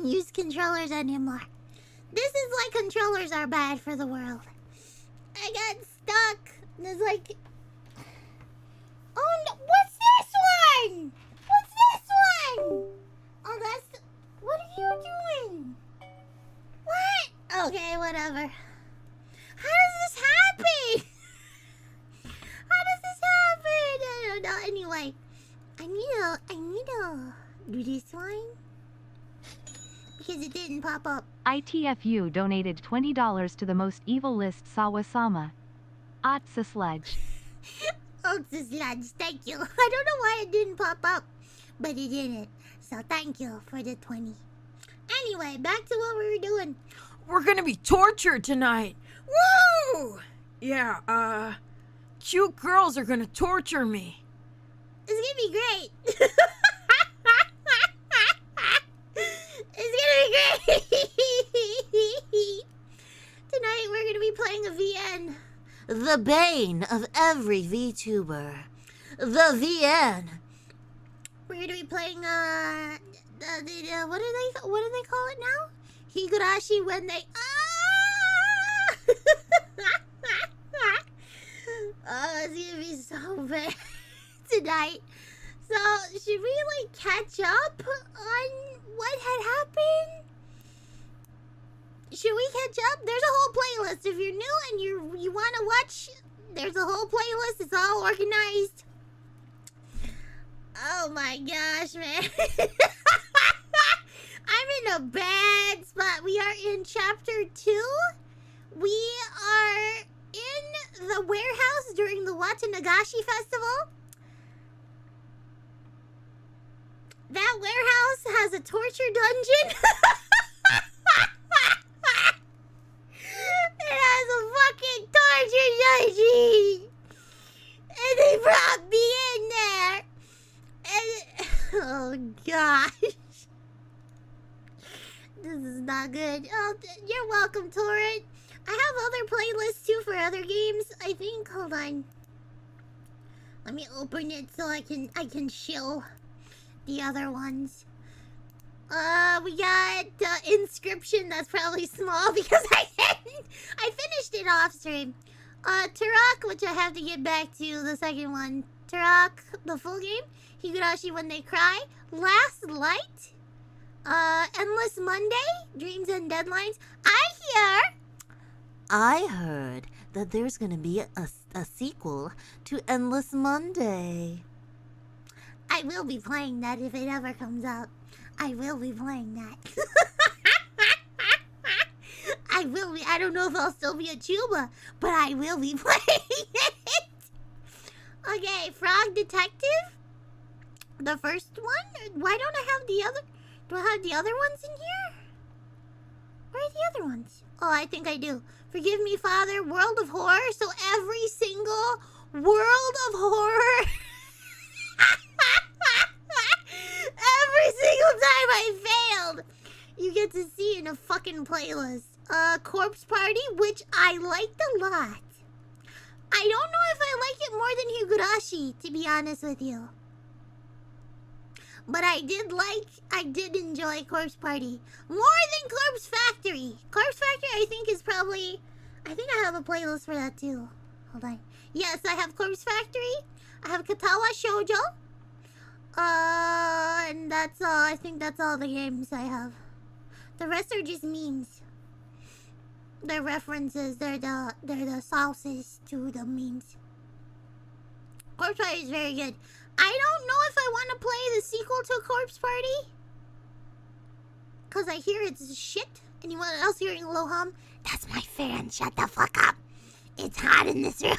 don't use controllers anymore. This is why controllers are bad for the world. I got stuck. There's like... Oh no, what's this one? What's this one? Oh, that's... What are you doing? What? Okay, whatever. How does this happen? How does this happen? I don't know. Anyway, I need to do this one. Because it didn't pop up. ITFU donated $20 to the most evil list Sawa-sama. Otsa Sledge. Otsa Sledge, thank you. I don't know why it didn't pop up, but it didn't. So thank you for the 20. Anyway, back to what we were doing. We're gonna be tortured tonight. Woo! Yeah, cute girls are gonna torture me. It's gonna be great. It's gonna be great. Tonight we're gonna be playing a VN. The bane of every VTuber. The VN. We're gonna be playing what do they call it now? Higurashi when they Oh, it's gonna be so bad tonight. So, should we like catch up on what had happened? Should we catch up? There's a whole playlist. If you're new and you want to watch, there's a whole playlist. It's all organized. Oh my gosh, man. I'm in a bad spot. We are in chapter 2. We are in the warehouse during the Watanagashi festival. That warehouse has a torture dungeon. It has a fucking torture dungeon. And they brought me in there. And oh gosh. This is not good. Oh, you're welcome, Torrent. I have other playlists too for other games, I think. Hold on. Let me open it so I can show the other ones. We got Inscription. That's probably small because I finished it off stream. Turok, which I have to get back to, the second one. Turok, the full game. Higurashi When They Cry. Last Light. Endless Monday. Dreams and Deadlines. I heard that there's gonna be a sequel to Endless Monday. I will be playing that if it ever comes out. I will be playing that. I will be. I don't know if I'll still be a tuba, but I will be playing it. Okay, Frog Detective. The first one? Why don't I have the other? Do I have the other ones in here? Where are the other ones? Oh, I think I do. Forgive me, Father. World of Horror. So every single World of Horror. Every single time I failed, you get to see in a fucking playlist. Corpse Party, which I liked a lot. I don't know if I like it more than Higurashi, to be honest with you. But I did enjoy Corpse Party more than Corpse Factory. Corpse Factory, I think I have a playlist for that too. Hold on. Yes, I have Corpse Factory. I have Katawa Shoujo. And that's all. I think that's all the games I have. The rest are just memes. They're references. They're the sauces to the memes. Corpse Party is very good. I don't know if I want to play the sequel to Corpse Party. Because I hear it's shit. Anyone else hearing a low hum? That's my fan. Shut the fuck up. It's hot in this room.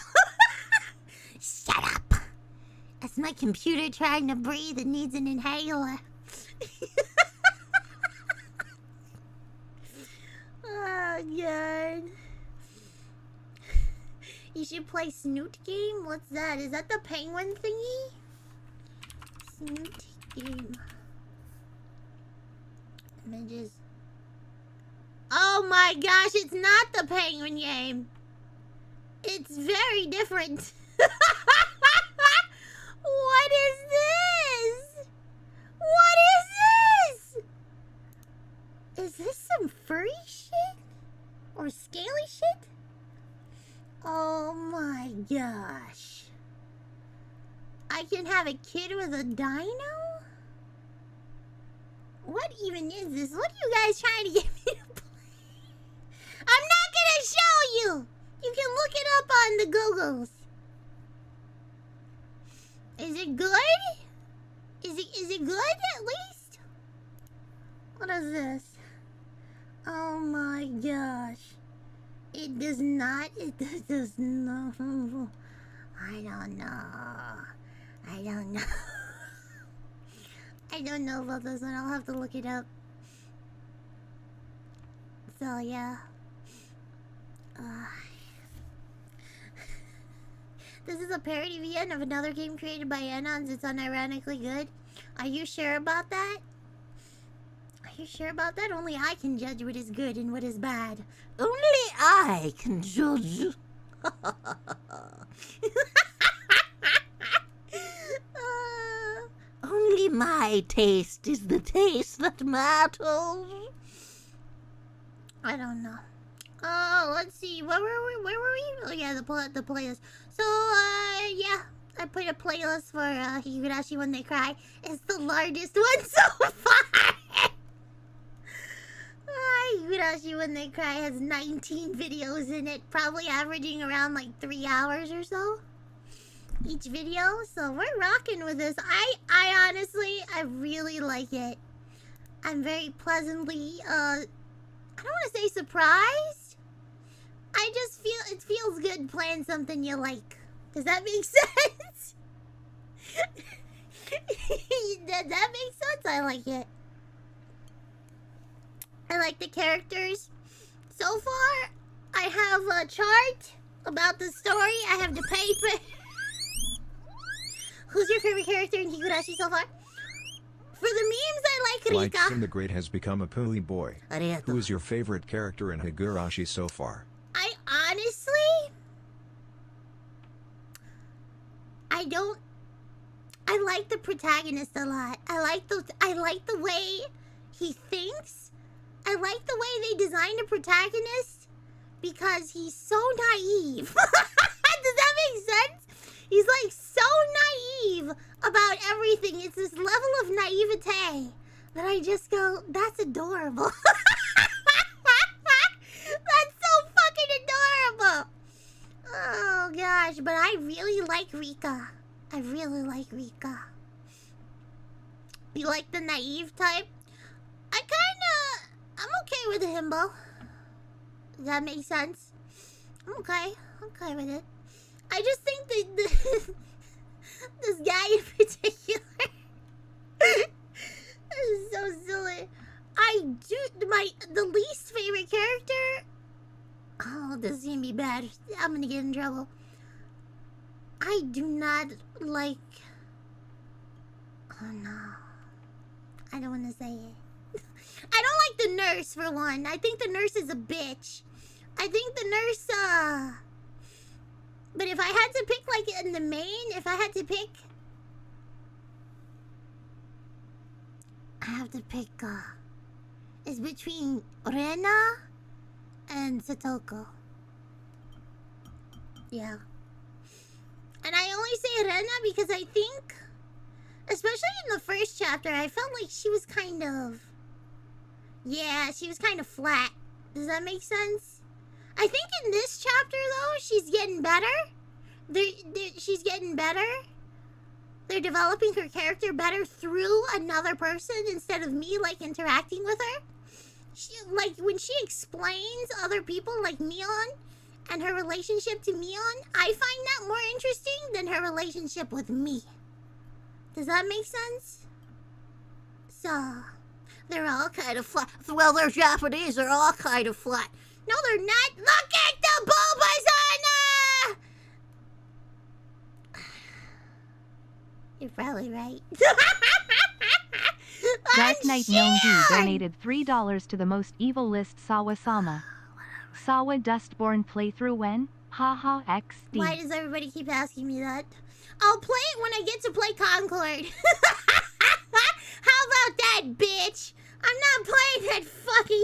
Shut up. That's my computer trying to breathe. It needs an inhaler. Oh, God. You should play Snoot Game? What's that? Is that the penguin thingy? Snoot Game. Images. Oh my gosh, it's not the penguin game. It's very different. What is this? What is this? Is this some furry shit? Or scaly shit? Oh my gosh. I can have a kid with a dino? What even is this? What are you guys trying to get me to play? I'm not gonna show you! You can look it up on the Googles. Is it good? Is it good at least? What is this? Oh my gosh. It does not. It does not. I don't know. I don't know. I don't know about this one. I'll have to look it up. So yeah. This is a parody VN of another game created by Anons. It's unironically good. Are you sure about that? Are you sure about that? Only I can judge what is good and what is bad. Only I can judge. Only my taste is the taste that matters. I don't know. Oh, let's see. Where were we? Oh yeah, the playlist. So yeah, I put a playlist for Higurashi When They Cry. It's the largest one so far. Higurashi When They Cry has 19 videos in it, probably averaging around like 3 hours or so each video. So we're rocking with this. I honestly, I really like it. I'm very pleasantly, I don't want to say surprised. I just feel it feels good playing something you like. Does that make sense? Does that make sense? I like it. I like the characters. So far, I have a chart about the story. I have the paper. Who's your favorite character in Higurashi so far? For the memes, I like Rika. Like Sim the Great has become a pooey boy. Arigato. Who is your favorite character in Higurashi so far? I honestly... I like the protagonist a lot. I like the way he thinks. I like the way they designed a protagonist because he's so naive. Does that make sense? He's like so naive about everything. It's this level of naivete that I just go, that's adorable. That's so fucking adorable. Oh gosh, but I really like Rika. I really like Rika. You like the naive type? I'm okay with the himbo. Does that make sense? I'm okay with it. I just think that this guy in particular is so silly. The least favorite character. Oh, this is gonna be bad. I'm gonna get in trouble. I do not like. Oh no. I don't want to say it. I don't like the nurse for one. I think the nurse is a bitch. I think the nurse, But if I had to pick, like, in the main, if I had to pick... I have to pick, it's between Rena and Satoko. Yeah. And I only say Rena because I think... Especially in the first chapter, I felt like she was kind of... Yeah, she was kind of flat. Does that make sense? I think in this chapter, though, she's getting better. She's getting better. They're developing her character better through another person instead of me, like, interacting with her. Like, when she explains other people, like Mion, and her relationship to Mion, I find that more interesting than her relationship with me. Does that make sense? So, they're all kind of flat. Well, they're Japanese. They're all kind of flat. No, they're not. Look at the Bulbasaur! You're probably right. Dark Knight Nongi donated $3 to the most evil list Sawa-sama. Sawa Dustborn playthrough when? Haha XD. Why does everybody keep asking me that? I'll play it when I get to play Concord. How about that, bitch? I'm not playing that fucking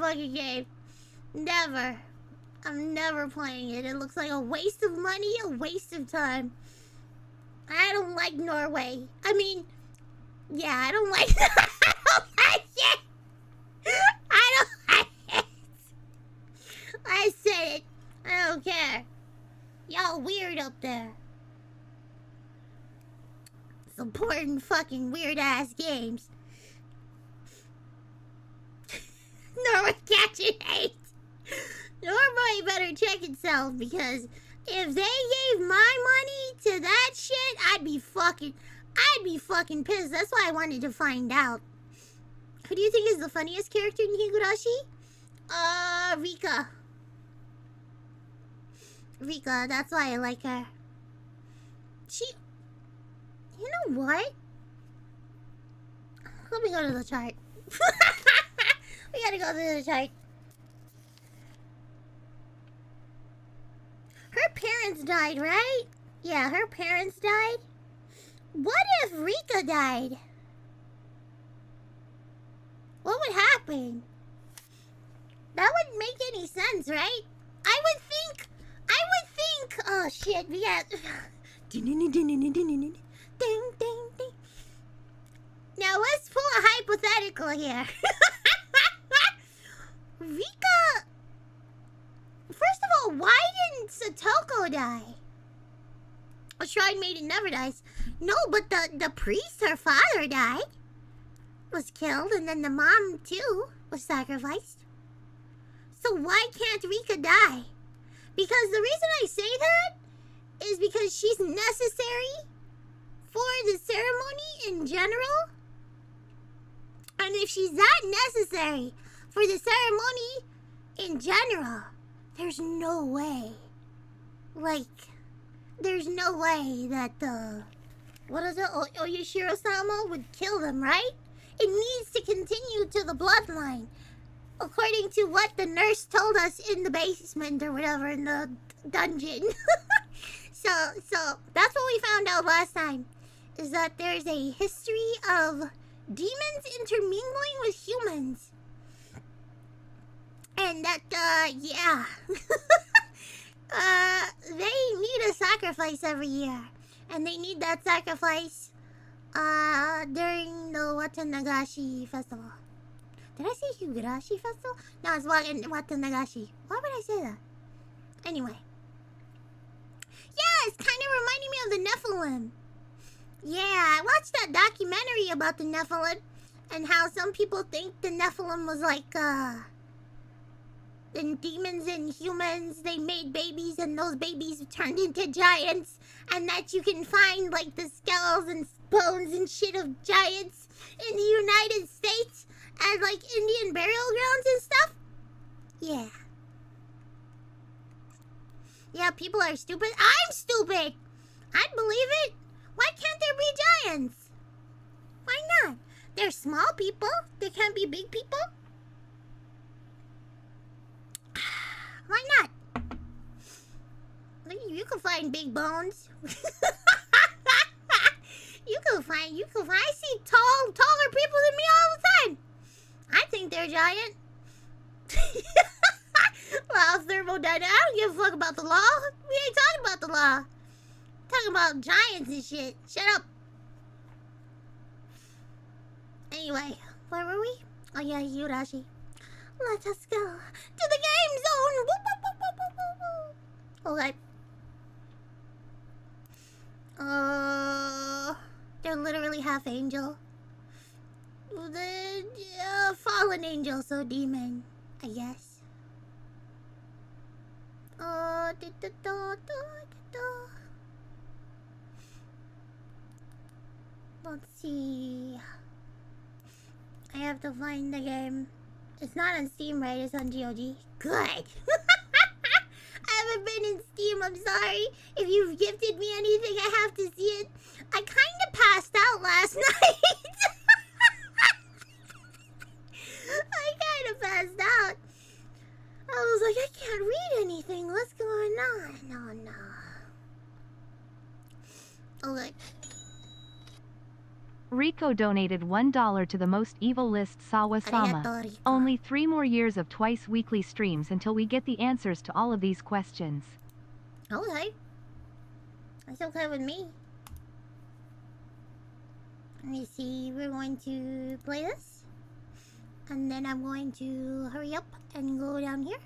fucking game. Never. I'm never playing it. It looks like a waste of money, a waste of time. I don't like Norway. I mean, yeah, I don't like I don't like it. I don't like it. I said it. I don't care. Y'all weird up there. Supporting fucking weird ass games. Norway catching hate. Norway better check itself, because if they gave my money to that shit, I'd be fucking pissed. That's why I wanted to find out. Who do you think is the funniest character in Higurashi? Rika. Rika, that's why I like her. You know what? Let me go to the chart. We gotta go to the chart. Her parents died, right? Yeah, her parents died. What if Rika died? What would happen? That wouldn't make any sense, right? I would think. Oh shit, we got. Ding, ding, ding. Now let's pull a hypothetical here. Rika. First of all, why didn't Satoko die? A shrine maiden never dies. No, but the priest, her father, died. Was killed, and then the mom too was sacrificed. So why can't Rika die? Because the reason I say that is because she's necessary for the ceremony in general. And if she's that necessary for the ceremony in general, there's no way. There's no way that what is it? Oyashiro-sama would kill them, right? It needs to continue to the bloodline. According to what the nurse told us in the basement or whatever, in the dungeon. So that's what we found out last time. Is that there's a history of demons intermingling with humans. And that, yeah. They need a sacrifice every year. And they need that sacrifice, during the Watanagashi festival. Did I say Higurashi festival? No, it's Watanagashi. Why would I say that? Anyway. Yeah, it's kind of reminding me of the Nephilim. Yeah, I watched that documentary about the Nephilim. And how some people think the Nephilim was like, the demons and humans, they made babies and those babies turned into giants. And that you can find, like, the skulls and bones and shit of giants in the United States as, like, Indian burial grounds and stuff. Yeah. Yeah, people are stupid. I'm stupid! I'd believe it. Why can't there be giants? Why not? They're small people. They can't be big people. Why not? You can find big bones. You can find. I see taller people than me all the time. I think they're giant. Well, thermodynamics. I don't give a fuck about the law. We ain't talking about the law. Talking about giants and shit. Shut up. Anyway, where were we? Oh yeah, Higurashi. Let us go to the game zone. Woo, woo, woo, woo, woo, woo. Okay. They're literally half angel. The fallen angel, so demon, I guess. Let's see. I have to find the game. It's not on Steam, right? It's on GOG. Good. I haven't been in Steam, I'm sorry. If you've gifted me anything, I have to see it. I kind of passed out last night. I kind of passed out. I was like, I can't read anything. What's going on? No. Okay. Rico donated $1 to the most evil list Sawa-sama. Arigato, Rico. Only 3 more years of twice weekly streams until we get the answers to all of these questions. Okay. That's okay with me. Let me see. We're going to play this. And then I'm going to hurry up and go down here.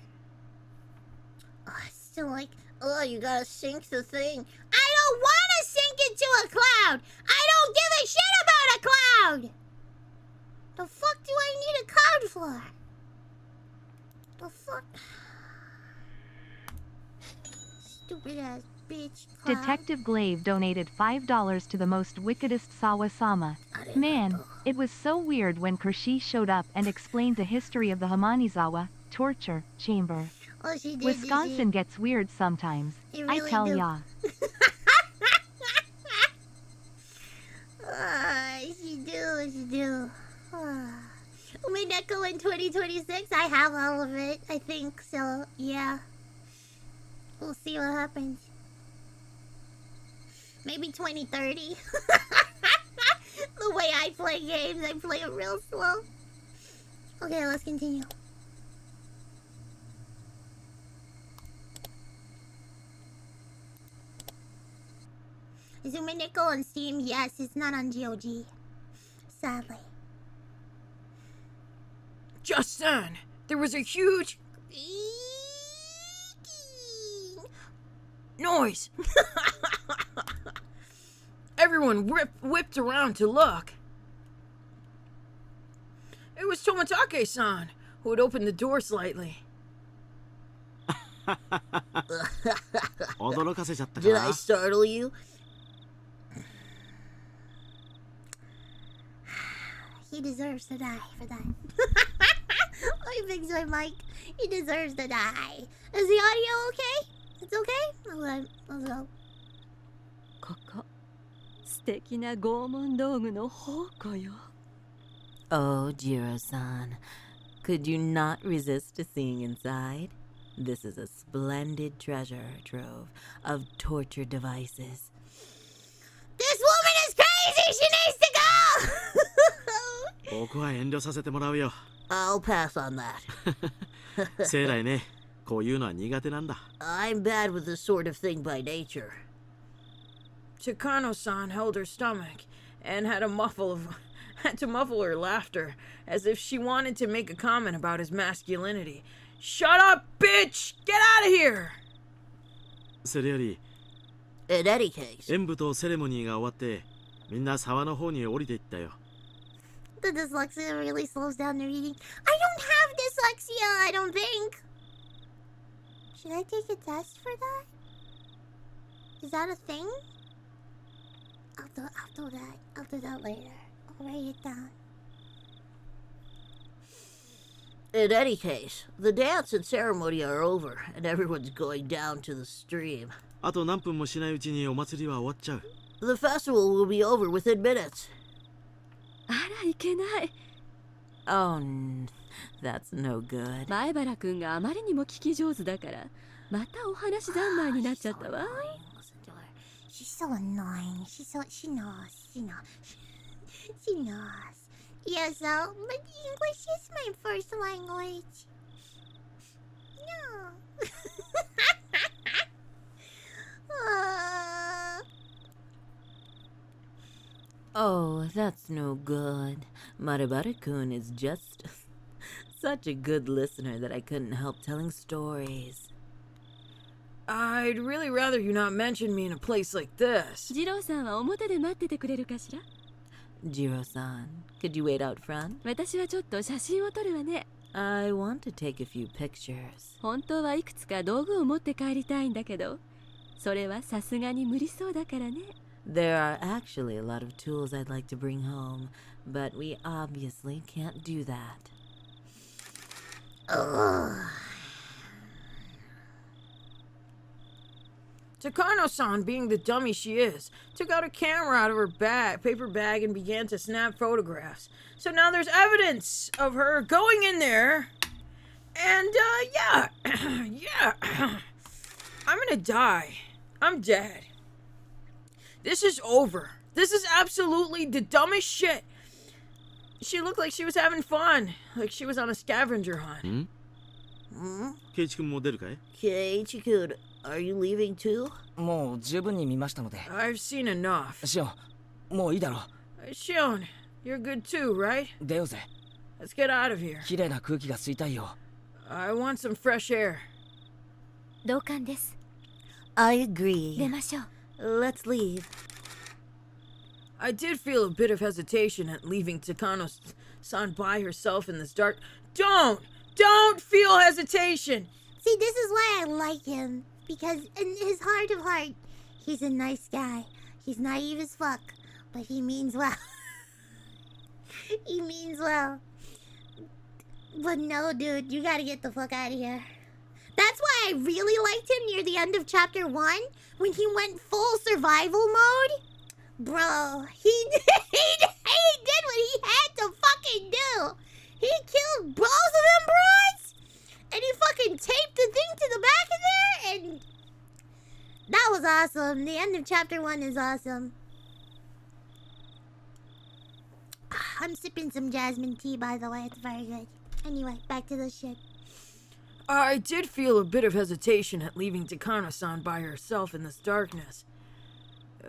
Oh, it's still like, oh, you gotta sync the thing. I don't want to sync it to a cloud. I don't give a shit about a cloud. The fuck do I need a cloud for? The fuck? Stupid ass bitch. Cloud. Detective Glaive donated $5 to the most wickedest Sawa-sama. Man, it was so weird when Kershi showed up and explained the history of the Hamanizawa torture chamber. Oh, she did. Wisconsin gets weird sometimes. It I really tell do. ya. She do. Umineko in 2026. I have all of it. I think so. Yeah. We'll see what happens. Maybe 2030. The way I play games, I play it real slow. Okay, let's continue. Is Umineko on Steam? Yes, it's not on GOG. Sadly. Just then, there was a huge noise. Everyone whipped around to look. It was Tomatake-san, who had opened the door slightly. 驚かせちゃったか Did な I startle you? He deserves to die for that. I fixed my mic. He deserves to die. Is the audio okay? It's okay? Okay, let's go. ここ素敵な拷問道具の宝庫よ。 Oh, Jiro-san, could you not resist to seeing inside? This is a splendid treasure trove of torture devices. This woman is crazy! She needs to go! 僕は遠慮させてもらうよ I'll pass on that. 生来ねこういうのは苦手なんだ I'm bad with this sort of thing by nature. Takano-san held her stomach and had to muffle her laughter as if she wanted to make a comment about his masculinity. Shut up, bitch! Get out of here! それより In any case, 演舞とセレモニーが終わってみんな沢の方に降りていったよ The dyslexia really slows down the reading. I don't have dyslexia, I don't think. Should I take a test for that? Is that a thing? I'll do that. I'll do that later. I'll write it down. in any case, the dance and ceremony are over, and everyone's going down to the stream. あと何分もしないうちにお祭りは終わっちゃう The festival will be over within minutes. あらいけない。 Oh, that's no good. 前原くんがあまりにも聞き上手だから、またお話三昧になっちゃったわ。 She's so annoying. She knows. Yeah, so, but English is my first language. No. Oh, that's no good. Maribara-kun is just such a good listener that I couldn't help telling stories. I'd really rather you not mention me in a place like this. 次郎さんは表で待っててくれるかしら。 Jiro-san, could you wait out front? 私はちょっと写真を撮るわね。 I want to take a few pictures. 本当はいくつか道具を持って帰りたいんだけど、それはさすがに無理そうだからね。 There are actually a lot of tools I'd like to bring home, but we obviously can't do that. Takano-san, being the dummy she is, took out a camera out of her paper bag and began to snap photographs. So now there's evidence of her going in there. And, yeah. I'm gonna die. I'm dead. This is over. This is absolutely the dumbest shit. She looked like she was having fun. Like she was on a scavenger hunt. ケイチ君も出るかい？ Keiichi-kun, are you leaving too? もう十分に見ましたので。 I've seen enough. シオン、もういいだろ Shion, you're good too, right? う。出ようぜ。 Let's get out of here. 綺麗な空気が吸いたいよ。 I want some fresh air. 同感です。 I agree. 出ましょう。 Let's leave. I did feel a bit of hesitation at leaving Takano-san by herself in this dark. Don't feel hesitation. See, this is why I like him. Because in his heart of heart, he's a nice guy. He's naive as fuck. But he means well. He means well. But no, dude, you gotta get the fuck out of here. That's why I really liked him near the end of chapter 1. When he went full survival mode. Bro, he did what he had to fucking do. He killed both of them broads. And he fucking taped the thing to the back of there. And that was awesome. The end of chapter 1 is awesome. I'm sipping some jasmine tea, by the way. It's very good. Anyway, back to the shit. I did feel a bit of hesitation at leaving Takano-san by herself in this darkness.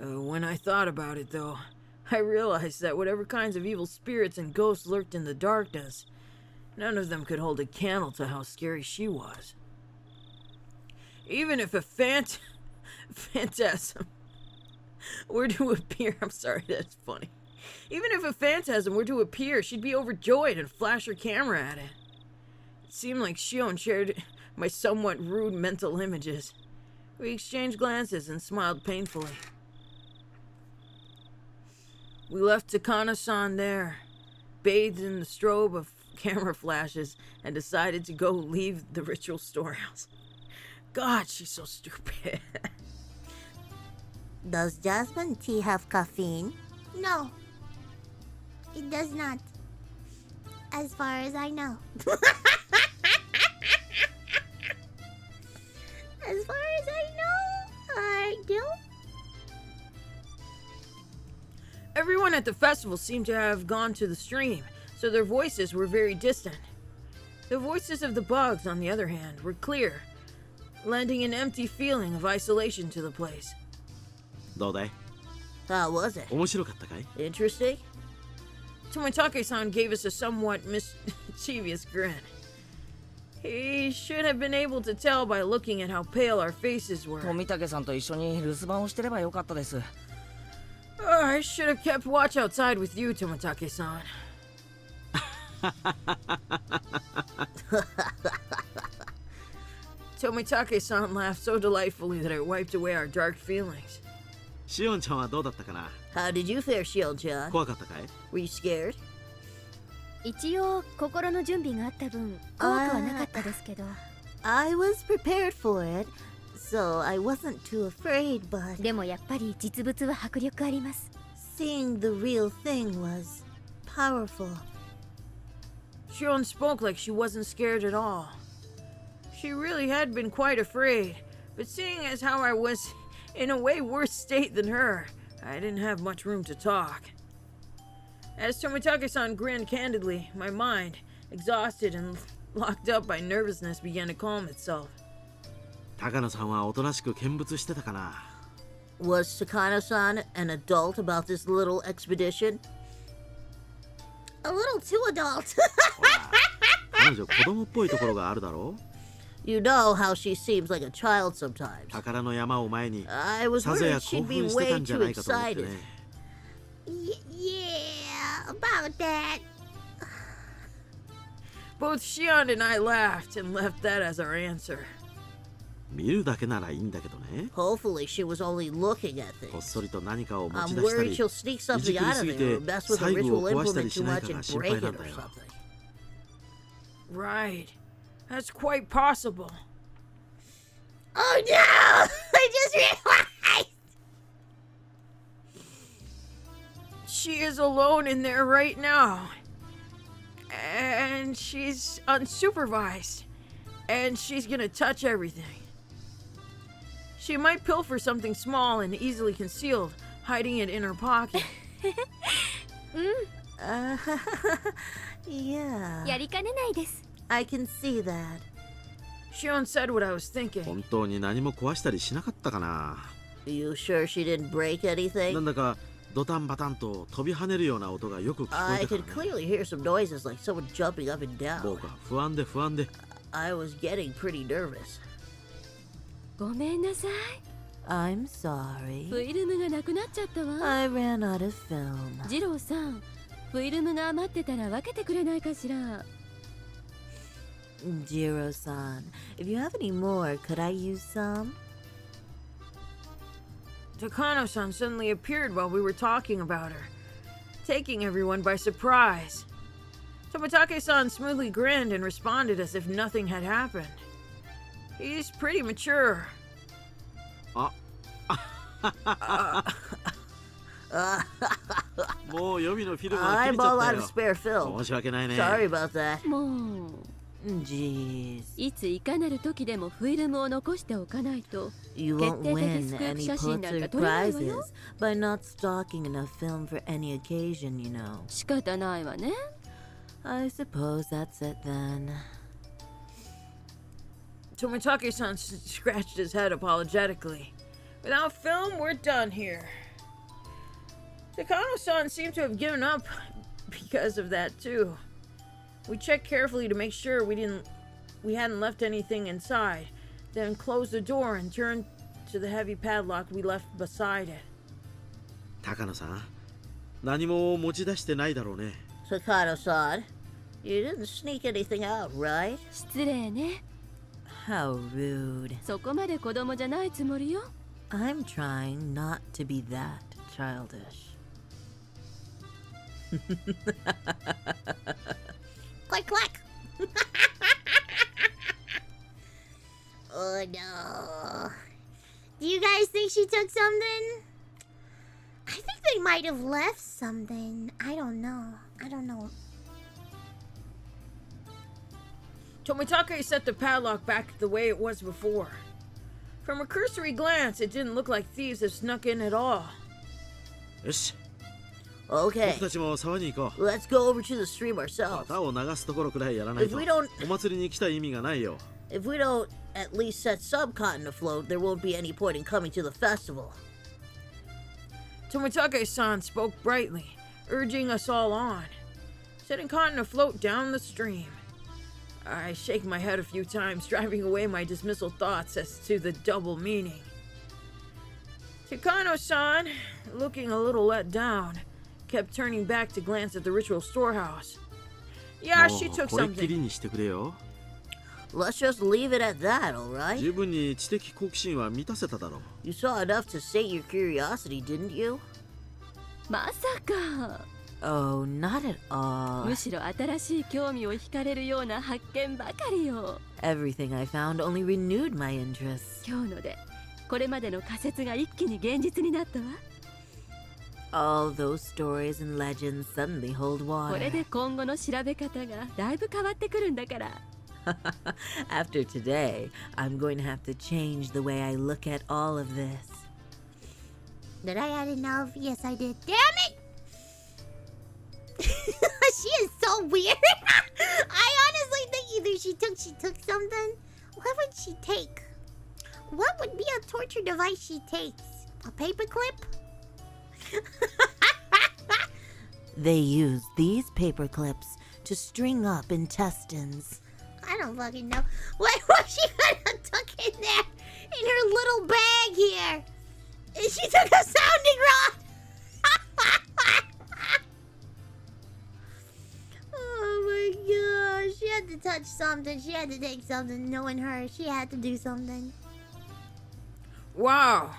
When I thought about it, though, I realized that whatever kinds of evil spirits and ghosts lurked in the darkness, none of them could hold a candle to how scary she was. Even if a phantasm were to appear, I'm sorry, that's funny. Even if a phantasm were to appear, she'd be overjoyed and flash her camera at it. It seemed like Shion shared my somewhat rude mental images. We exchanged glances and smiled painfully. We left Takano-san there, bathed in the strobe of camera flashes, and decided to go leave the ritual storehouse. God, she's so stupid. Does jasmine tea have caffeine? No. It does not. As far as I know. As far as I know, I don't. Everyone at the festival seemed to have gone to the stream, so their voices were very distant. The voices of the bugs, on the other hand, were clear, lending an empty feeling of isolation to the place. どうだい？ How was it? 面白かったかい？ Interesting? Tomitake-san gave us a somewhat mischievous grin. He should have been able to tell by looking at how pale our faces were. 富武さんと一緒に留守番をしてればよかったです。 I should have kept watch outside with you, Tomitake-san. Tomitake-san laughed so delightfully that it wiped away our dark feelings. シオンちゃんはどうだったかな？ How did you fare, Shion-chan? 怖かったかい？ Were you scared? 一応心の準備があった分怖くはなかったですけど。 I was prepared for it, so I wasn't too afraid, but でもやっぱり実物は迫力あります。 seeing the real thing was powerful. Shion spoke like she wasn't scared at all. She really had been quite afraid, but seeing as how I was in a way worse state than her, I didn't have much room to talk. As Tomitake-san grinned candidly, my mind, exhausted and locked up by nervousness, began to calm itself. 高野さんはおとなしく見物してたかな？ Was Takano-san an adult about this little expedition? A little too adult. ほら、彼女子供っぽいところがあるだろ？ You know how she seems like a child sometimes. 宝の山を前に I was さぞ worried や興 she'd be 奮してた way んじゃ too ないかと思ってね。 excited. Yeah, about that. Both Shion and I laughed and left that as our answer. 見るだけならいいんだけどね。 Hopefully she was only looking at こっ things. そりと何かを持 I'm ち出した worried り、 she'll sneak いじ something くり out す of ぎ there て or mess with the 細部を ritual 壊したり implement し too ない much かが and 心 break 配 it な or んだよ。 something. Right. That's quite possible. Oh no! I just realized! She is alone in there right now. And she's unsupervised. And she's gonna touch everything. She might pilfer something small and easily concealed, hiding it in her pocket. Yeah. やりかねないです。 I can see that. Shion said what I was thinking. 本当に何も壊したりしなかったかな。 You sure she didn't break な anything? んだかドタンバタンと飛び跳ねるような音がよく聞こ I えた could からね。 clearly hear some noises like someone jumping up and 僕 down. は不安で不安で。 I was getting pretty nervous. ごめんなさい。 I'm sorry. フィルムがなくなっちゃったわ。 I ran out of film. ジローさん、フィルムが余ってたら分けてくれないかしら。 Jiro-san, if you have any more, could I use some? Takano-san suddenly appeared while we were talking about her, taking everyone by surprise. Tomitake-san smoothly grinned and responded as if nothing had happened. He's pretty mature. もう予備のフィルムが切れ I'm ちゃ all った out of よ。 spare film. 申し訳ないね。 Sorry about that. もう、 Jeez. いついかなる時でもフィルムを残しておかないと。 You won't Get win the any description Pulitzer like a tornado, prizes by not stocking enough film for any occasion, you know. 仕方ないわね。 I suppose that's it then. Tomitake-san scratched his head apologetically. Without film, we're done here. Takano-san seemed to have given up because of that too. We checked carefully to make sure we hadn't left anything inside, then closed the door and turned to the heavy padlock we left beside it. 高野さん、何も持ち出してないだろうね。 Sakano-san, you didn't sneak anything out, right? 失礼ね。 How rude. そこまで子供じゃないつもりよ。 I'm trying not to be that childish. Click, click. Oh no. Do you guys think she took something? I think they might have left something. I don't know. Tomitake set the padlock back the way it was before. From a cursory glance, it didn't look like thieves had snuck in at all. よし、 Okay, 僕たちも沢に行こう。 let's go over to the stream ourselves. 旗を流すところくらいやらないと If we don't- お祭りに来た意味がないよ。 If we don't at least set some cotton afloat, there won't be any point in coming to the festival. Tomitake-san spoke brightly, urging us all on, setting cotton afloat down the stream. I shake my head a few times, driving away my dismissal thoughts as to the double meaning. Takano-san, looking a little let down, kept turning back to glance at the ritual storehouse. Yeah, も she う took これっきり something. にしてくれよ。 Let's just leave it at that, alright? 十分に知的好奇心は満たせただろう。 You saw enough to sate your curiosity, didn't you? まさか。 Oh, not at all. むしろ新しい興味を惹かれるような発見ばかりよ。 Everything I found only renewed my interest. 今日のでこれまでの仮説が一気に現実になったわ。 All those stories and legends suddenly hold これ water. で今後の調べ方がだいぶ変わってくるんだから。 After today, I'm going to have to change the way I look at all of this. Did I add enough? Yes, I did. Damn it! She is so weird. I honestly think either she took something. What would she take? What would be a torture device she takes? A paperclip? They use these paper clips to string up intestines. I don't fucking know. What was she gonna tuck in there? In her little bag here? She took a sounding rod! Oh my gosh. She had to touch something. She had to take something. Knowing her, she had to do something. Wow,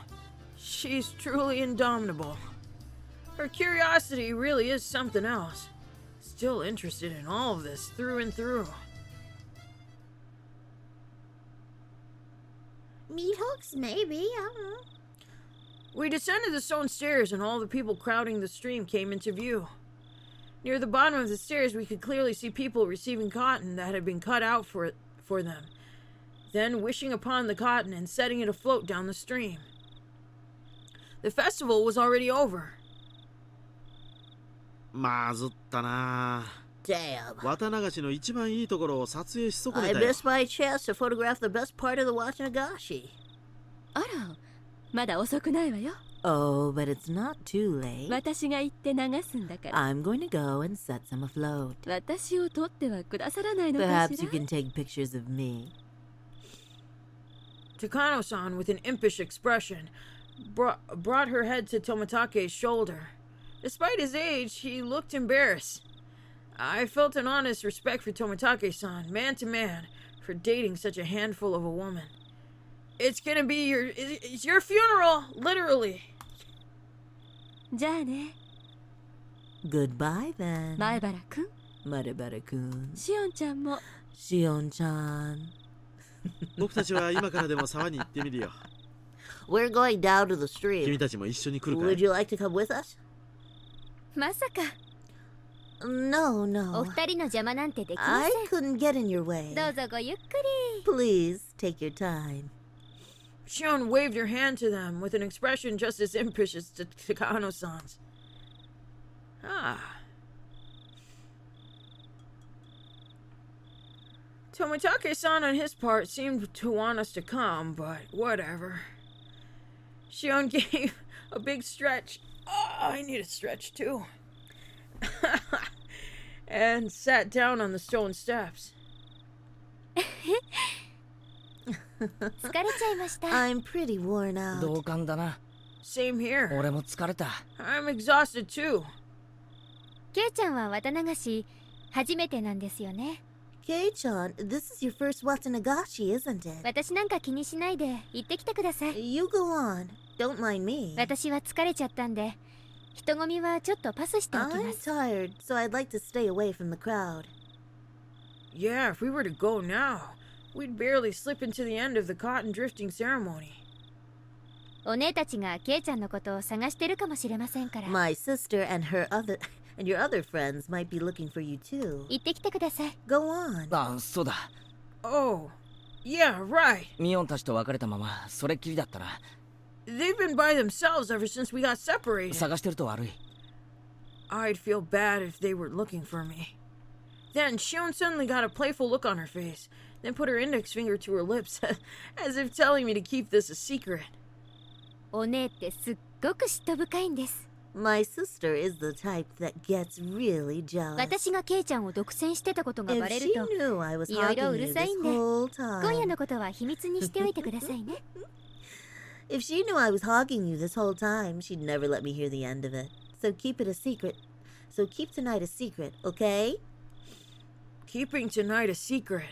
she's truly indomitable. Her curiosity really is something else. Still interested in all of this through and through. Meat hooks, maybe. I don't know. We descended the stone stairs and all the people crowding the stream came into view. Near the bottom of the stairs we could clearly see people receiving cotton that had been cut out for them, then wishing upon the cotton and setting it afloat down the stream. The festival was already over. まずったな。 Damn. 綿流しの一番いいところを撮影し損ね I たよ。 missed my chance to photograph the best part of the Watanagashi. あらまだ遅くないわよ Oh, but it's not too late. 私が行って流すんだから I'm going to go and set some afloat. 私を撮ってはくださらないのか Perhaps し you ら can take pictures of me. Takano-san, with an impish expression, brought her head to Tomatake's shoulder. Despite his age, he looked embarrassed. I felt an honest respect for Tomitake-san, man to man, for dating such a handful of a woman. It's your funeral, literally. じゃあね Goodbye then. 前原くん Marabara-kun. しおんちゃんも Shion-chan. 僕たちは今からでも沢に行ってみるよ。 We're going down to the 君 stream. たちも一緒に来るか Would い？ you like to come with us? まさか No, お no. 二人の邪魔なんてできま I せん couldn't get in your way. どうぞごゆっくり Please take your time. Shion waved her hand to them with an expression just as impish as Takano-san's. Ah. Tomitake-san on his part seemed to want us to come, but whatever. Shion gave a big stretch. Oh, I need a stretch too. And sat down on the stone steps. 疲れちゃいました I'm pretty worn out. 同感だな。 Same here. 俺も疲れた。 I'm exhausted too. ケイちゃんは綿流し初めてなんですよね Kei-chan, this is your first Watanagashi, isn't it? 私なんか気にしないで行ってきてください You go on. Don't mind me. 私は疲れちゃったんで人混みはちょっとパスしておき I'm ます tired, so I'd like to stay away from the crowd. Yeah, if we were to go now, we'd barely slip into the end of the cotton drifting ceremony. お姉たちがケイちゃんのことを探してるかもしれませんから My sister and your other friends might be looking for you too. 行ってきてください Go on. あ、そうだ。 Oh, yeah, right. ミオンたちと別れたまま、それっきりだったな。 They've been by themselves ever since we got separated. 探してると悪い。 I'd feel bad if they were looking for me. Then Shion suddenly got a playful look on her face, then put her index finger to her lips, as if telling me to keep this a secret. お姉ってすっごく嫉妬深いんです My sister is the type that gets really jealous. 私がケイちゃんを独占してたことが If バレ she ると knew I was いろいろ hogging う you るさい this んで whole 今夜 time. のことは秘密にしておいてくださいね If she knew I was hogging you this whole time, she'd never let me hear the end of it. So keep it a secret. So keep tonight a secret, okay? Keeping tonight a secret.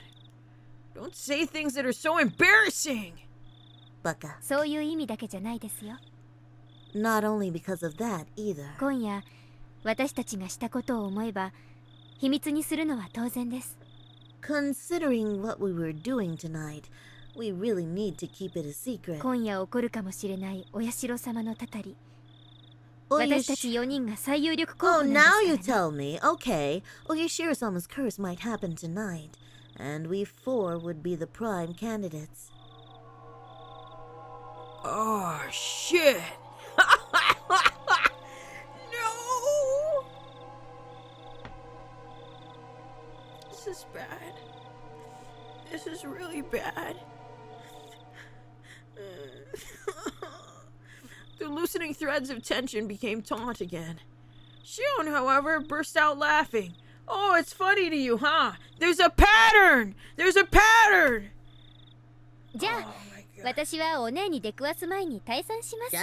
Don't say things that are so embarrassing. Baka. そういう意味だけじゃないですよ Not only because of that either. 今夜私たちがしたことを思えば秘密にするのは当然です Considering what we were doing tonight, we really need to keep it a secret. 今夜起こるかもしれないお社様のたたり Oh, 私たち4人が最有力候 Oh, 補 now なん you ですから、ね、 tell me. Okay. Oyashiro-sama's curse might happen tonight, and we four would be the prime candidates. Oh, shit. No. This is bad. This is really bad. The loosening threads of tension became taut again. Shion, however, burst out laughing. Oh, it's funny to you, huh? There's a pattern! There's a pattern! じゃあ Oh my god. 私はお姉に出くわす前に退散します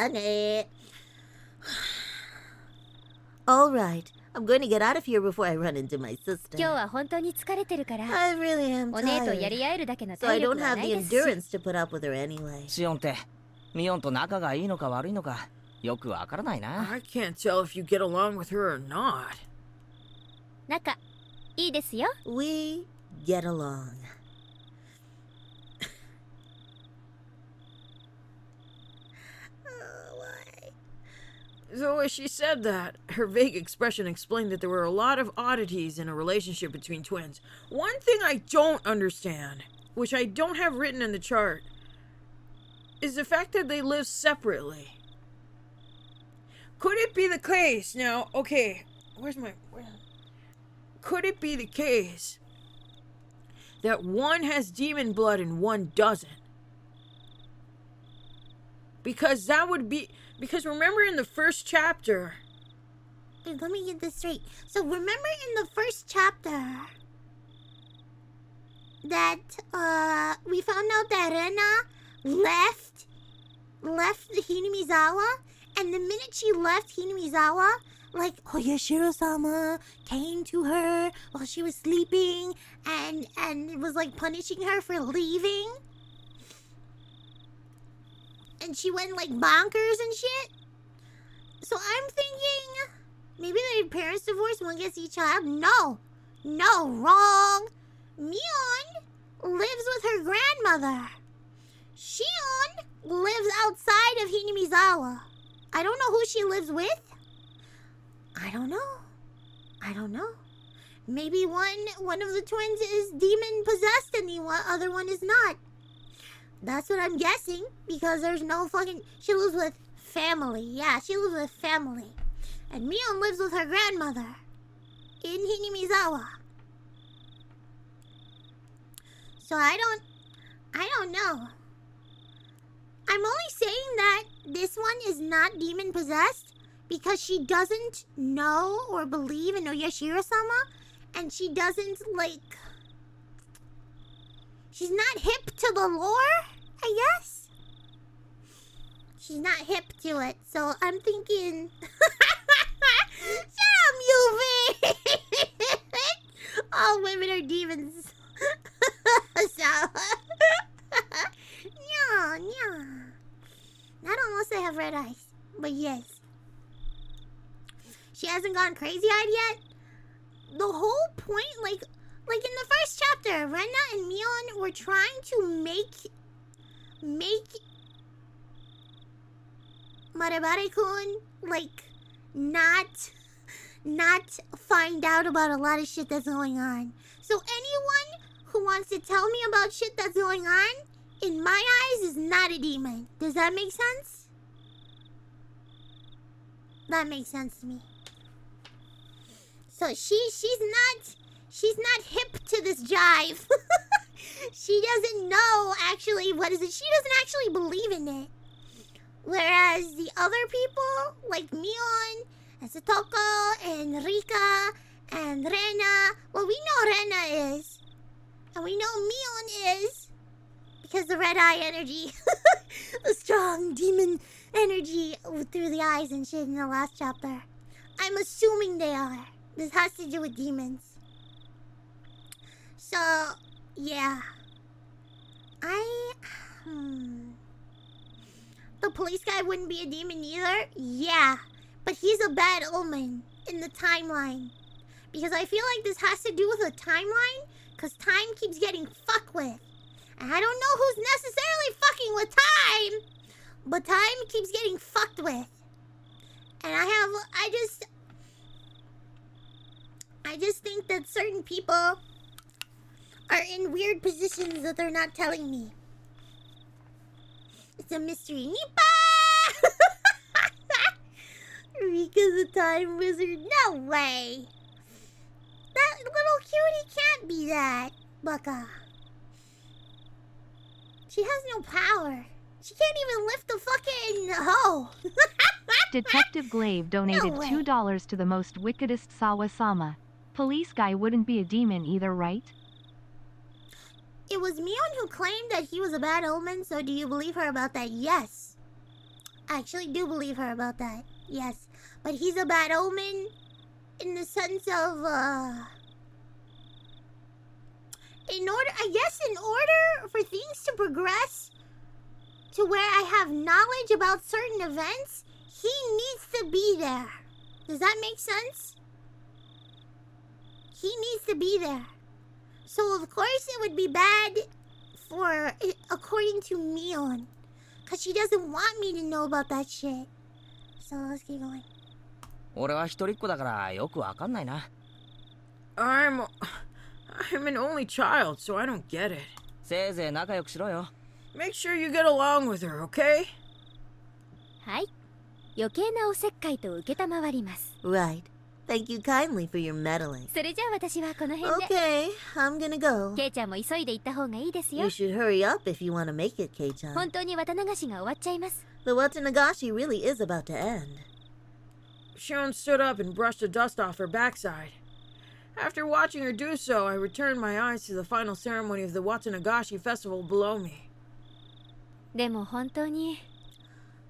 All right. I'm going to get out of here before I run into my 今 sister. 日は本当に疲れてるから I really am お姉とや tired. り合えるだけの So I 体 don't 力は have ない the ですし endurance to put up with her anyway. シオンって、ミオンと仲がいいのか悪いのか、よくわからないな。 I can't tell if you get along with her or not. 仲いいですよ We get along. Though as she said that, her vague expression explained that there were a lot of oddities in a relationship between twins. One thing I don't understand, which I don't have written in the chart, is the fact that they live separately. Could it be the case now? Okay, could it be the case that one has demon blood and one doesn't? Because that would be... Because remember in the first chapter... Wait, let me get this straight. So remember in the first chapter that we found out that Rena left the Hinamizawa, and the minute she left Hinamizawa, like Oyashiro-sama came to her while she was sleeping and it was like punishing her for leaving. And she went like bonkers and shit. So I'm thinking maybe their parents divorced, one gets each child. No, wrong. Mion lives with her grandmother. Shion lives outside of Hinamizawa. I don't know who she lives with. I don't know. Maybe one of the twins is demon possessed and the other one is not. That's what I'm guessing, because there's no fucking... She lives with family. Yeah, she lives with family. And Mion lives with her grandmother in Hinamizawa. So I don't know. I'm only saying that this one is not demon possessed because she doesn't know or believe in Oyashiro-sama, and she doesn't, like... She's not hip to the lore, I guess? She's not hip to it, so I'm thinking... Shut up, you bitch! All women are demons. So... No. Not unless they have red eyes, but yes. She hasn't gone crazy-eyed yet? The whole point, like in the first chapter, Rena and Mion were trying to make Marebare-kun, like, not find out about a lot of shit that's going on. So anyone who wants to tell me about shit that's going on, in my eyes, is not a demon. Does that make sense? That makes sense to me. So she's not hip to this jive. She doesn't know actually what is it. She doesn't actually believe in it. Whereas the other people, like Mion and Satoko and Rika and Rena, well, we know Rena is. And we know Mion is. Because the red eye energy. The strong demon energy through the eyes and shit in the last chapter. I'm assuming they are. This has to do with demons. So, yeah. The police guy wouldn't be a demon either? Yeah. But he's a bad omen in the timeline. Because I feel like this has to do with a timeline. Because time keeps getting fucked with. And I don't know who's necessarily fucking with time. But time keeps getting fucked with. And I just think that certain people are in weird positions that they're not telling me. It's a mystery. Nipa! Rika's a time wizard. No way. That little cutie can't be that, Baka. She has no power. She can't even lift the fucking hoe. Detective Glaive donated way. $2 to the most wickedest Sawa-sama. Police guy wouldn't be a demon either, right? It was Mion who claimed that he was a bad omen, so do you believe her about that? Yes. I actually do believe her about that. Yes. But he's a bad omen in the sense of, in order for things to progress to where I have knowledge about certain events, he needs to be there. Does that make sense? He needs to be there. So of course it would be bad for, according to Mion. Because she doesn't want me to know about that shit. So let's keep going. 俺は一人っ子だからよくわかんないな。I'm an only child, so I don't get it. せいぜい仲良くしろよ。Make sure you get along with her, okay? はい、余計なおせっかいと受けたまわります。 Right. Thank you kindly for your meddling. それじゃあ私はこの辺で。 Okay, I'm gonna go. ケイちゃんも急いで行った方がいいです You よ。 should hurry up if you want to make it, Kei-chan. 本当に綿流しが終わっちゃいます。 The Watanagashi really is about to end. Shion stood up and brushed the dust off her backside. After watching her do so, I returned my eyes to the final ceremony of the Watanagashi festival below me. でも本当に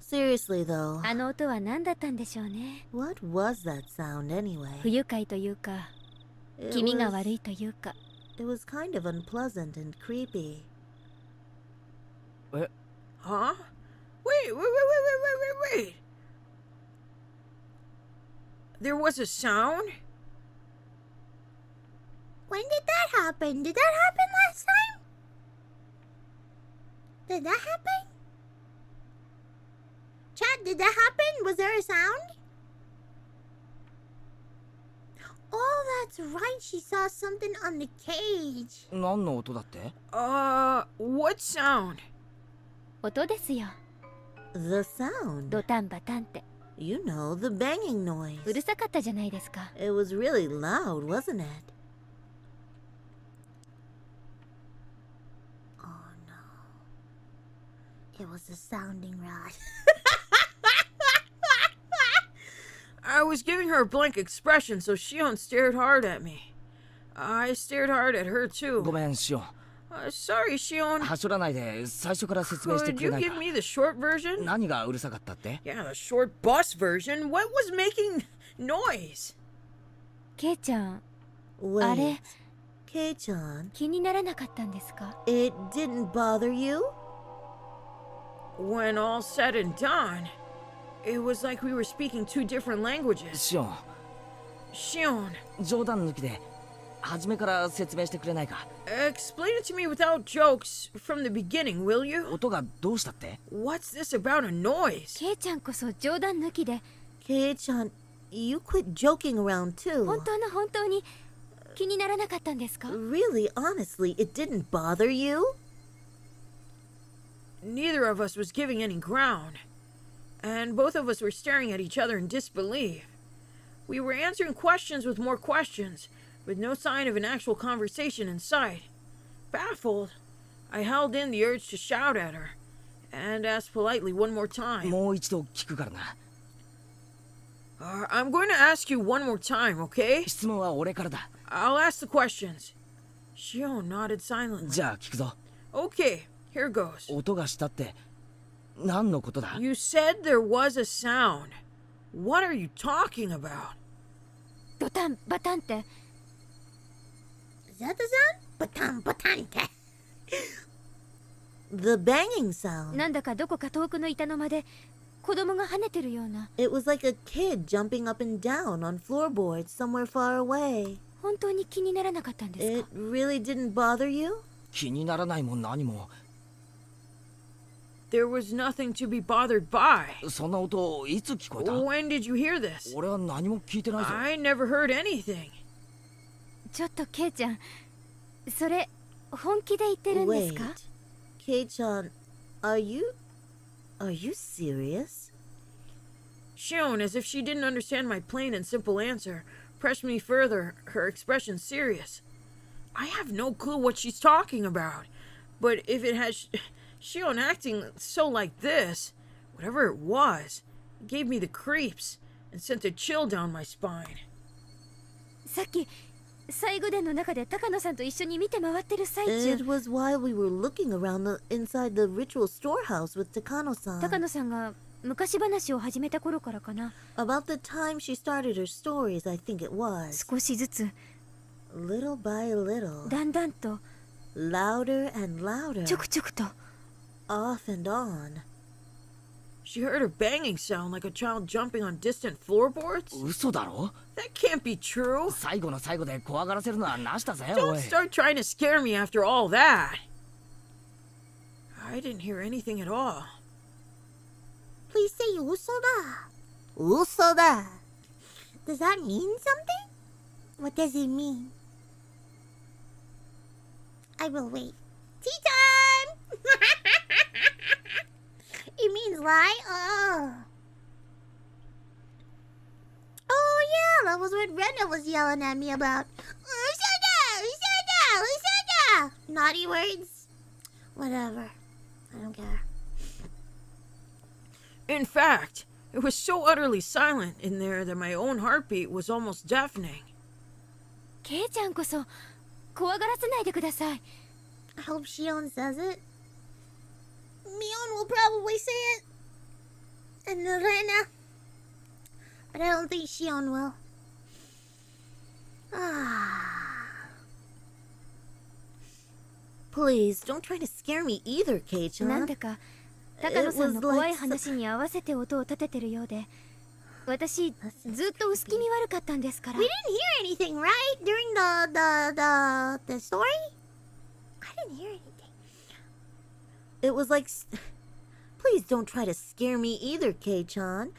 Seriously though, あの音は何だったんでしょうね。 what was that sound anyway? 不愉快というか、 It 気味が was, 悪いというか。 it was kind of unpleasant and creepy. Huh? Wait. There was a sound? When did that happen? Did that happen last time? Did that happen? Chat, did that happen? Was there a sound? Oh, that's right. She saw something on the cage. 何の音だって？ What sound? 音ですよ。 The sound. ドタンバタンって。 You know, the banging う noise. るさかったじゃないですか。 It was really loud, wasn't it? Oh no. It was a sounding rod. I was giving her a blank expression, so Shion stared hard at me. I stared hard at her ご too. めん、シオン。 Sorry, Shion. はしょらないで最初から説明して Could くれ you ないか give me the short version? 何がうるさかったって？ Yeah, the short bus version. What was making noise? ケイちゃん、 Wait. あれ Kei-chan, 気にならなかったんですか？ it didn't bother you? When all said and done, it was like we were speaking two different languages. シオン、 Shion, 冗談抜きで初めから説明してくれないか？ explain it to me without jokes from the beginning, will you? 音がどうしたって？ What's this about a noise? ケイちゃんこそ冗談抜きで、 Kei-chan, you quit joking around too. 本当に気にならなかったんですか？ Really, honestly, it didn't bother you? Neither of us was giving any ground, and both of us were staring at each other in disbelief. We were answering questions with more questions, with no sign of an actual conversation in sight. Baffled, I held in the urge to shout at her, and asked politely one more time. もう一度聞くからな。 I'm going to ask you one more time, okay? 質問は俺からだ。 I'll ask the questions. Shion nodded silently. じゃあ聞くぞ。 Okay, here goes. 音がしたって何のことだ？ You said there was a sound. What are you talking about? ドタンバタンって。 Is that the sound? Batan, batante. The banging sound. なんだかどこか遠くの板の間で子供が跳ねてるような。 It was like a kid jumping up and down on floorboards somewhere far away. 本当に気にならなかったんです It か？ really didn't bother you? 気にならないも何も。 There was nothing to be bothered by. そんな音いつ聞こえた？ When did you hear this? 俺は何も聞いてないぞ。 I never heard anything. ちょっとケイちゃん、それ本気で言ってるんです Wait. か？ Kei-chan, are you serious? Shion, as if she didn't understand my plain and simple answer, pressed me further, her expression serious. I have no clue what she's talking about. But if it has Shion acting so like this, whatever it was, it gave me the creeps and sent a chill down my spine. さっき最後殿の中で高野さんと一緒に見て回ってる最 It 中、 was while we were looking around inside the ritual storehouse with Takano-san. 高野さんが昔話を始めた頃からかな。 About the time she started her stories, I think it was. 少しずつ Little by little, だんだんと louder and louder, ちょくちょくと off and on. She heard a banging sound like a child jumping on distant floorboards? 嘘だろ？ That can't be true. 最後の最後で怖がらせるのはなしだぜ、お Don't い。 start trying to scare me after all that. I didn't hear anything at all. Please say usoda. Usoda. Does that mean something? What does it mean? I will wait. Tea time! It means lie? Oh. what Rena was yelling at me about. Usada! Usada! Usada! Naughty words. Whatever. I don't care. In fact, it was so utterly silent in there that my own heartbeat was almost deafening. ケイちゃんこそ怖がらせないでください。 I hope Shion says it. Mion will probably say it. And Rena. But I don't think Shion will. Please, don't try to scare me either, Kei-chan. なんだか高野さんの怖い話に合わせて音を立ててるようで、私ずっと薄気味悪かったんですから。 We didn't hear anything, right? During the story? I didn't hear anything. It was like... Please don't try to scare me either, Kei-chan.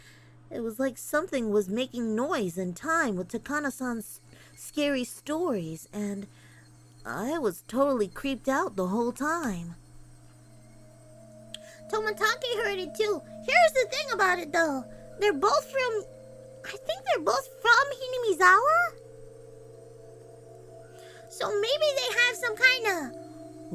It was like something was making noise in time with Takano-san's scary stories, and I was totally creeped out the whole time. Toмотaki heard it too. Here's the thing about it though. They're both from... I think they're both from Hinamizawa? So maybe they have some kind of...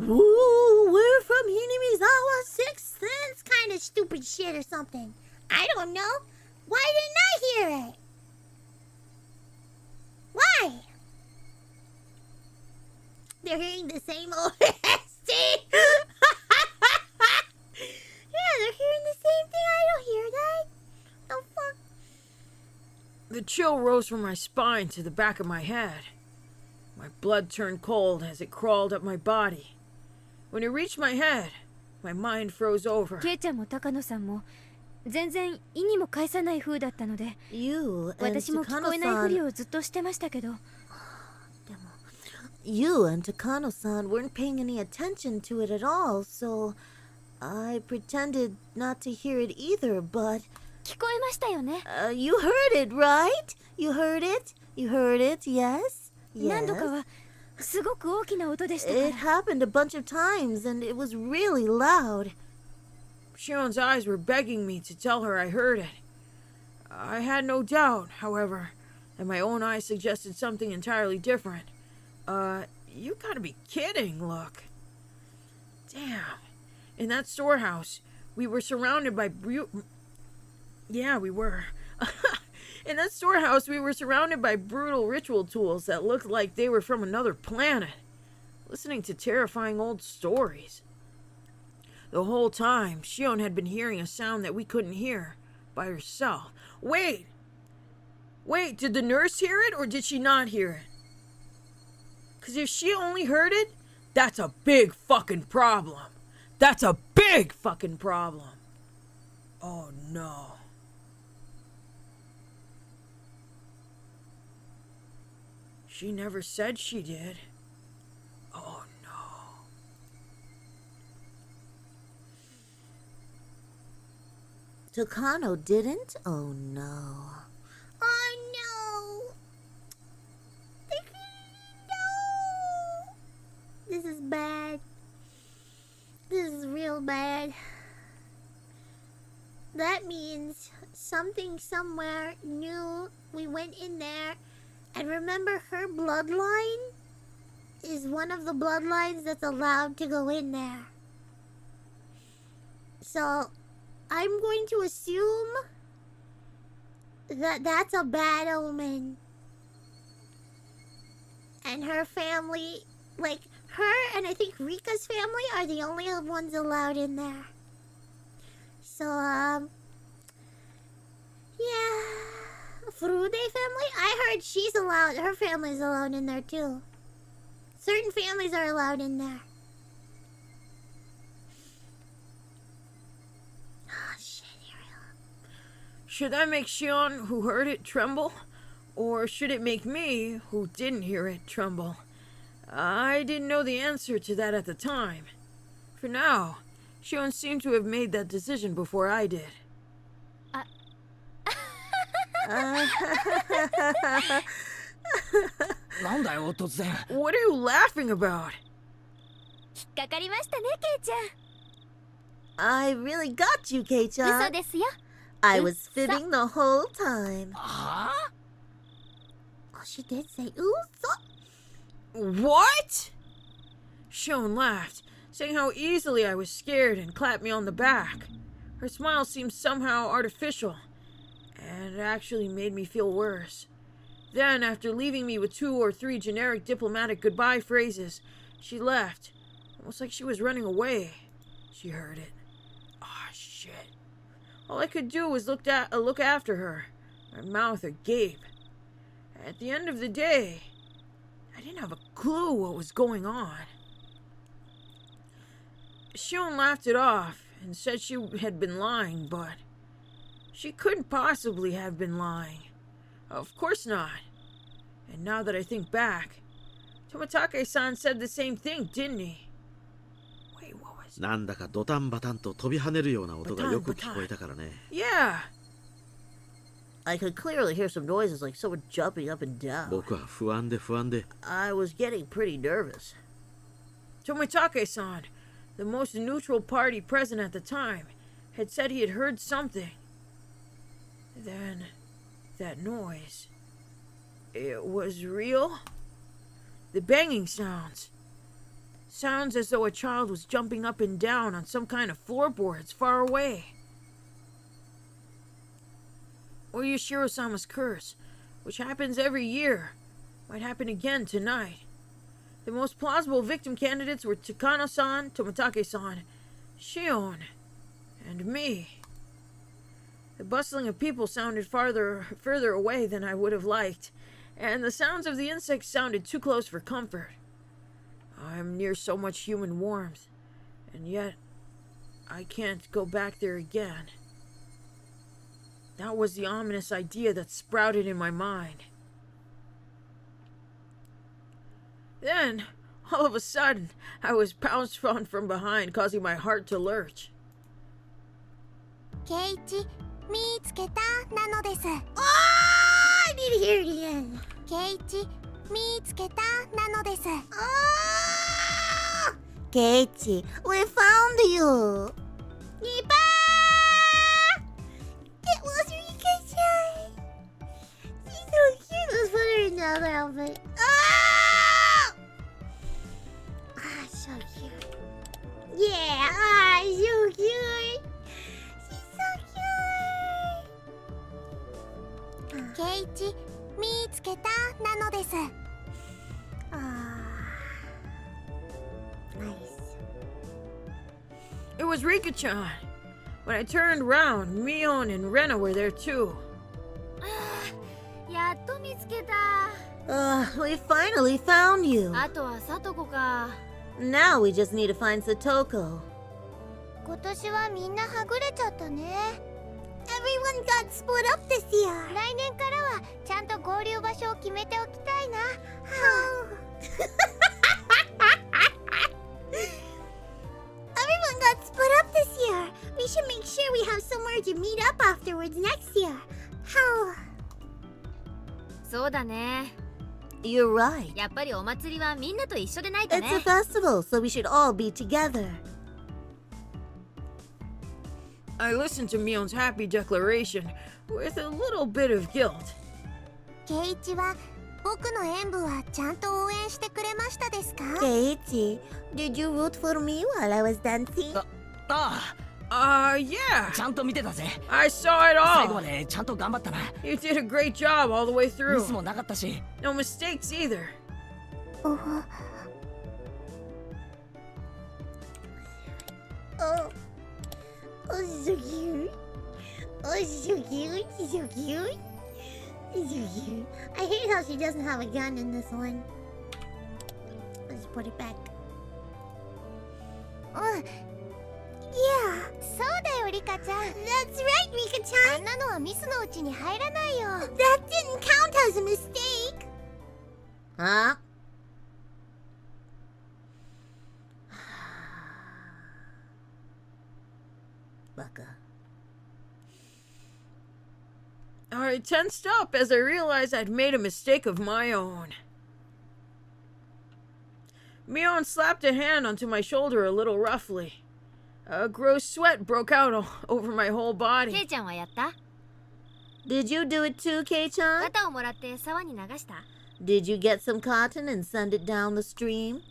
Ooh, we're from Hinamizawa, Sixth Sense kind of stupid shit or something. I don't know. Why didn't I hear it? Why? They're hearing the same OST. Yeah, they're hearing the same thing. I don't hear that. The fuck? The chill rose from my spine to the back of my head. My blood turned cold as it crawled up my body. When it reached my head, my mind froze over. ケイちゃんも高野さんも全然意にも介さない風だったので、 You and 私も聞こえないふり Takano-san... をずっとしてましたけど。 You and Takano-san weren't paying any attention to it at all, so I pretended not to hear it either, but... 聞こえましたよね。 you heard it, right? You heard it? You heard it, yes? 何度 Yes. かはすごく大きな音でしたから。 It happened a bunch of times, and it was really loud. Shion's eyes were begging me to tell her I heard it. I had no doubt, however, that my own eyes suggested something entirely different. You gotta be kidding, look. Damn. In that storehouse, we were surrounded by Yeah, we were. In that storehouse, we were surrounded by brutal ritual tools that looked like they were from another planet, listening to terrifying old stories. The whole time, Shion had been hearing a sound that we couldn't hear by herself. Wait, did the nurse hear it or did she not hear it? Because if she only heard it, that's a big fucking problem. That's a big fucking problem. Oh no. She never said she did. Oh no. Takano didn't? Oh no. Oh no. No. This is bad. This is real bad. That means something somewhere knew we went in there. And remember, her bloodline is one of the bloodlines that's allowed to go in there. So, I'm going to assume that that's a bad omen. And her family, like her and I think Rika's family are the only ones allowed in there. So, yeah. Furude family? I heard she's allowed, her family's allowed in there too. Certain families are allowed in there. Oh shit, here we go. Should that make Shion, who heard it, tremble? Or should it make me, who didn't hear it, tremble? I didn't know the answer to that at the time. For now, Shion seemed to have made that decision before I did. What are you laughing about? 引っかかりましたね、ケイちゃん。 I really got you, Kei-chan. 嘘ですよ。 I was fibbing the whole time. she did say ooh. What? Shion laughed, saying how easily I was scared and clapped me on the back. Her smile seemed somehow artificial, and it actually made me feel worse. Then, after leaving me with 2 or 3 generic diplomatic goodbye phrases, she left, almost like she was running away. She heard it. Ah, shit. All I could do was look after her, my mouth agape. At the end of the day, I didn't have a clue what was going on. Shion laughed it off and said she had been lying, but she couldn't possibly have been lying. Of course not. And now that I think back, Tomitake-san said the same thing, didn't he? Wait, what was... なんだかドタンバタンと飛び跳ねるような音がよく聞こえたからね。Yeah. I could clearly hear some noises like someone jumping up and down. 僕は不安で不安で。I was getting pretty nervous. Tomitake-san, the most neutral party present at the time, had said he had heard something. Then, that noise. It was real? The banging sounds. Sounds as though a child was jumping up and down on some kind of floorboards far away. Or Yashiro-sama's curse, which happens every year, might happen again tonight. The most plausible victim candidates were Takano-san, Tomitake-san, Shion, and me. The bustling of people sounded further away than I would have liked, and the sounds of the insects sounded too close for comfort. I'm near so much human warmth, and yet I can't go back there again. That was the ominous idea that sprouted in my mind. Then, all of a sudden, I was pounced on from behind, causing my heart to lurch. ケイチ、見つけたなのです。 Oh, I need to hear it again. ケイチ、見つけたなのです。 Oh! Keiichi, we found you! Nipa! It was Rika-chan! She's so cute. Let's put her in the other outfit. Oh! Ah, so cute. Yeah, ah, so cute. She's so cute. ケイチ、見つけたなのです。 Ah, nice. It was Rika-chan. When I turned around, Mion and Rena were there too. やっと見つけた。 We finally found you. あとはさとこか。 Now we just need to find Satoko. 今年はみんなはぐれちゃったね。 Everyone got split up this year. 来年からはちゃんと合流場所を決めておきたいな。 Everyone got split up this year. We should make sure we have somewhere to meet up afterwards next year. How? そうだね。 You're right. やっぱりお祭りはみんなと一緒でないと It's ね。 a festival, so we should all be together. I listened to Mion's happy declaration with a little bit of guilt. ケイチは僕の演舞はちゃんと応援してくれましたですか？ Keiichi, did you root for me while I was dancing? あ Yeah. あ、ちゃんと見てたぜ。 I saw it 最後ま all. でちゃんと頑張ったな。 You did a great job all the way ミス through. もなかったし。 No mistakes either. Oh. Oh, she's so cute. Oh, she's so cute. She's so cute. She's so cute. I hate how she doesn't have a gun in this one. Let's put it back. Oh, yeah. そうだよリカちゃん。 That's right, あ Rika-chan. んなのはミスのうちに入らないよ。 That didn't count as a mistake. Huh? Baka. I tensed up as I realized I'd made a mistake of my own. Mion slapped a hand onto my shoulder a little roughly. A gross sweat broke out over my whole ケ body. イちゃんはやった？ Did you do it too, Kei-chan? 綿をもらって沢に流した？ Did you get some cotton and send it down the stream?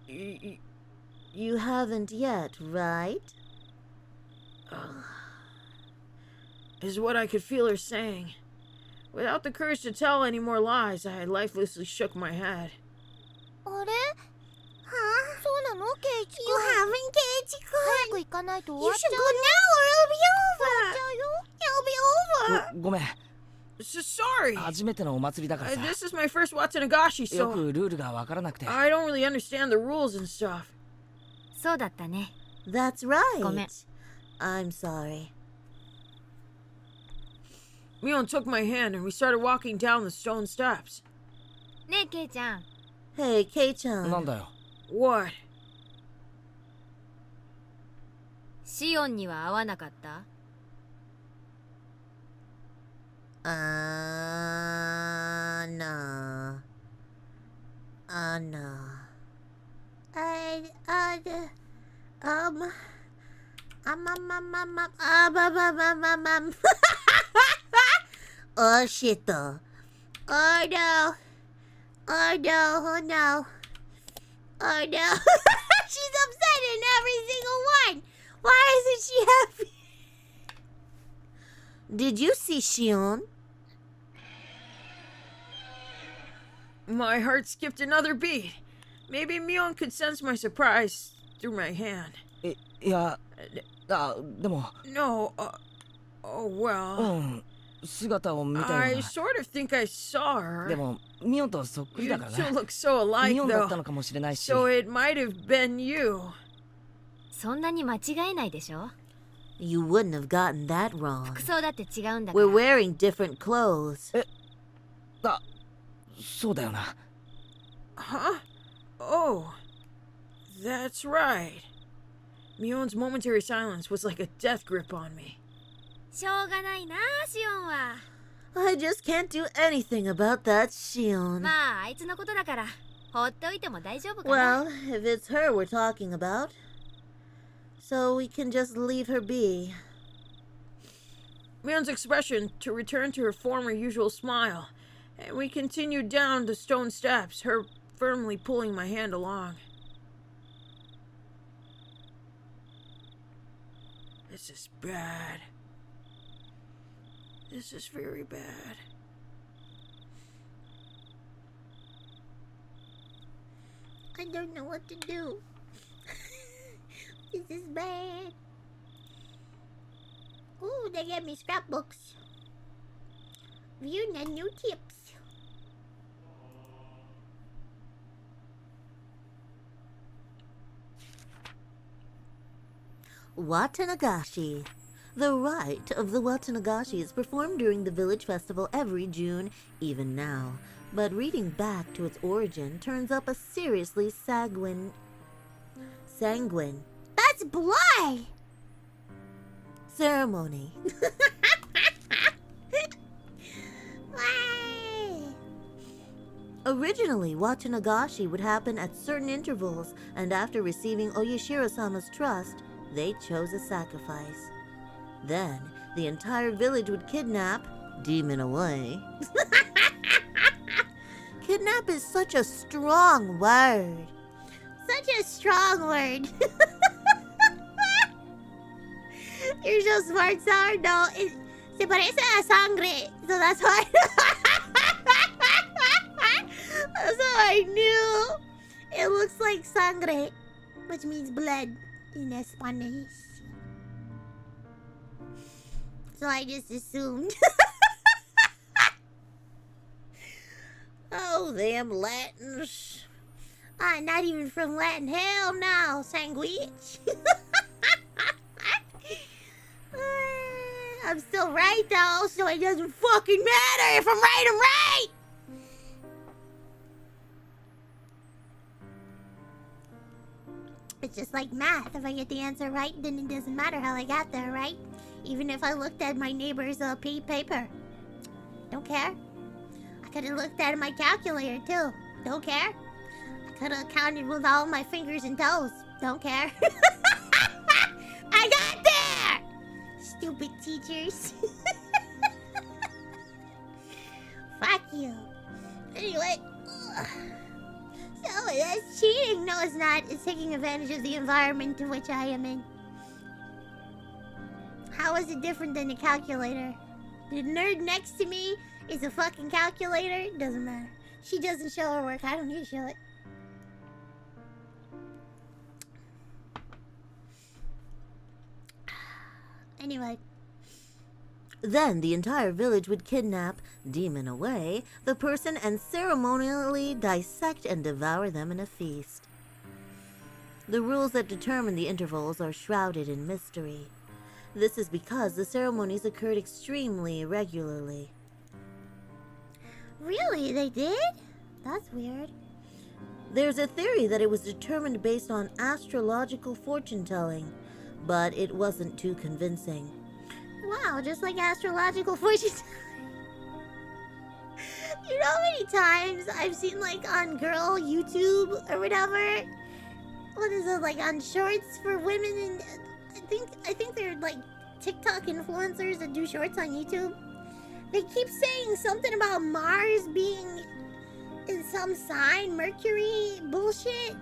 You haven't yet, right? Is what I could feel her saying. Without the courage to tell any more lies, I lifelessly shook my head. あれ Huh? そうなのケイチ You haven't, Keiichi 早く kun? 行かないと You 終わっ should ちゃ go う now or it'll be over. よ It'll be over. ごめん Sorry. 初めてのお祭りだからさ This is my first Watsunagashi, よ so くルールがわからなくて I don't really understand the rules and stuff. そうだったね That's right. ごめん I'm sorry. Mion took my hand and we started walking down the stone steps. ねえケイちゃん Hey, な Kei-chan. んだよ What? シオンには会わなかった No. No. Oh, shit, though. Oh no. Oh no. Oh no. Oh no. She's upset in every single one. Why isn't she happy? Did you see Shion? My heart skipped another beat. Maybe Mion could sense my surprise through my hand. いやでも No, oh う well. ん姿を見たよ I う sort of think I saw なで her. もミオンとそっくり You だから two な look so alike, ミオンだったの though. かもしれないし So it might have been you. そんなに間違えないでしょ You wouldn't have gotten that wrong. 服装だって違うんだか We're ら wearing different clothes. そうだよな Huh? Oh, that's right. Mion's momentary silence was like a death grip on me. しょうがないなシオンは I just can't do anything about that Shion. まああいつのことだから放っておいても大丈夫かな Well, if it's her we're talking about, so we can just leave her be. Mion's expression to return to her former usual smile, and we continued down the stone steps, her firmly pulling my hand along. This is bad. This is very bad. I don't know what to do. This is bad. Ooh, they gave me scrapbooks. Viewing and new tips. Watanagashi. The rite of the Watanagashi is performed during the village festival every June, even now. But reading back to its origin turns up a seriously sanguine. That's blood! Ceremony. Why? Originally, Watanagashi would happen at certain intervals, and after receiving Oyashiro-sama's trust, they chose a sacrifice. Then, the entire village would kidnap, demon away. Kidnap is such a strong word. Such a strong word. You're so smart, Sar. No, se parece a sangre. So that's why. That's how I knew. It looks like sangre, which means blood in Spanish. So I just assumed. Oh, them Latins. I'm not even from Latin. Hell no, sandwich. I'm still right though, so it doesn't fucking matter if I'm right, I'm right. It's just like math. If I get the answer right, then it doesn't matter how I got there, right? Even if I looked at my neighbor's paper. Don't care. I could have looked at my calculator too. Don't care. I could have counted with all my fingers and toes. Don't care. I got there! Stupid teachers. Fuck you. Anyway. So, that's cheating. No, it's not. It's taking advantage of the environment in which I am in. How is it different than a calculator? The nerd next to me is a fucking calculator? Doesn't matter. She doesn't show her work. I don't need to show it. Anyway. Then the entire village would kidnap, demon away, the person and ceremonially dissect and devour them in a feast. The rules that determine the intervals are shrouded in mystery. This is because the ceremonies occurred extremely irregularly. Really? They did? That's weird. There's a theory that it was determined based on astrological fortune-telling, but it wasn't too convincing. Wow, just like astrological fortune. You know how many times I've seen, like, on girl YouTube or whatever? What is it, like, on shorts for women? And I think they're, like, TikTok influencers that do shorts on YouTube. They keep saying something about Mars being in some sign, Mercury bullshit.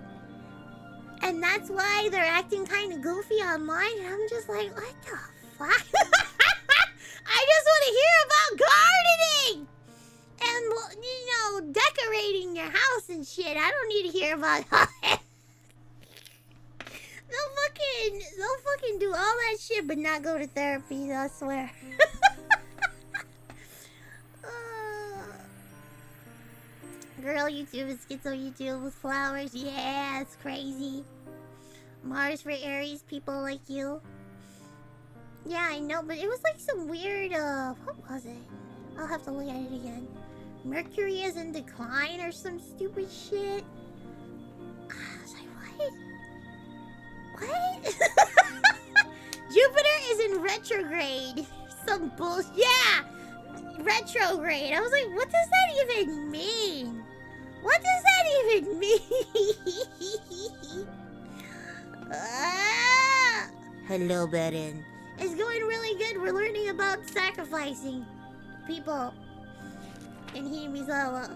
And that's why they're acting kind of goofy online. And I'm just like, what the fuck? I just want to hear about gardening and, you know, decorating your house and shit. I don't need to hear about that. They'll fucking do all that shit, but not go to therapy. I swear. Girl YouTube and schizo YouTube with flowers. Yeah, it's crazy. Mars for Aries, people like you. Yeah, I know, but it was like some weird, what was it? I'll have to look at it again. Mercury is in decline or some stupid shit. I was like, what? Jupiter is in retrograde. Some bullshit. Yeah! Retrograde. I was like, what does that even mean? What does that even mean? Hello, Beren. It's going really good. We're learning about sacrificing people in Himizawa.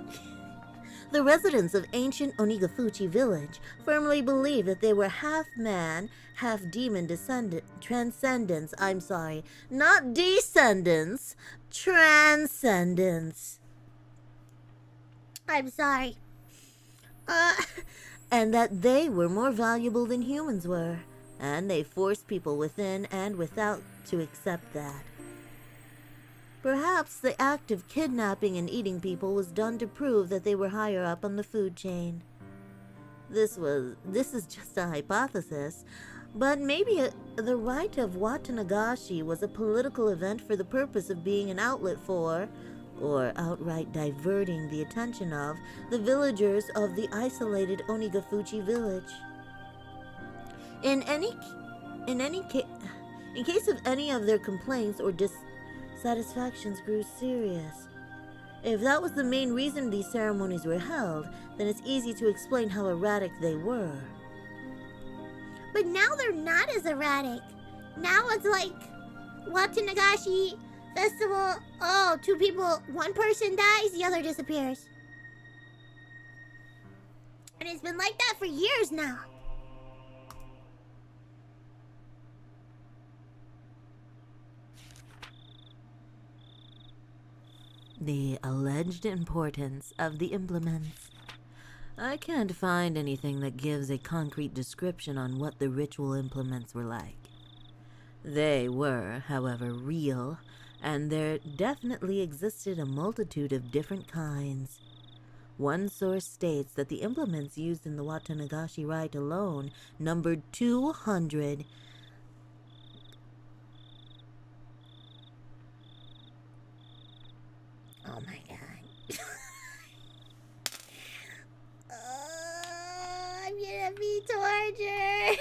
The residents of ancient Onigafuchi village firmly believed that they were half man, half demon transcendents. I'm sorry, not descendants, transcendents. I'm sorry. And that they were more valuable than humans were, and they forced people within and without to accept that. Perhaps the act of kidnapping and eating people was done to prove that they were higher up on the food chain. This is just a hypothesis, but maybe the rite of Watanagashi was a political event for the purpose of being an outlet for, or outright diverting the attention of, the villagers of the isolated Onigafuchi village. In case of any of their complaints or dissatisfactions grew serious. If that was the main reason these ceremonies were held, then it's easy to explain how erratic they were. But now they're not as erratic. Now it's like Watanagashi Festival. Oh, two people, one person dies, the other disappears. And it's been like that for years now. The alleged importance of the implements. I can't find anything that gives a concrete description on what the ritual implements were like. They were, however, real, and there definitely existed a multitude of different kinds. One source states that the implements used in the Watanagashi rite alone numbered 200. Oh my god. I'm gonna be tortured.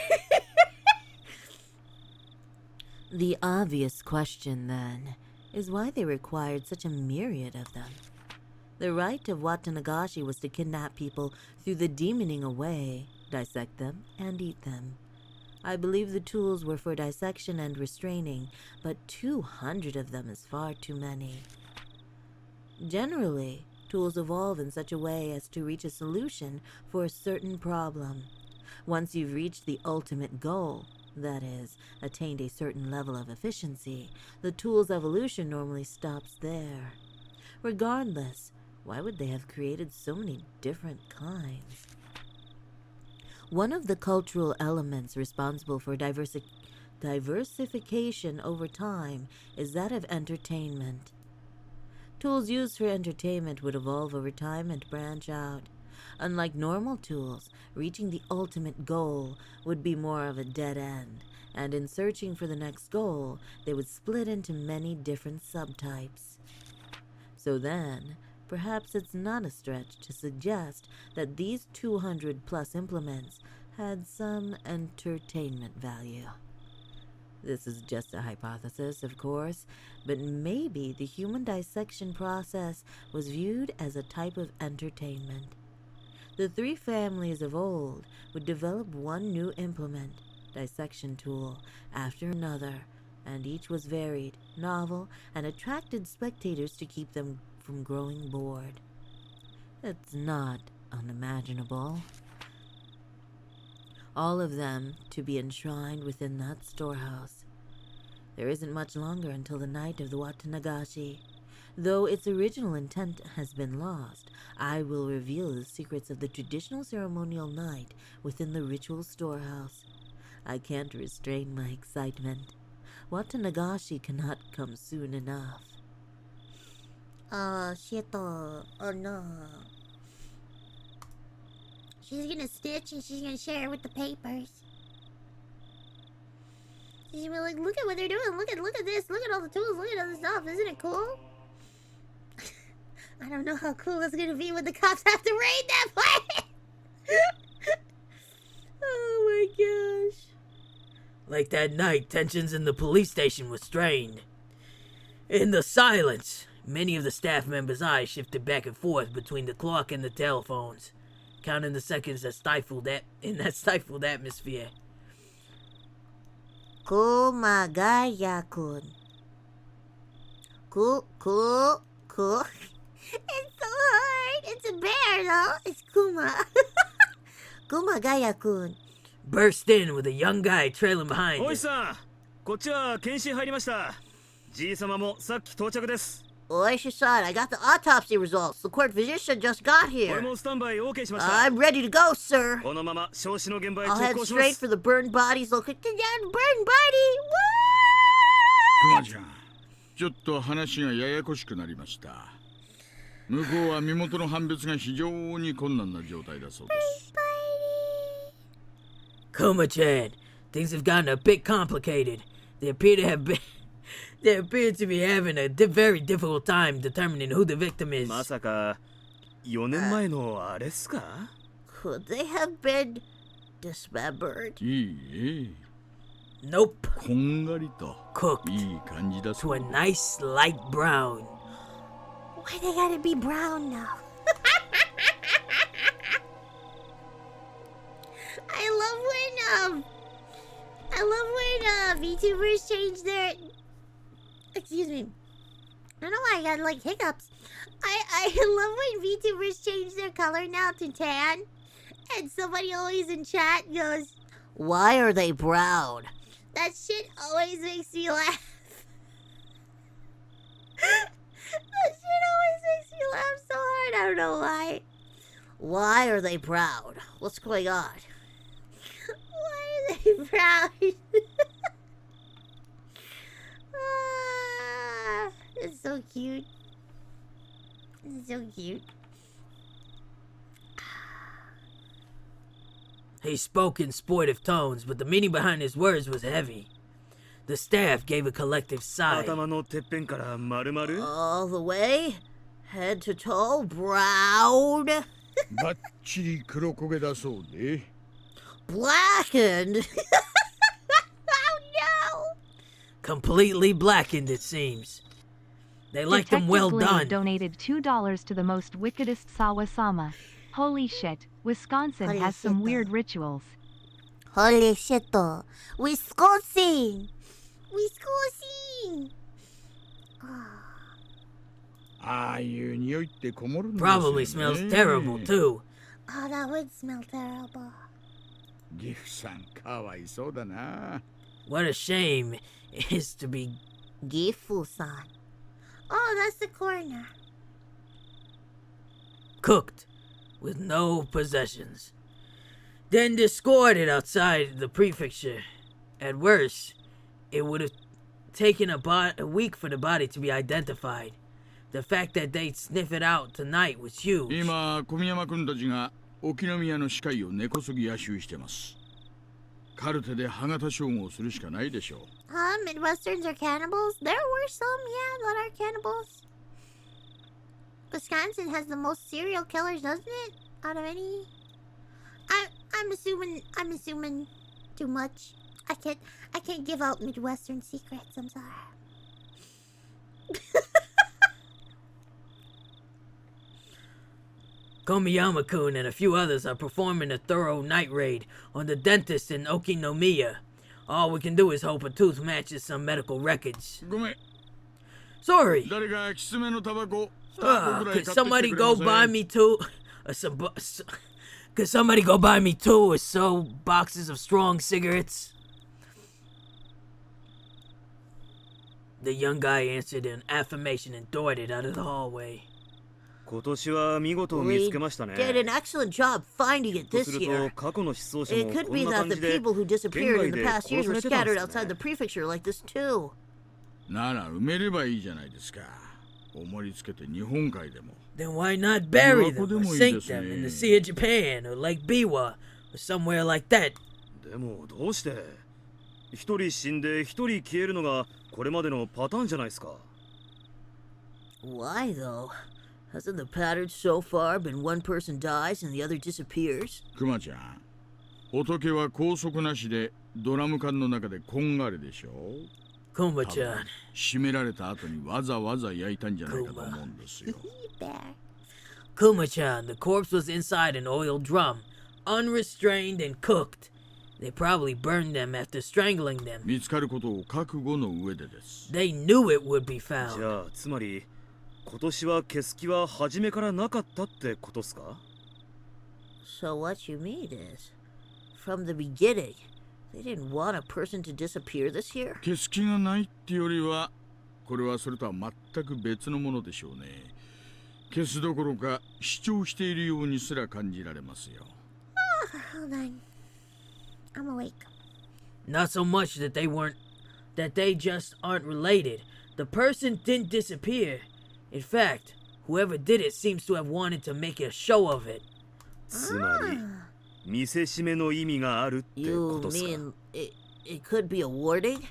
The obvious question, then, is why they required such a myriad of them. The rite of Watanagashi was to kidnap people through the demoning away, dissect them, and eat them. I believe the tools were for dissection and restraining, but 200 of them is far too many. Generally, Tools evolve in such a way as to reach a solution for a certain problem. Once you've reached the ultimate goal, that is, attained a certain level of efficiency, the tool's evolution normally stops there. Regardless, why would they have created so many different kinds? One of the cultural elements responsible for diversification over time is that of entertainment. Tools used for entertainment would evolve over time and branch out. Unlike normal tools, reaching the ultimate goal would be more of a dead end, and in searching for the next goal, they would split into many different subtypes. So then, perhaps it's not a stretch to suggest that these 200 plus implements had some entertainment value. This is just a hypothesis, of course, but maybe the human dissection process was viewed as a type of entertainment. The three families of old would develop one new implement, dissection tool, after another, and each was varied, novel, and attracted spectators to keep them from growing bored. It's not unimaginable. All of them to be enshrined within that storehouse. There isn't much longer until the night of the Watanagashi. Though its original intent has been lost, I will reveal the secrets of the traditional ceremonial night within the ritual storehouse. I can't restrain my excitement. Watanagashi cannot come soon enough. Shit. Oh no. She's gonna stitch and she's gonna share it with the papers. She's gonna be like, look at what they're doing, look at this, look at all the tools, look at all the stuff, isn't it cool? I don't know how cool it's gonna be when the cops have to raid that place! Oh my gosh. Like that night, tensions in the police station were strained. In the silence, many of the staff members' eyes shifted back and forth between the clock and the telephones, counting the seconds that stifled atmosphere. Kumagaya-kun. Cool. It's so hard. It's a bear though. It's Kuma. Kumagaya-kun. Burst in with a young guy trailing behind おい him. さん、こっちは検診入りました。じいさまもさっき到着です。 Oishi-san, I got the autopsy results. The court physician just got 俺 here. もスタンバイ OK しました。 I'm ready to go, sir. このまま焼死の現場へ I'll 直 head 行しま straight す。 for the burned bodies located down burned body. クマちゃん、ちょっと話がややこしくなりました。向こうは身元の判別が非常に困難な状態だそうです。Kuma-chan, things have gotten a bit complicated. They appear to be having a very difficult time determining who the victim is. まさか4年前のあれっすか？ Could they have been dismembered? いいえ。 Nope. こんがりと Cooked いい感じだ to そう a nice light brown. Why they gotta be brown now? I love when VTubers change their. Excuse me. I don't know why I got like hiccups. I love when VTubers change their color now to tan, and somebody always in chat goes, Why are they brown? "That shit always makes me laugh." That shit always makes me laugh so hard. I don't know why. Why are they brown? What's going on? Why are they brown? It's so cute. It's so cute. He spoke in sportive tones, but the meaning behind his words was heavy. The staff gave a collective sigh. 頭のてっぺんから丸々 All the way? Head to toe? Brown? バッチリ黒焦げだそうで。 Blackened? Oh Completely blackened, it seems. They liked them Detective well Blade done. donated $2 to the most wickedest Sawa-sama. Holy shit, Wisconsin Holy has some shit. weird rituals. Holy shit. Wisconsin. Wisconsin. ああいう匂いってこもるんですよね。 Probably smells terrible too. Oh, that would smell terrible. ギフさんかわいそうだな。 What a shame it is to be Gifu-san. Oh, that's the coroner. cooked with no possessions, then discarded outside the prefecture. At worst, it would have taken a week for the body to be identified. The fact that they'd sniff it out tonight was huge. 今小宮山君たちが沖宮の司会を根こそぎ野襲してます。カルテで歯型照合するしかないでしょう。Midwesterns are cannibals? There were some, yeah, that are cannibals. Wisconsin has the most serial killers, doesn't it? Out of any? I'm assuming too much. I can't give out Midwestern secrets, I'm sorry. Komiyama-kun and a few others are performing a thorough night raid on the dentist in Okinomiya. All we can do is hope a tooth matches some medical records. ごめん。 Sorry. 誰かきつめのタバコ。Could somebody go buy me two? Could somebody go buy me 2 or so boxes of strong cigarettes? The young guy answered an affirmation and darted out of the hallway. 今年は見事見つけましたね。 Did an excellent job finding it と this する year. と過去の失踪者 It も could こん be な that 感 the じで people who 県 disappeared 外 in the で past 殺 years さ were れてたん scattered です outside the ね。 prefecture like this too. なら埋めればいいじゃないですか。重りつけて日本海でも。 Then why not bury them or sink them in the Sea of Japan or Lake Biwa or somewhere like that? でもどうして一人死んで一人消えるのがこれまでのパターンじゃないですか。 Why though? Hasn't the pattern so far been one person dies and the other disappears? クマちゃん、仏は拘束なしでドラム缶の中でこんがりでしょ。 Kuma-chan. 締められた後にわざわざ焼いたんじゃないかと思うんですよ。 Kuma-chan, the corpse was inside an oil drum, unrestrained and cooked. They probably burned them after strangling them. 見つかることを覚悟の上でです。 They knew it would be じ found. ゃあつまり今年は消す気は初めからなかったってことっすか？ So what you mean is, from the beginning, they didn't want a person to disappear this year? 消す気がないってよりは、これはそれとは全く別のものでしょうね。消すどころか主張しているようにすら感じられますよ。 Hold on. I'm awake. Not so much that they just aren't related. The person didn't disappear. In fact, whoever did it seems to have wanted to make a show of it. つまり見せしめの意味があるってこ You とっすか？ mean it could be a warning?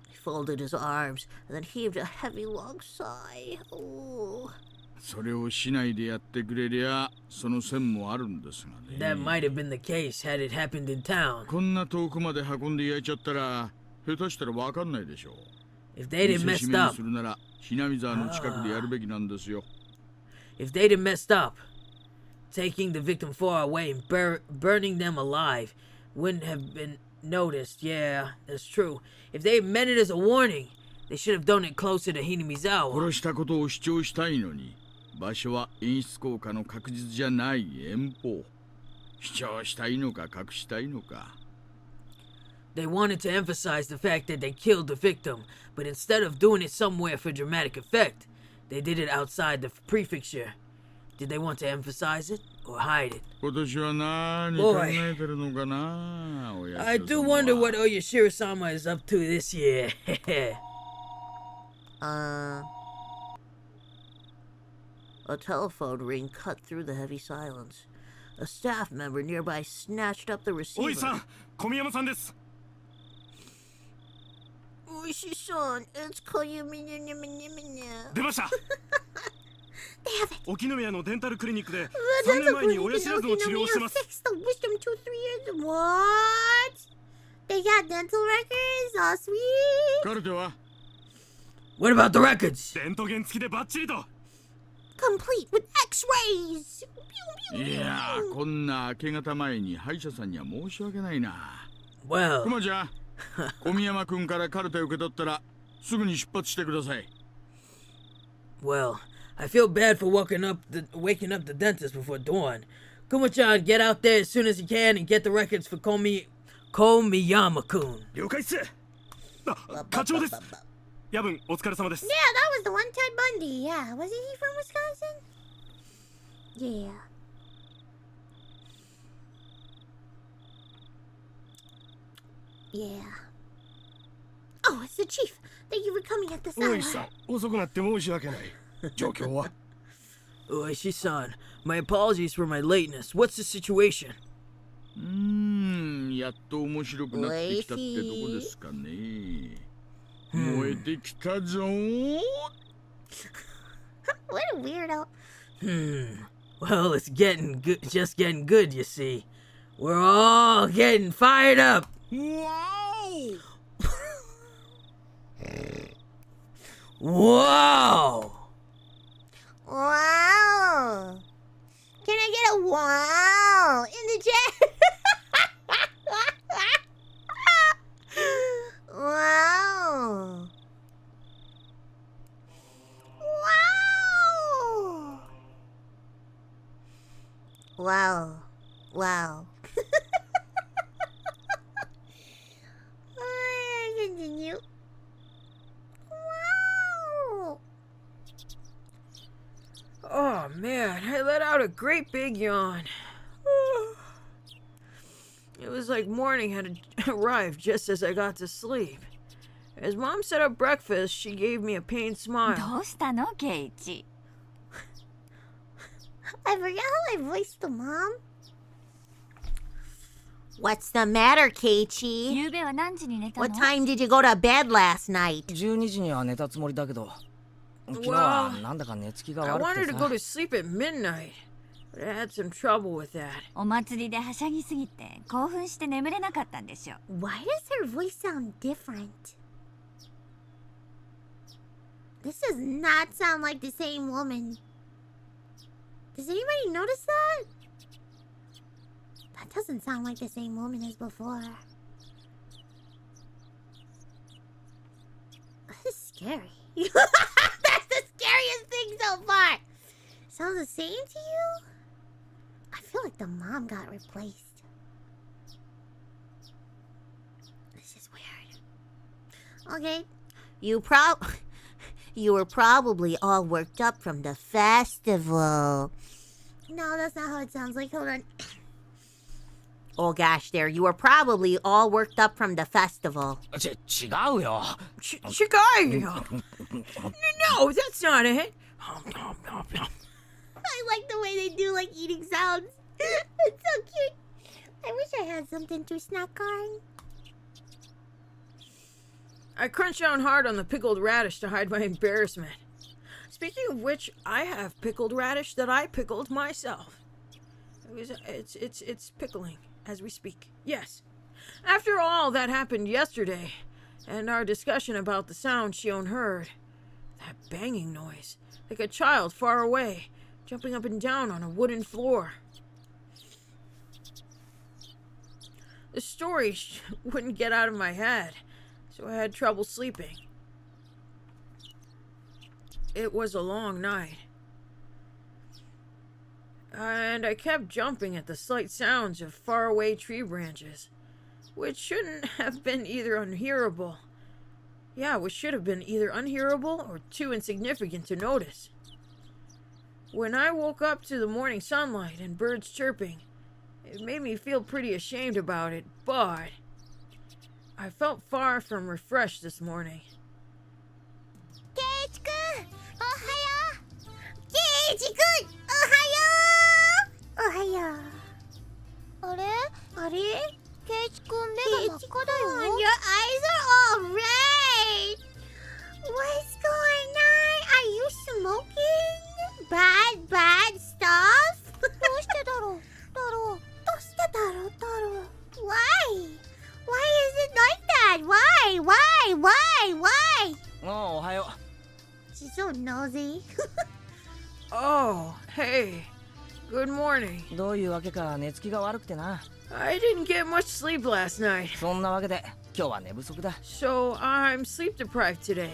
He folded his arms and then heaved a heavy long sigh. Oh. それをしないでやってくれりゃ、その線もあるんですがね。 That might have been the case had it happened in town. こんな遠くまで運んで焼いちゃったら、下手したらわかんないでしょう。 If they'd have 見せし messed めに up, するなら、ひなみ沢の近くでやるべきなんですよ。 if they'd have messed up, taking the victim far away and burning them alive wouldn't have been noticed. Yeah, that's true. If they meant it as a warning, they should have done it closer to Hinamizawa. 殺したことを主張したいのに、場所は演出効果の確実じゃない遠方。主張したいのか隠したいのか。 They wanted to emphasize the fact that they killed the victim, but instead of doing it somewhere for dramatic effect, they did it outside the prefecture. Did they want to emphasize it or hide it? 今年は何考えてるのかな、おや I do wonder what Oyashiro-sama is up to this year. A telephone ring cut through the heavy silence. A staff member nearby snatched up the おい receiver. さん、小宮山さんです。 Shion, it's Koyumi. 出ました。 They have it. 沖宮のデンタルクリニックで The 3年 dental 前に clinic 親 in 知らずの治療をしてま Okinawa す。 fixed the wisdom tooth 3 years. What? They got dental records? Oh, sweet. カルテは What about the records? レントゲン付きでバッチリと。 Complete with x-rays. いやー、こんな明け方前に歯医者さんには申し訳ないな。 Well, クマちゃん、小宮山君からカルテを受け取ったらすぐに出発してください。Well, I feel bad for waking up the dentist before dawn. Kuma-chan, get out there as soon as you can and get the records for Komiyama-kun. 了解っす。課長です。夜分お疲れ様です。 Yeah, that was the one Ted Bundy. Yeah, wasn't he from Wisconsin? Yeah. Yeah. Oh, it's the chief. Thank you for coming at this 大 hour. 石さん、遅くなって申し訳ない。状況は Oishi-san, my apologies for my lateness. What's the situation? やっと面白くなってきたってとこですかね。燃えてきたぞー。 What a weirdo. Well, it's getting good, just getting good, you see. We're all getting fired up. Wow! Whoa! Wow. Can I get a wow in the chat? Wow. Wow. Wow. Wow. Continue. Wow. Oh man, I let out a great big yawn. It was like morning had arrived just as I got to sleep. As Mom set up breakfast, she gave me a pained smile. どうしたのケイチ？ I forgot how I voiced the mom. What's the matter, Keiichi? 夕べは何時に寝たの？ What time did you go to bed last night? 12時には寝たつもりだけど、昨日はなんだか寝つきが I 悪く wanted て to さ go to sleep at midnight, but I had some trouble with that. お祭りではしゃぎすぎて興奮して眠れなかったんでしょ。 Why does her voice sound different? This does not sound like the same woman. Does anybody notice that? That doesn't sound like the same woman as before. This is scary. That's the scariest thing so far. Sounds the same to you? I feel like the mom got replaced. This is weird. Okay. You were probably all worked up from the festival. No, that's not how it sounds like. Hold on. Oh gosh, there. You were probably all worked up from the festival. 違うよ。 Shigai! No, that's not it. I like the way they do like eating sounds. It's so cute. I wish I had something to snack on. I crunched down hard on the pickled radish to hide my embarrassment. Speaking of which, I have pickled radish that I pickled myself. It's pickling as we speak. Yes. After all that happened yesterday, and our discussion about the sound Shion heard, that banging noise, like a child far away, jumping up and down on a wooden floor. The story wouldn't get out of my head, so I had trouble sleeping. It was a long night. And I kept jumping at the slight sounds of faraway tree branches, which shouldn't have been either unhearable. Yeah, which should have been either unhearable or too insignificant to notice. When I woke up to the morning sunlight and birds chirping, it made me feel pretty ashamed about it, but I felt far from refreshed this morning. Keiichi-kun! Ohayo! Keiichi-kun! Ohayo! Ohayo! あれ? Keiichi-kun, 目が真っ赤だよ. Your eyes are all red! What's going on? Are you smoking? Bad stuff? どうしてだろう? Why? Why is it like that? Why? おはよ She's so nosy. Oh, hey. Good morning. う。どういうわけか寝つきが悪くてな。 I didn't get much sleep last night. そんなわけで今日は寝不足だ。 So I'm sleep deprived today.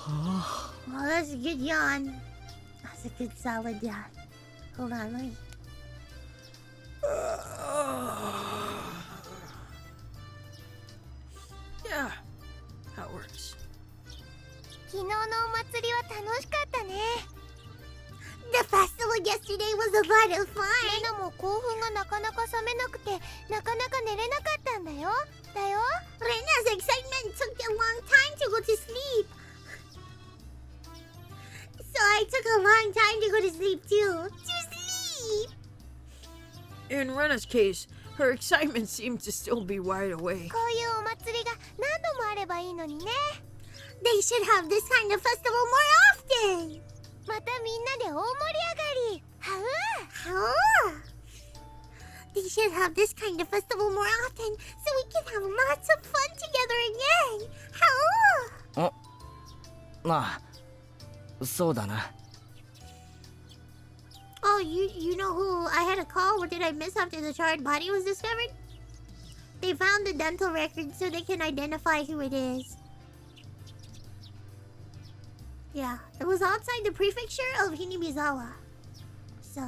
Oh, that's a good yawn. That's a good solid yawn. Hold on, let me. Yeah, that works. 昨日のお祭りは楽しかったね。 The festival yesterday was a lot of fun. レナも興奮がなかなか冷めなくて、なかなか寝れなかったんだよ。Rena's excitement took a long time to go to sleep. So I took a long time to go to sleep too. To sleep! In Rena's case, her excitement seemed to still be wide awake. こういうお祭りが何度もあればいいのにね。 They should have this kind of festival more often. またみんなで大盛り上がり。はう。 They should have this kind of festival more often so we can have lots of fun together again. How? まあ、そうだな。Oh, you know who I had a call? What did I miss after the charred body was discovered? They found the dental record so they can identify who it is. Yeah, it was outside the prefecture of Hinamizawa. So...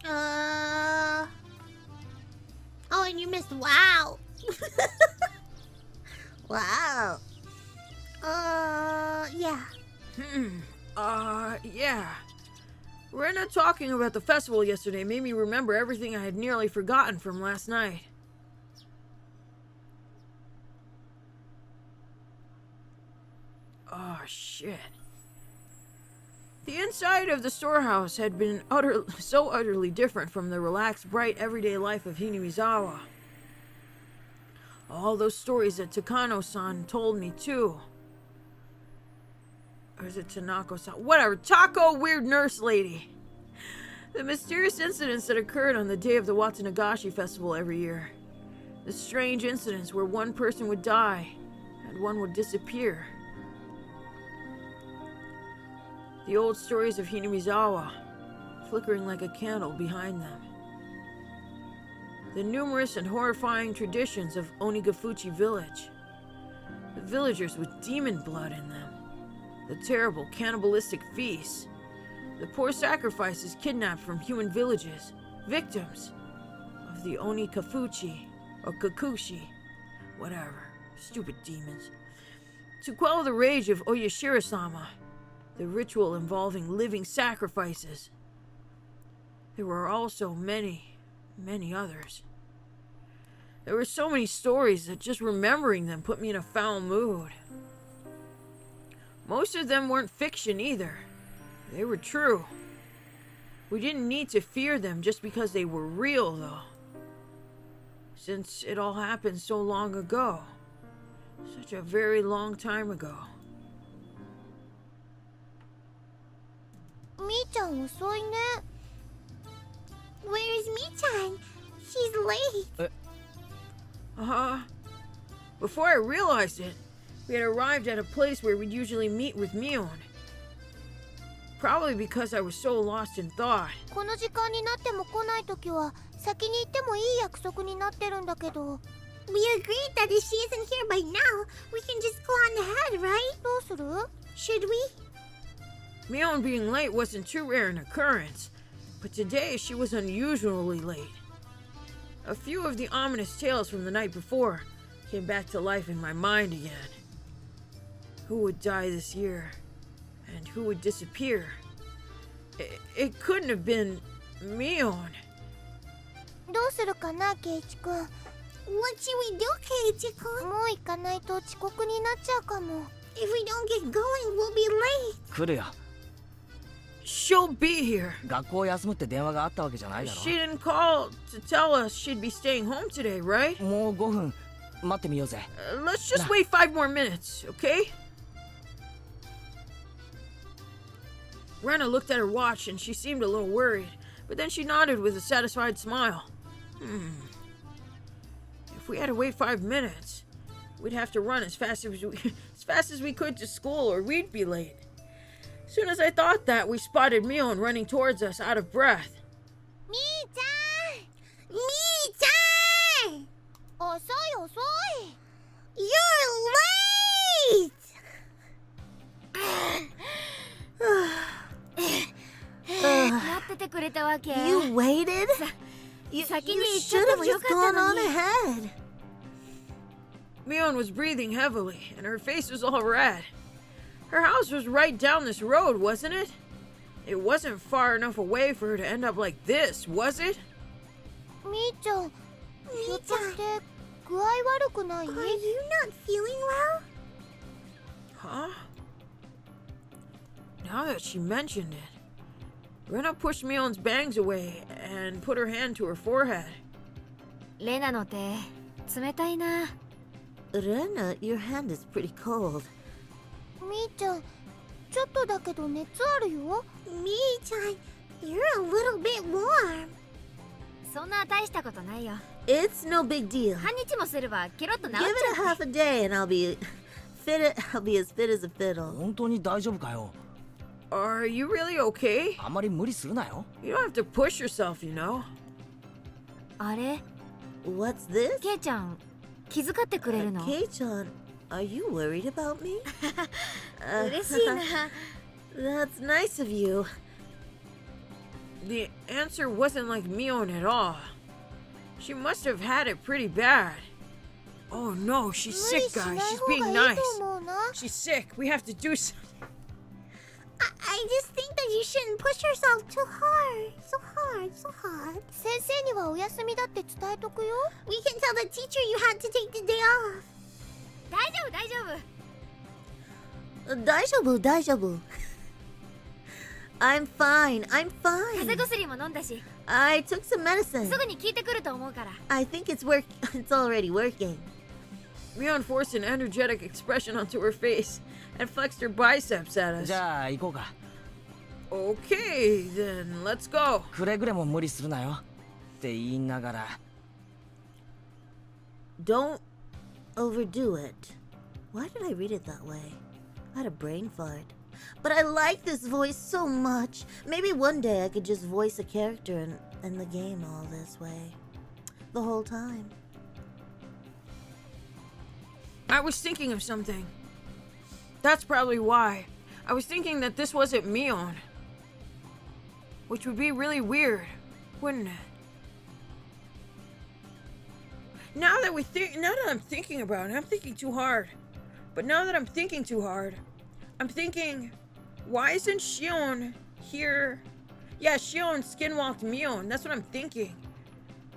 Oh, and you missed wow. Wow. Yeah. Yeah. Rena talking about the festival yesterday made me remember everything I had nearly forgotten from last night. Oh, shit. The inside of the storehouse had been so utterly different from the relaxed, bright, everyday life of Hinamizawa. All those stories that Takano-san told me, too. Or is it Tanako-san? Whatever. Taco, weird nurse lady. The mysterious incidents that occurred on the day of the Watsunagashi festival every year. The strange incidents where one person would die and one would disappear. The old stories of Hinamizawa, flickering like a candle behind them. The numerous and horrifying traditions of Onigafuchi village. The villagers with demon blood in them. The terrible cannibalistic feasts. The poor sacrifices kidnapped from human villages. Victims of the Onikafuchi or Kakushi. Whatever. Stupid demons. To quell the rage of Oyashiro-sama. The ritual involving living sacrifices. There were also many, many others. There were so many stories that just remembering them put me in a foul mood. Most of them weren't fiction either. They were true. We didn't need to fear them just because they were real, though. Since it all happened so long ago. Such a very long time ago. みーちゃん遅いね。 Where's Mi-chan? She's late. Before I realized it, we had arrived at a place where we'd usually meet with Mion. Probably because I was so lost in thought. この時間になっても来ないときは先に行ってもいい約束になってるんだけど。 We agreed that if she isn't here by now, we can just go on ahead, right? どうする? Should we? Mion being late wasn't too rare an occurrence, but today she was unusually late. A few of the ominous tales from the night before came back to life in my mind again. Who would die this year? And who would disappear? It couldn't have been Mion. どうするかな、ケイチ君。 What should we do, Keiichi-kun? もう行かないと遅刻になっちゃうかも。 If we don't get going, we'll be late. 来るよ。 She'll be here. 学校休むって電話があったわけじゃないだろ。 She didn't call to tell us she'd be staying home today, right? もう5分待ってみようぜ。Let's just wait 5 more minutes, okay? Rena looked at her watch and she seemed a little worried, but then she nodded with a satisfied smile. If we had to wait 5 minutes, we'd have to run as fast as we could to school or we'd be late. As soon as I thought that, we spotted Mion running towards us out of breath. みーちゃん Mi-chan! 遅い遅い You're late! You waited? You should have just gone on ahead. Mion was breathing heavily, and her face was all red. Her house was right down this road, wasn't it? It wasn't far enough away for her to end up like this, was it? Mi-chan, are you not feeling well? Huh? Now that she mentioned it, Rena pushed Mion's bangs away and put her hand to her forehead. Rena, your hand is pretty cold. Mi-chan, Mi-chan, you're a little bit warm. It's no big deal. Give it a half a day and I'll be as fit as a fiddle. 本当に大丈夫かよ。 Are you really okay? あまり無理するなよ。 You don't have to push yourself, you know. What's this? Kei-chan, Kei-chan, are you worried about me? That's nice of you. The answer wasn't like Mion at all. She must have had it pretty bad. Oh no, she's sick, guys. She's being nice. She's sick. We have to do something. I just think that you shouldn't push yourself too hard. So hard. We can tell the teacher you had to take the day off. Daijoubu. I'm fine. I took some medicine. I think it's already working. Mion forced an energetic expression onto her face and flexed her biceps at us. じゃあ行こうか。 Okay, then let's go. くれぐれも無理するなよ。って言いながら。 Don't overdo it. Why did I read it that way? I had a brain fart. But I like this voice so much. Maybe one day I could just voice a character in the game all this way. The whole time. I was thinking of something. That's probably why. I was thinking that this wasn't Mion. Which would be really weird, wouldn't it? Now that I'm thinking about it, I'm thinking too hard. But now that I'm thinking too hard, I'm thinking, why isn't Shion here? Yeah, Shion skinwalked Mion. That's what I'm thinking.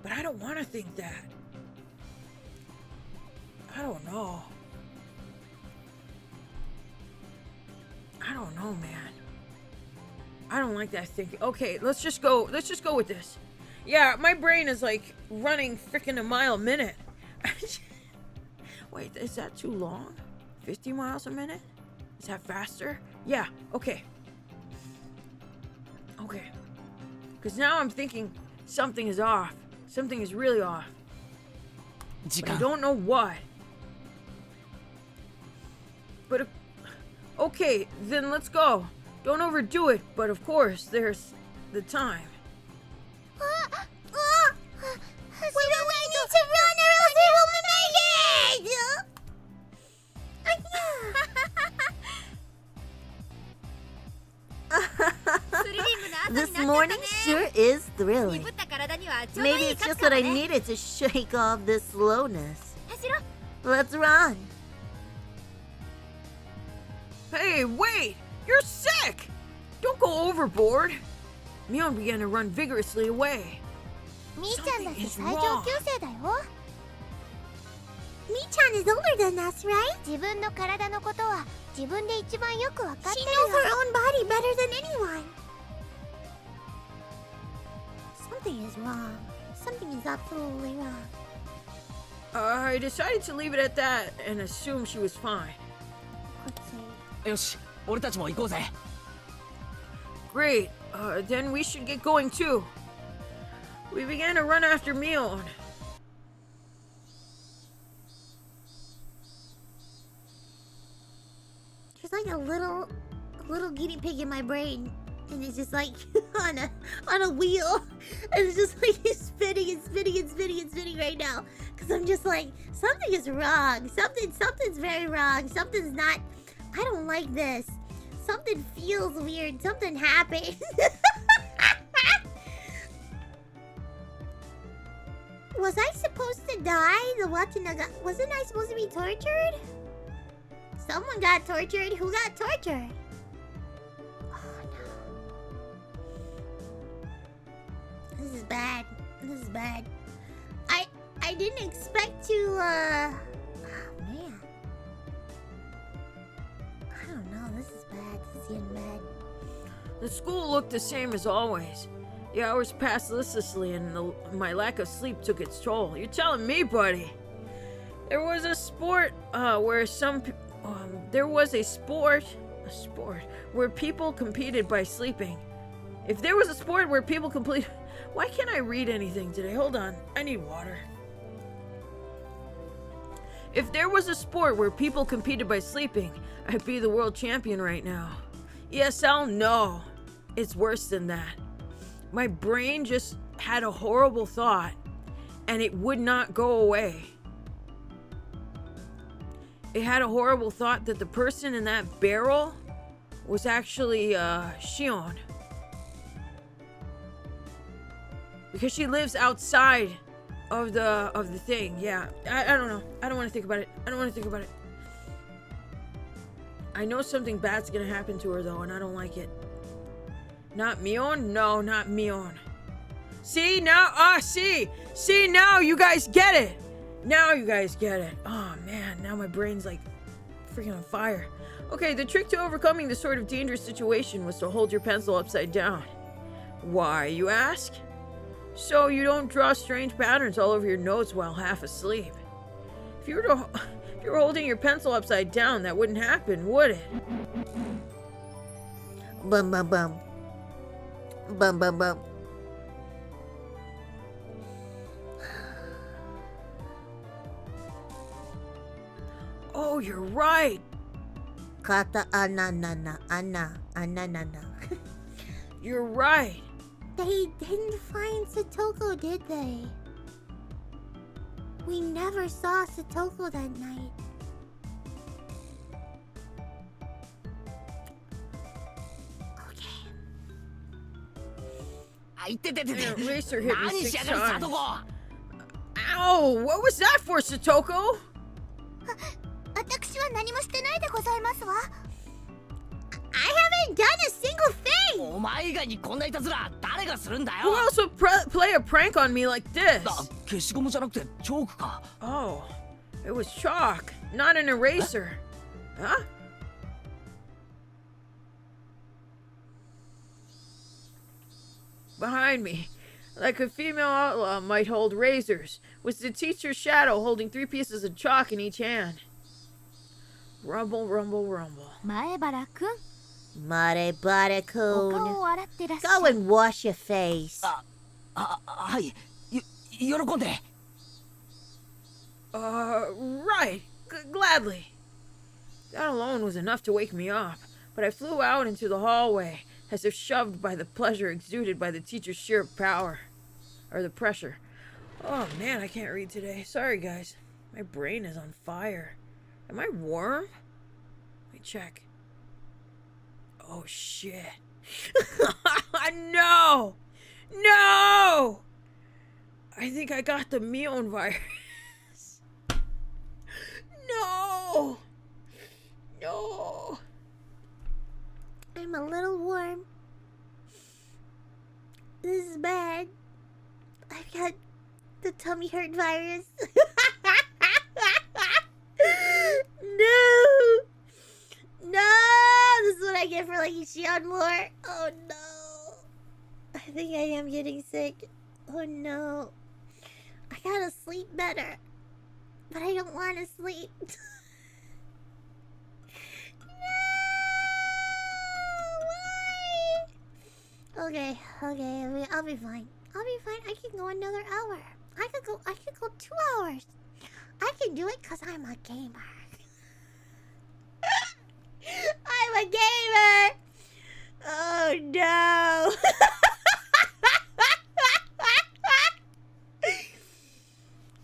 But I don't want to think that. I don't know. I don't know, man. I don't like that thinking. Okay, let's just go with this. Yeah, my brain is like running freaking a mile a minute. Wait, is that too long? 50 miles a minute? Is that faster? Yeah, okay. Okay. Because now I'm thinking something is off. Something is really off. But I don't know what. But, okay, then let's go. Don't overdo it, but of course, there's the time. We need to run or else we won't make it! This morning sure is thrilling. Maybe it's just what I needed to shake off this slowness. Let's run. Hey, wait! You're sick! Don't go overboard. Mion began to run vigorously away. Mi-chan is wrong. Mi-chan is older than us, right? She knows her own body better than anyone. Something is wrong. Something is absolutely wrong. I decided to leave it at that and assume she was fine. よし、俺たちも行こうぜ。 Great. Then we should get going too. We began to run after Mion. There's like a little guinea pig in my brain and it's just like on a wheel, and it's just like he's spinning and spinning and spinning and spinning right now. Cause I'm just like, something is wrong. Something's very wrong. Something's not. I don't like this. Something feels weird. Something happened. Was I supposed to die? The Watanaga. Wasn't I supposed to be tortured? Someone got tortured. Who got tortured? Oh no. This is bad. This is bad. I didn't expect to oh man. I don't know. This is bad. This is getting bad. The school looked the same as always. The hours passed listlessly and my lack of sleep took its toll. You're telling me, buddy. There was a sport where where people competed by sleeping. If there was a sport where people complete... Why can't I read anything today? Hold on. I need water. If there was a sport where people competed by sleeping, I'd be the world champion right now. ESL? No. It's worse than that. My brain just had a horrible thought, and it would not go away. It had a horrible thought that the person in that barrel was actually Shion. Because she lives outside of the thing. Yeah, I don't know. I don't want to think about it. I know something bad's gonna happen to her though, and I don't like it. Not Mion? No, not Mion. See now? See now you guys get it. Oh man, now my brain's like freaking on fire. Okay, the trick to overcoming this sort of dangerous situation was to hold your pencil upside down. Why, you ask? So you don't draw strange patterns all over your notes while half asleep. If you were holding your pencil upside down, that wouldn't happen, would it? Bum bum bum. Bum bum bum. Oh, you're right. Kata ananana ananana. You're right. They didn't find Satoko, did they? We never saw Satoko that night. Eraser hit me 6 times. Ow! What was that for, Satoko? 私は何もしてないでございますわ。I haven't done a single thing! お前以外にこんないたずら誰がするんだよ Who else would play a prank on me like this? 消しゴムじゃなくてチョークか Oh, it was chalk, not an eraser. Huh? Behind me, like a female outlaw might hold razors, was the teacher's shadow holding 3 pieces of chalk in each hand. Rumble, rumble, rumble. 前原くん Marebare-kun. お顔を洗ってらっしゃ Go and wash your face. はい喜んで Right. Gladly. That alone was enough to wake me up, but I flew out into the hallway, as if shoved by the pleasure exuded by the teacher's sheer power. Or the pressure. Oh man, I can't read today. Sorry guys. My brain is on fire. Am I warm? Let me check. Oh shit. No! No! I think I got the Mion virus. No! No! I'm a little warm. This is bad. I've got the tummy hurt virus. No! No! This is what I get for liking Shion more. Oh no. I think I am getting sick. Oh no. I gotta sleep better. But I don't want to sleep. No! Why? Okay, I'll be fine. I can go another hour. I could go 2 hours. I can do it because I'm a gamer. I'm a gamer! Oh Oh no!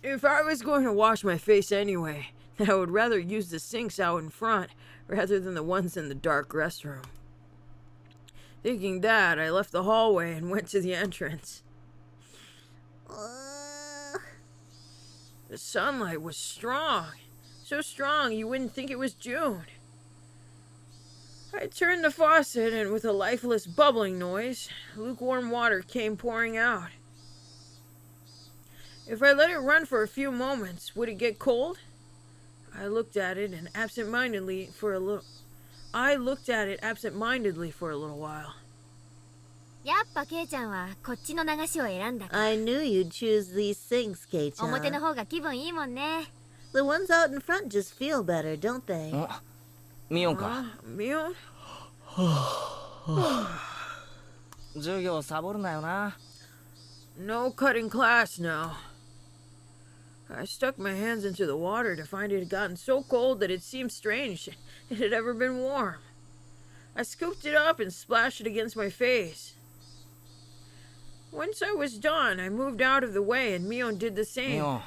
If I was going to wash my face anyway, then I would rather use the sinks out in front rather than the ones in the dark restroom. Thinking that, I left the hallway and went to the entrance. The sunlight was strong. So strong you wouldn't think it was June. I turned the faucet and with a lifeless bubbling noise, lukewarm water came pouring out. If I let it run for a few moments, would it get cold? I looked at it absent-mindedly for a little while. やっぱケイちゃんはこっちの流しを選んだか I knew you'd choose these sinks, 表の Kei-chan. 方が気分いいもんね The ones out in front just feel better, don't they? ミオンか Mion? 授業サボるなよな No cutting class now. I stuck my hands into the water to find it had gotten so cold that it seemed strange it had ever been warm. I scooped it up and splashed it against my face. Once I was done, I moved out of the way and Mion did the ミ same. オン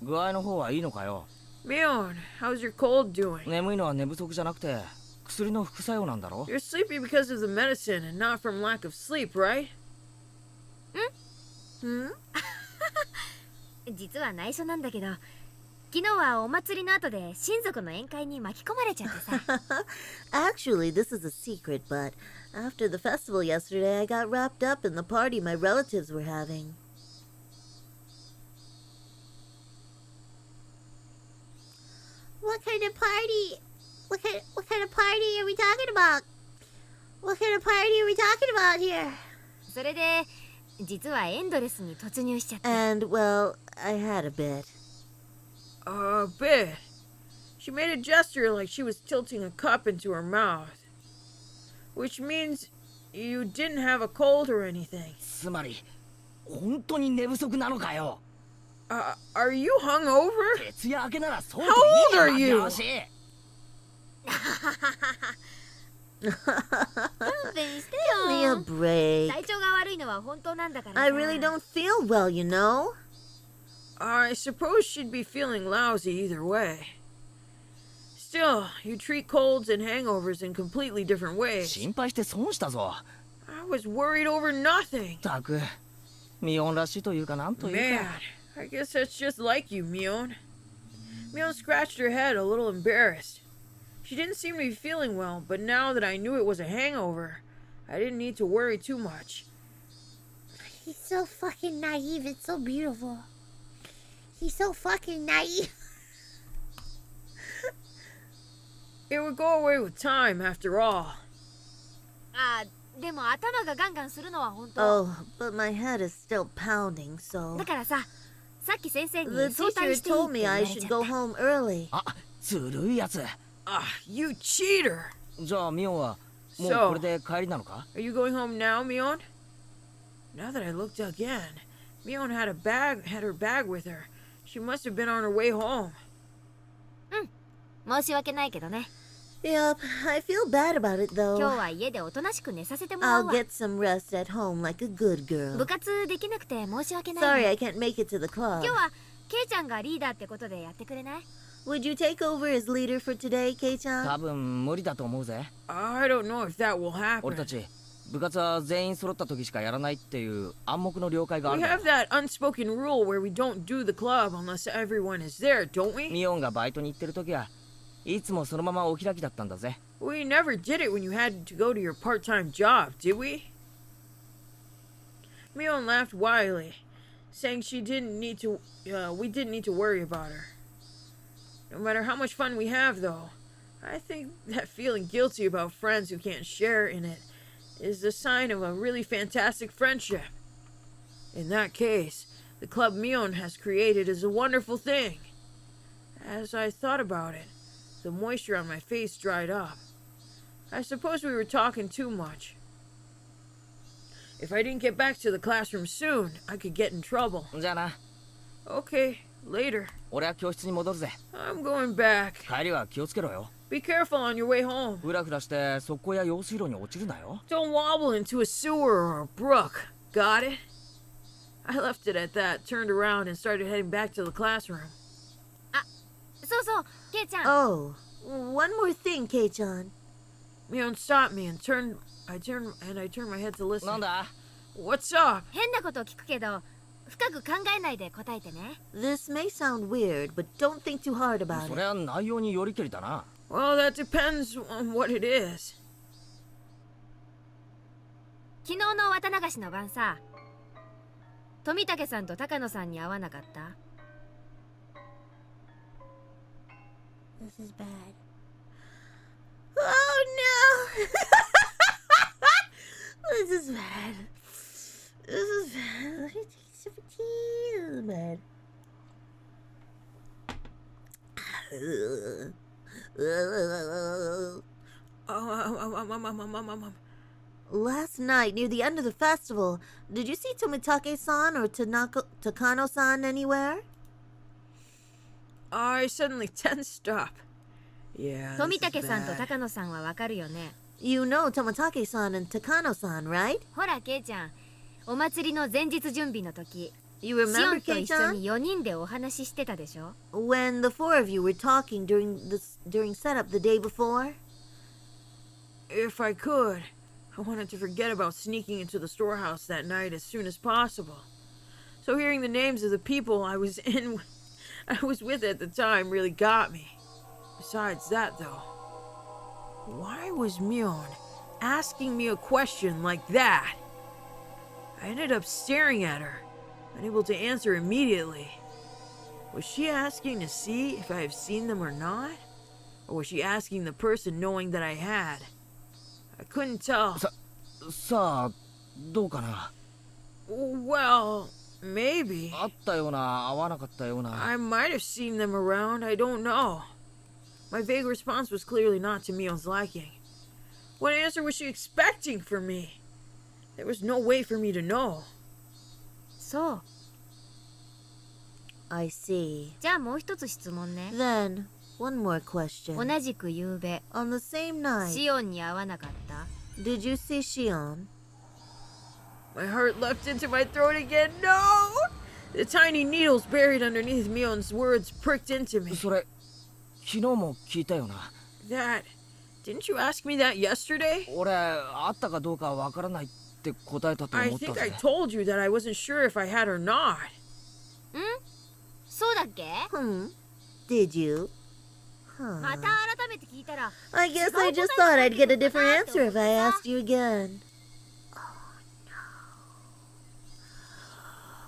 具合の方はいいのかよ Mion, how's your cold doing? 眠いのは寝不足じゃなくて薬の副作用なんだろ You're sleepy because of the medicine and not from lack of sleep, right? 実は内緒なんだけど昨日はお祭りの後で親族の宴会に巻き込まれちゃってさ Actually, this is a secret, but after the festival yesterday, I got wrapped up in the party my relatives were having. What kind of party? What kind of party are we talking about? What kind of party are we talking about here? それで実はエンドレスに突入しちゃって And, well, I had a bit. A bit. She made a gesture like she was tilting a cup into her mouth. Which means you didn't have a cold or anything. つまり本当に寝不足なのかよ Are you hungover? 徹夜明けならそう How と old 言え are よ you? よし勘弁して Give me a よ break. 体調が悪いのは本当なんだからさ I really don't feel well, you know? I suppose she'd be feeling lousy either way. Still, you treat colds and hangovers in completely different ways. 心配して損したぞ I was worried over nothing. たくミオンらしいというかなんという Man, か I guess that's just like you, Mion. Mion scratched her head, a little embarrassed. She didn't seem to be feeling well, but now that I knew it was a hangover, I didn't need to worry too much. He's so fucking naive. It's so beautiful. He's so fucking naive. It would go away with time, after all. あでも頭がガンガンするのは本当 Oh, but my head is still pounding, so... だからささっき先生に The 早退 teacher していいっ told て me 言わ I れちゃ should っ go た home early. あずるいやつ You cheater! じゃあミオンはもう So- これで帰りなのか Are you going home now, Mion? Now that I looked again, Mion had her bag with her. She must have been on her way home. 申し訳ないけどね Yep, I feel bad about it 今日 though. は家でおとなしく寝させてもらう I'll わ get some rest at home like a good 部 girl. 活できなくて申し訳ない Sorry ね I can't make it to the club. 今日はケイちゃんがリーダーってことでやってくれない Would you take over as leader for today, 多 Kei-chan? 分無理だと思うぜ I don't know if that will 俺 happen. たち部活は全員揃った時しかやらないっていう暗黙の了解があ We るんだ have that unspoken rule where we don't do the club unless everyone is there, don't we? ミオンがバイトに行ってる時はいつもそのままお開きだったんだぜ We never did it when you had to go to your part-time job, did we? Mion laughed wildly, saying we didn't need to worry about her. No matter how much fun we have, though, I think that feeling guilty about friends who can't share in it is the sign of a really fantastic friendship. In that case, the club Mion has created is a wonderful thing. As I thought about it, the moisture on my face dried up. I suppose we were talking too much. If I didn't get back to the classroom soon, I could get in trouble. じゃあな Okay, later. 俺は教室に戻るぜ I'm going back. 帰りは気をつけろよ Be careful on your way home. ふらふらしてそこや用水路に落ちるなよ。 Don't wobble into a sewer or a brook. Got it? I left it at that, turned around, and started heading back to the classroom. そうそう、ケイちゃん。 Oh, one more thing, Kei-chan. Mion stopped me and I turned my head to listen. なんだ What's up? 変なこと聞くけど、深く考えないで答えてね。 This may sound weird, but don't think too hard about そ it. りゃ内容によりけりだな。 Well, that depends on what it is. 昨日の綿流しの晩さ、富武さんと高野さんに会わなかった？ This is bad. Oh no! This is bad. This is bad. Let me take a sip of tea. This is bad. Last night, near the end of the festival, did you see Tomitake-san or Takano-san anywhere? I suddenly tensed up. Yeah. 富武さんと高野さんはわかるよね。 You know Tomitake-san and Takano-san, right? ほら、ケイちゃん、お祭りの前日準備の時、 You シオ remember, ンと一緒 Kei-chan? に4人でお話ししてたでしょ？ When the four of you were talking during setup the day before? If I could, I wanted to forget about sneaking into the storehouse that night as soon as possible. So hearing the names of the people I was with at the time really got me. Besides that, though, why was Mion asking me a question like that? I ended up staring at her, unable to answer immediately. Was she asking to see if I have seen them or not? Or was she asking the person knowing that I had? I couldn't tell. さあどうかな。 Well, maybe. あったような会わなかったような。 I might have seen them around, I don't know. My vague response was clearly not to Mion's liking. What answer was she expecting from me? There was no way for me to know. そう。 I see. じゃあもう一つ質問ね。 Then, one more question. 同じく夕べ、 On the same night, シオンに会わなかった？ did you see Shion? My heart leapt into my throat again. No! The tiny needles buried underneath Mion's words pricked into me. それ昨日も聞いたよな。 That... Didn't you ask me that yesterday? 俺あったかどうかわからないって答えたと I 思った think I ぜ。 told you that I wasn't sure if I had or not. そうだっけ？ Did you? また改めて聞いたら、 I guess I just thought I'd get a different answer if I asked you again.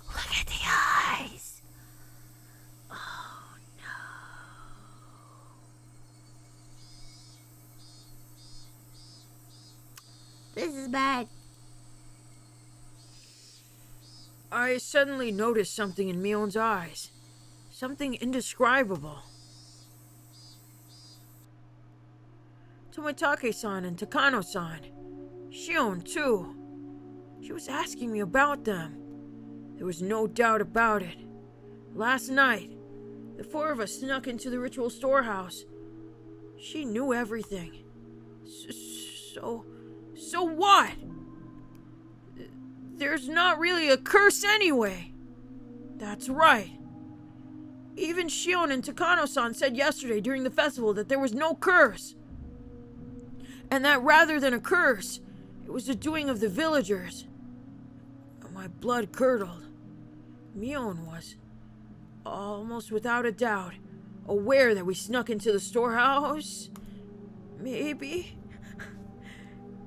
Look at the eyes. This is bad. I suddenly noticed something in Mion's eyes. Something indescribable. Tomitake-san and Takano-san. Shion, too. She was asking me about them. There was no doubt about it. Last night, the four of us snuck into the ritual storehouse. She knew everything. So what? There's not really a curse anyway. That's right. Even Shion and Takano-san said yesterday during the festival that there was no curse. And that rather than a curse, it was the doing of the villagers. My blood curdled. Mion was, almost without a doubt, aware that we snuck into the storehouse. Maybe.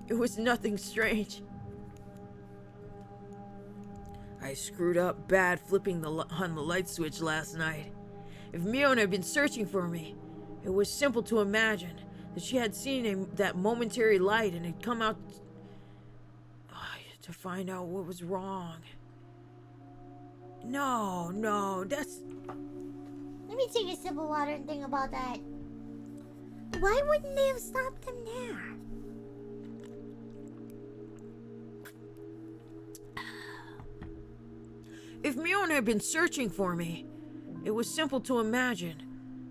It was nothing strange. I screwed up bad flipping on the light switch last night. If Mion had been searching for me, it was simple to imagine that she had seen that momentary light and had come out to find out what was wrong. No, that's... Let me take a sip of water and think about that. Why wouldn't they have stopped him there? If Mion had been searching for me, it was simple to imagine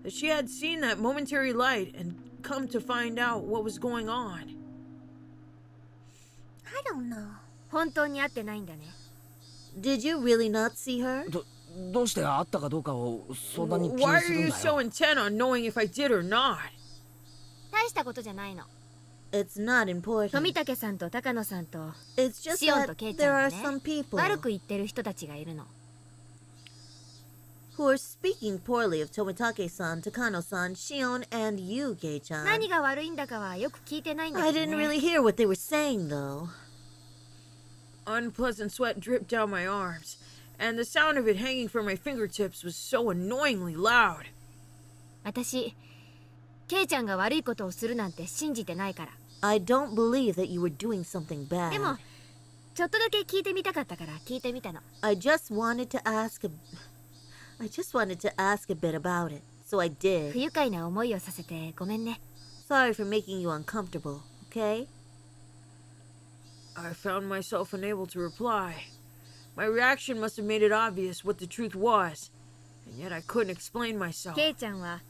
that she had seen that momentary light and come to find out what was going on. I don't know. 本当に会ってないんだね。 Did you really not see her? どうして会ったかどうかをそんなに気 Why にす are るん you だ so よ。 intent on knowing if I did or not? 大したことじゃないの。 It's not important. 富武さんと高野さんと It's just シオン that とケイち there ゃ are んが some ね、 people 悪く言ってる人たちがいるの。 who are speaking poorly of Tomitake-san, Takano-san, Shion, and you, Kei-chan. 何が悪いんだかはよく聞いてないんだ I けど didn't ね。 really hear what they were saying, though. Unpleasant sweat dripped down my arms, and the sound of it hanging from my fingertips was so annoyingly loud. 私、ケイちゃんが悪いことをするなんて信じてないから。 I don't believe that you were doing something でも bad. ちょっとだけ聞いてみたかったから聞いてみたの。 I just wanted to ask a bit about it, so I 不 did. 愉快な思いをさせてごめんね。 Sorry for making you uncomfortable, okay? I found myself unable to reply. My reaction must have made it obvious what the truth was, and yet I couldn't explain myself. ケイちゃんは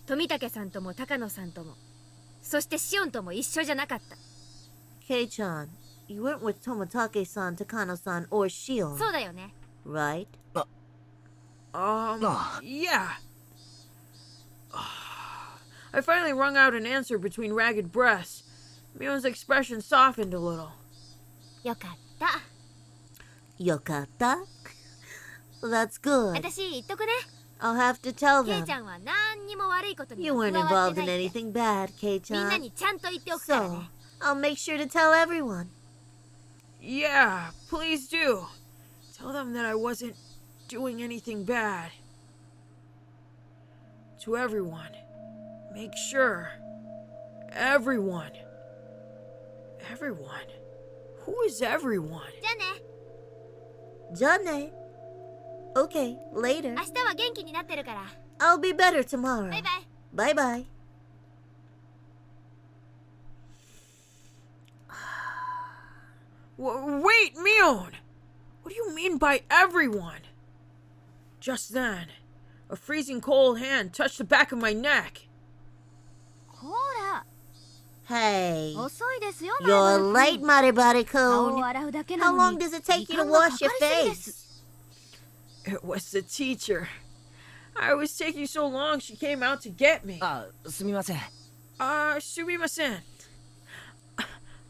富武さんとも高野さんとも、そしてシオンとも一緒じゃなかった。 Kei-chan, you weren't with Tomitake-san, Takano-san, or Shion, そうだよね。 right? Yeah. I finally wrung out an answer between ragged breaths. Mion's expression softened a little. よかった。 Yokata? That's good. 私言っとくね。 I'll have to tell ケイ them. ちゃんは何にも悪いことに You は weren't 加わって involved な in いって anything bad, みんな Kei-chan. にちゃんと言っておくから So, ね。 I'll make sure to tell everyone. Yeah, please do. Tell them that I wasn't doing anything bad. To everyone. Make sure. Everyone. Everyone. Who is everyone? じゃあね。 Jane. Okay, later. 明日は元気になってるから。 I'll be better tomorrow. バイバイ。 Bye bye. Wait, Mion! What do you mean by everyone? Just then, a freezing cold hand touched the back of my neck. ほら、 Hey. 遅いですよ。 You're late, 顔 Maribari-kun. を洗うだけな How のに。 long does it take you to 時間が wash か your かりすぎで face? す。 It was the teacher. I was taking so long she came out to get me. あ、すみません。 Sumimasen.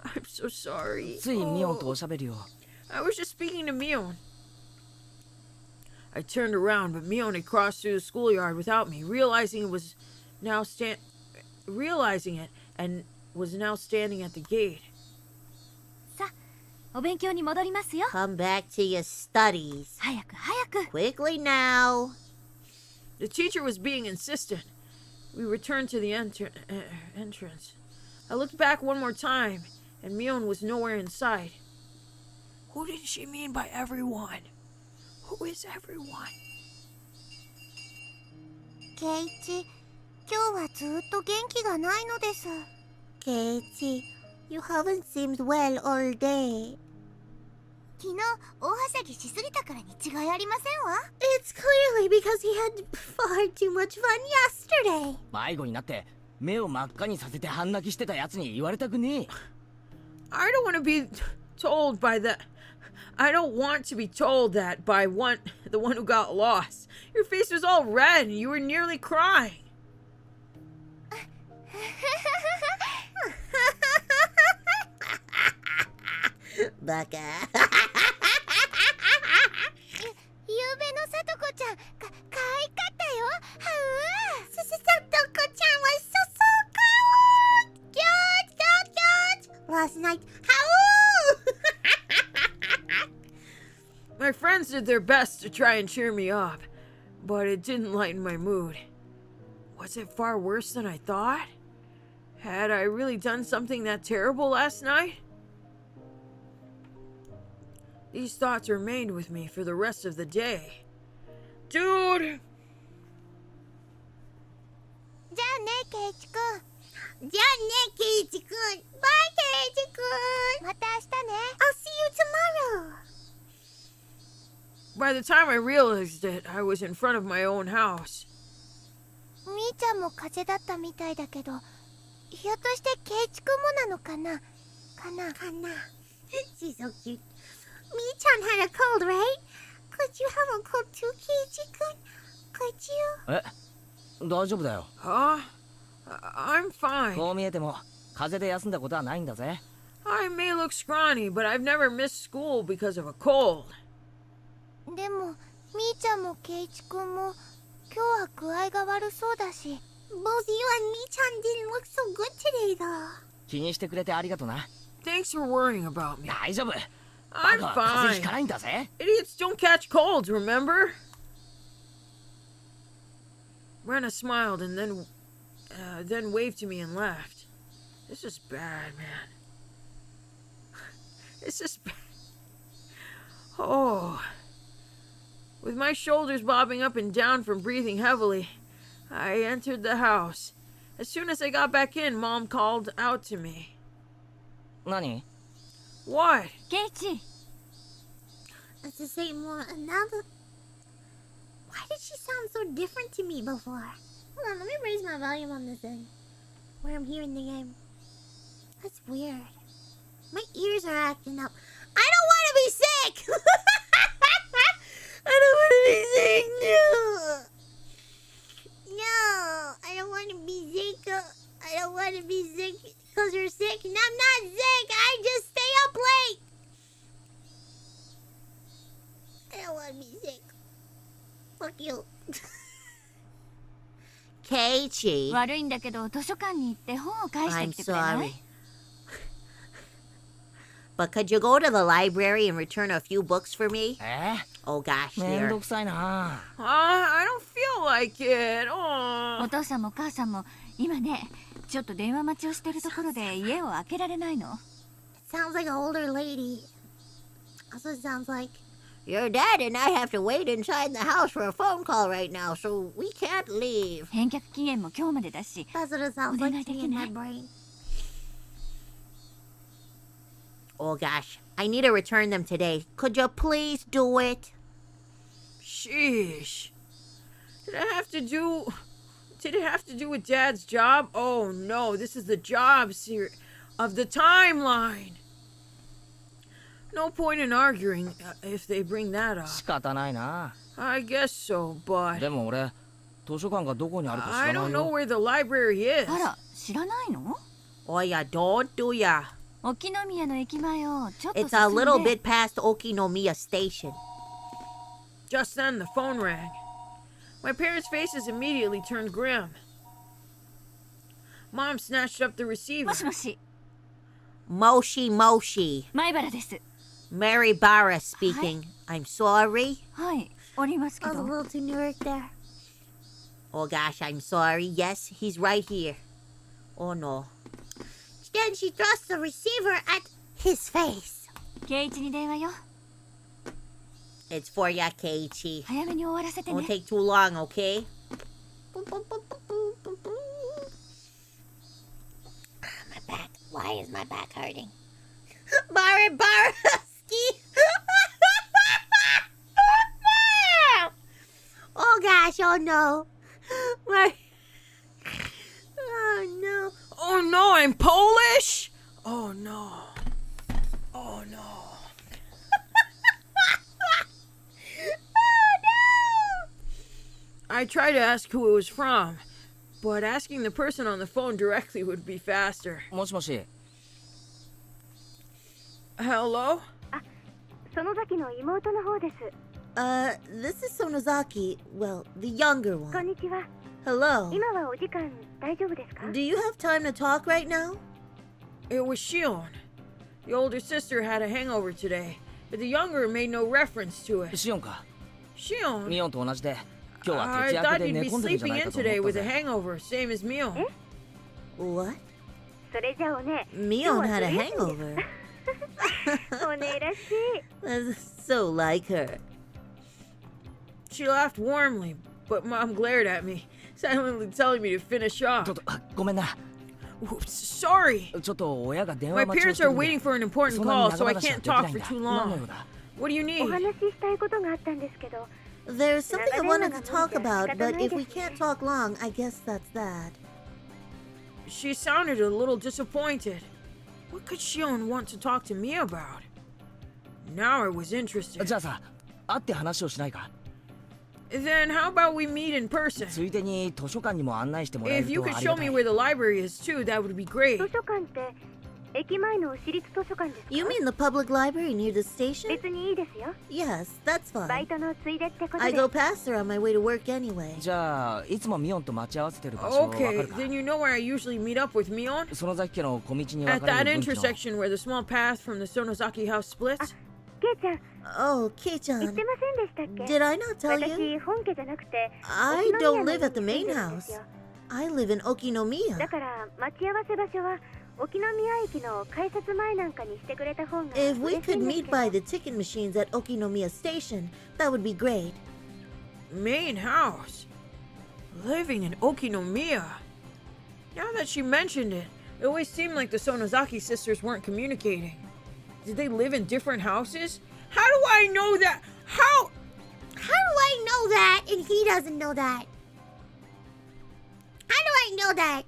I'm so sorry. ついミオンとおしゃべりを。 I was just speaking to Mion. I turned around, but Mion had crossed through the schoolyard without me, realizing it and was now standing at the gate. さあ、お勉強に戻りますよ。 Come back to your studies. 早く早く。 Quickly now. The teacher was being insistent. We returned to the entrance. I looked back one more time, and Mion was nowhere in sight. Who did she mean by everyone? Who is everyone? ケイチ、今日はずっと元気がないのです。ケイチ、you haven't seemed well all day. 昨日大はしゃぎしすぎたからに違いありませんわ。It's clearly because he had far too much fun yesterday. 迷子になって目を真っ赤にさせて半泣きしてたやつに言われたくねえ。 I don't want to be told by that. I don't want to be told that by the one who got lost. Your face was all red and you were nearly crying. Baka. ゆうべのさとこちゃん、可愛かったよ。はう。さとこちゃんはso cute. Last night, My friends did their best to try and cheer me up, but it didn't lighten my mood. Was it far worse than I thought? Had I really done something that terrible last night? These thoughts remained with me for the rest of the day. Dude! じゃあね、ケイチくん。じゃあね、ケイチくん。バイ、ケイチくん。また明日ね。I'll see you tomorrow. By the time I realized it, I was in front of my own house. みーちゃんも風邪だったみたいだけど、ひょっとしてケイチくんもなのかなShe's so cute. Mi-chan had a cold, right? Could you have a cold too, Keiichi-kun? Could you? 大丈夫だよ。 Huh? I'm fine. こう見えても風邪で休んだことはないんだぜ。 I may look scrawny, but I've never missed school because of a cold. でもみーちゃんもケイチくんも今日は具合が悪そうだし。 Both you and Mi-chan didn't look so good today, though. 気にしてくれてありがとな。 Thanks for worrying about me. 大丈夫。 I'm バカは風邪ひ fine. かないんだぜ。 Idiots don't catch colds, remember? Rena smiled and then waved to me and laughed. This is bad, man. This is bad. Oh. With my shoulders bobbing up and down from breathing heavily, I entered the house. As soon as I got back in, Mom called out to me. 何？ What? ケイチ。 That's the same one. Another. Why did she sound so different to me before? Hold on, let me raise my volume on this end. Where I'm hearing the game. That's weird. My ears are acting up. I don't want to be sick! I don't want to be sick, no! No, I don't want to be sick. I don't want to be sick because you're sick. And I'm not sick. I just stay up late. I don't want to be sick. Fuck you. Keiichi. 悪いんだけど図書館に行って本を返してきてくれない？ I'm sorry. But could you go to the library and return a few books for me? Oh gosh, めん there. どくさいな。 I don't feel like it. お父さんもお母さんも今ねちょっと電話待ちをしてるところで家を開けられないの。 It sounds like an older lady. Also, it sounds like Your dad and I have to wait inside the house for a phone call right now, so we can't leave. 返却期限も今日までだし。 that's what it sounds like to me in my brain. Oh gosh, I need to return them today. Could you please do it? Sheesh. Did it have to do with Dad's job? Oh no, this is the job series of the timeline. No point in arguing if they bring that up. 仕方ないな。 I guess so, but でも俺図書館がどこにあるか知 I らな don't い know よ。 where the library is. あら知らないの？ Oh yeah, don't do ya. 沖宮の駅前をちょっと It's 進 a ん little で。 bit past Okinomiya Station. Just then, the phone rang. My parents' faces immediately turned grim. Mom snatched up the receiver. もしもし、 Moshi Moshi. 前原です。 Mary Barra speaking. I'm sorry. はい、おりますけ I was a ど。 little too lyric there. Oh gosh, I'm sorry. Yes, he's right here. Oh no. Then she thrust the receiver at his face. ケイイチに電話よ。 It's for ya, Keiichi. 早めに終わらせて Won't ね。 take too long, okay? My back. Why is my back hurting? Baraski. No! Oh gosh, oh no. My... Oh no. Oh no, I'm Polish? Oh no. Oh no. I tried to ask who it was from, but asking the person on the phone directly would be faster. もしもし。 Hello? 園崎の妹の方です。 This is Sonozaki. Well, the younger こん one. にちは。 Hello. 今はお時間大丈夫ですか？ Do you have time to talk right now? It was Shion. The older sister had a hangover today, but the younger made no reference to it. シオンか。 Shion? ミオンと同じで今日は I 徹夜明 thought けで you'd 寝 be 込んでるんじゃ sleeping ない in かと today 思っ with た a ぜ。 hangover, same as Mion. What? それじゃあおね、 Mion had a hangover. おねらしい。 That's so like her. She laughed warmly, but Mom glared at me, silently telling me to finish ちょ off. っとごめんな。 Oops, sorry. ちょっと親が電 My 話待ちを parents してる are んで waiting for an important そんなに call, 長 so I 話は can't できな talk いん for だ。 too 何の long. 用だ？ What do you お need? 話ししたいことがあったんですけど。 There's something I wanted to talk about, but if we can't talk long, I guess that's that. She sounded a little disappointed. What could Shion want to talk to me about? Now I was interested. じゃあさ、会って話をしないか？ Then how about we meet in person? ついでに図書館にも案内してもらえ If る you と could あり show がた me い。 where the library is too, that would be great. 図書館って駅前の私立図書館ですか？ You mean the public library near the station? 別にいいですよ。 Yes, that's バイ fine. トのついでってこと I で。 go past there on my way to work anyway. じゃあいつもミオンと待ち合わせてる場所わか Okay, るか？ then you know where I usually meet up with Mion? 園崎家の小道に分 At かれ that る分岐の intersection where the small path from the Sonozaki house splits? ケイちゃん、 Oh, 言って Kei-chan, ませんでしたっけ？ did I not tell you? 私本家じゃなくて I 沖宮 don't の live 家 at the に住ん main でるんです house. よ。 I live in だ Okinomiya. から待ち合わせ場所は沖宮駅の改札前なんかにしてくれた方が If 嬉 we しい could んです meet け by ど。 the ticket machines at Okinomiya Station, that would be great. Main house? Living in Okinomiya? Now that she mentioned it, it always seemed like the Sonozaki sisters weren't communicating. Did they live in different houses? How do I know that? How do I know that and he doesn't know that? How do I know that?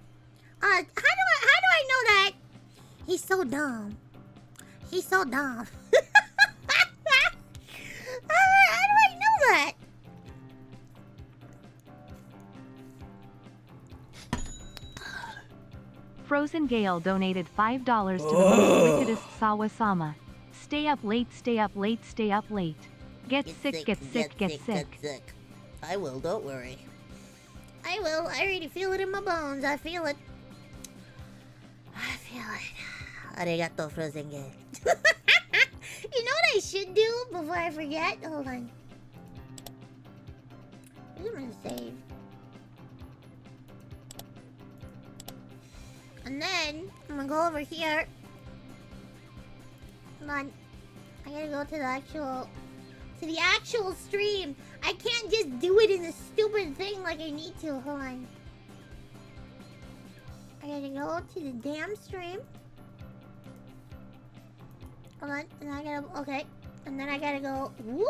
How do I know that? He's so dumb. He's so dumb. How do I know that? Frozen Gale donated $5 to the most wickedest Sawa-sama. Stay up late, stay up late, stay up late. Get sick, get sick, get sick. I will, don't worry. I will. I already feel it in my bones. I feel it. I feel it. Arigato, Frozen Gale. You know what I should do before I forget? Hold on. I'm gonna save. And then I'm gonna go over here. Hold on. I gotta go to the actual stream. I can't just do it in the stupid thing like I need to. Hold on. I gotta go to the damn stream. Hold on. And I gotta, okay. And then I gotta go, whoop.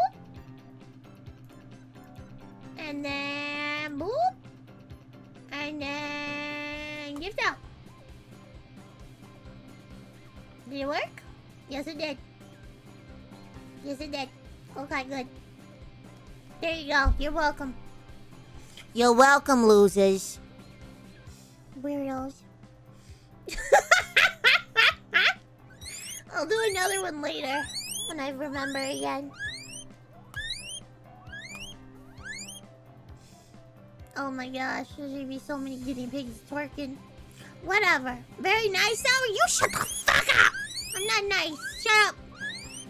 And then, boop. And then, gift out. Did it work? Yes, it did. Yes, it did. Okay, good. There you go. You're welcome. You're welcome, losers. Weirdos. I'll do another one later when I remember again. Oh my gosh, there's gonna be so many guinea pigs twerking. Whatever. Very nice, Sour. You shut the fuck up! I'm not nice. Shut up.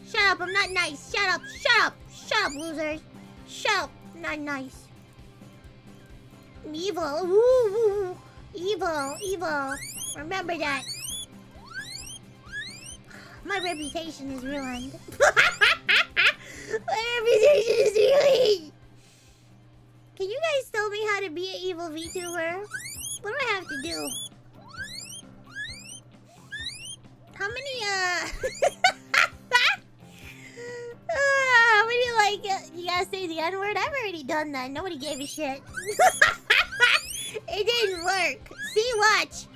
Shut up. I'm not nice. Shut up. Shut up. Shut up, losers. Shut up. I'm not nice. I'm evil. Ooh. Evil. Evil. Remember that. My reputation is ruined. My reputation is ruined. Can you guys tell me how to be an evil VTuber? What do I have to do? How many, how many, like, you gotta say the N-word? I've already done that. Nobody gave a shit. It didn't work. See, watch.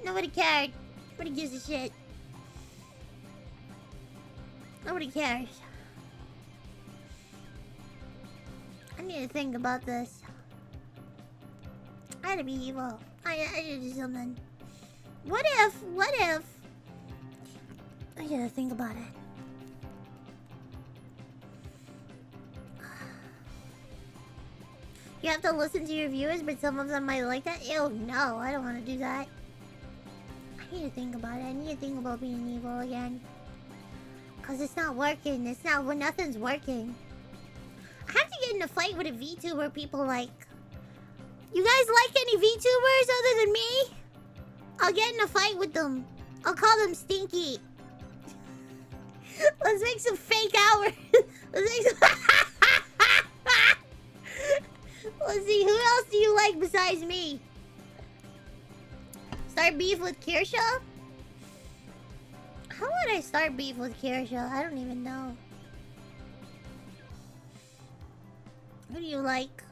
Nobody cared. Nobody gives a shit. Nobody cares. I need to think about this. I gotta be evil. I gotta do something. What if... I gotta think about it. You have to listen to your viewers, but some of them might like that? Ew, no, I don't want to do that. I need to think about it. I need to think about being evil again. Because it's not working. It's not... Nothing's working. I have to get in a fight with a VTuber people like... You guys like any VTubers other than me? I'll get in a fight with them. I'll call them Stinky. Let's make some fake hours. Let's make some... Let's see, who else do you like besides me? Start beef with Kirsha? How would I start beef with Kirsha? I don't even know. Who do you like?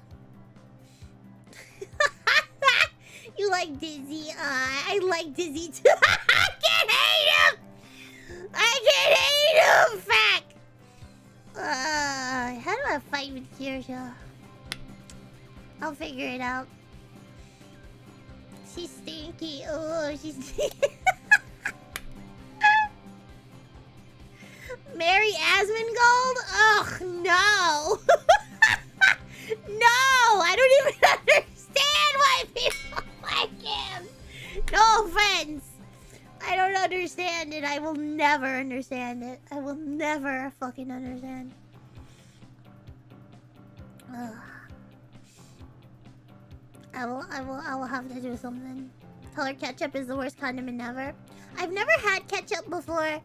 You like Dizzy? I like Dizzy too. I can't hate him. I can't hate him. Fact. How do I fight with Kirsha? I'll figure it out. She's stinky. Oh, she's stinky. Mary Asmongold? Ugh, no. No, I don't even understand why people like him. No offense. I don't understand it. I will never understand it. I will never fucking understand. Ugh. I will have to do something. Tell her ketchup is the worst condiment ever. I've never had ketchup before,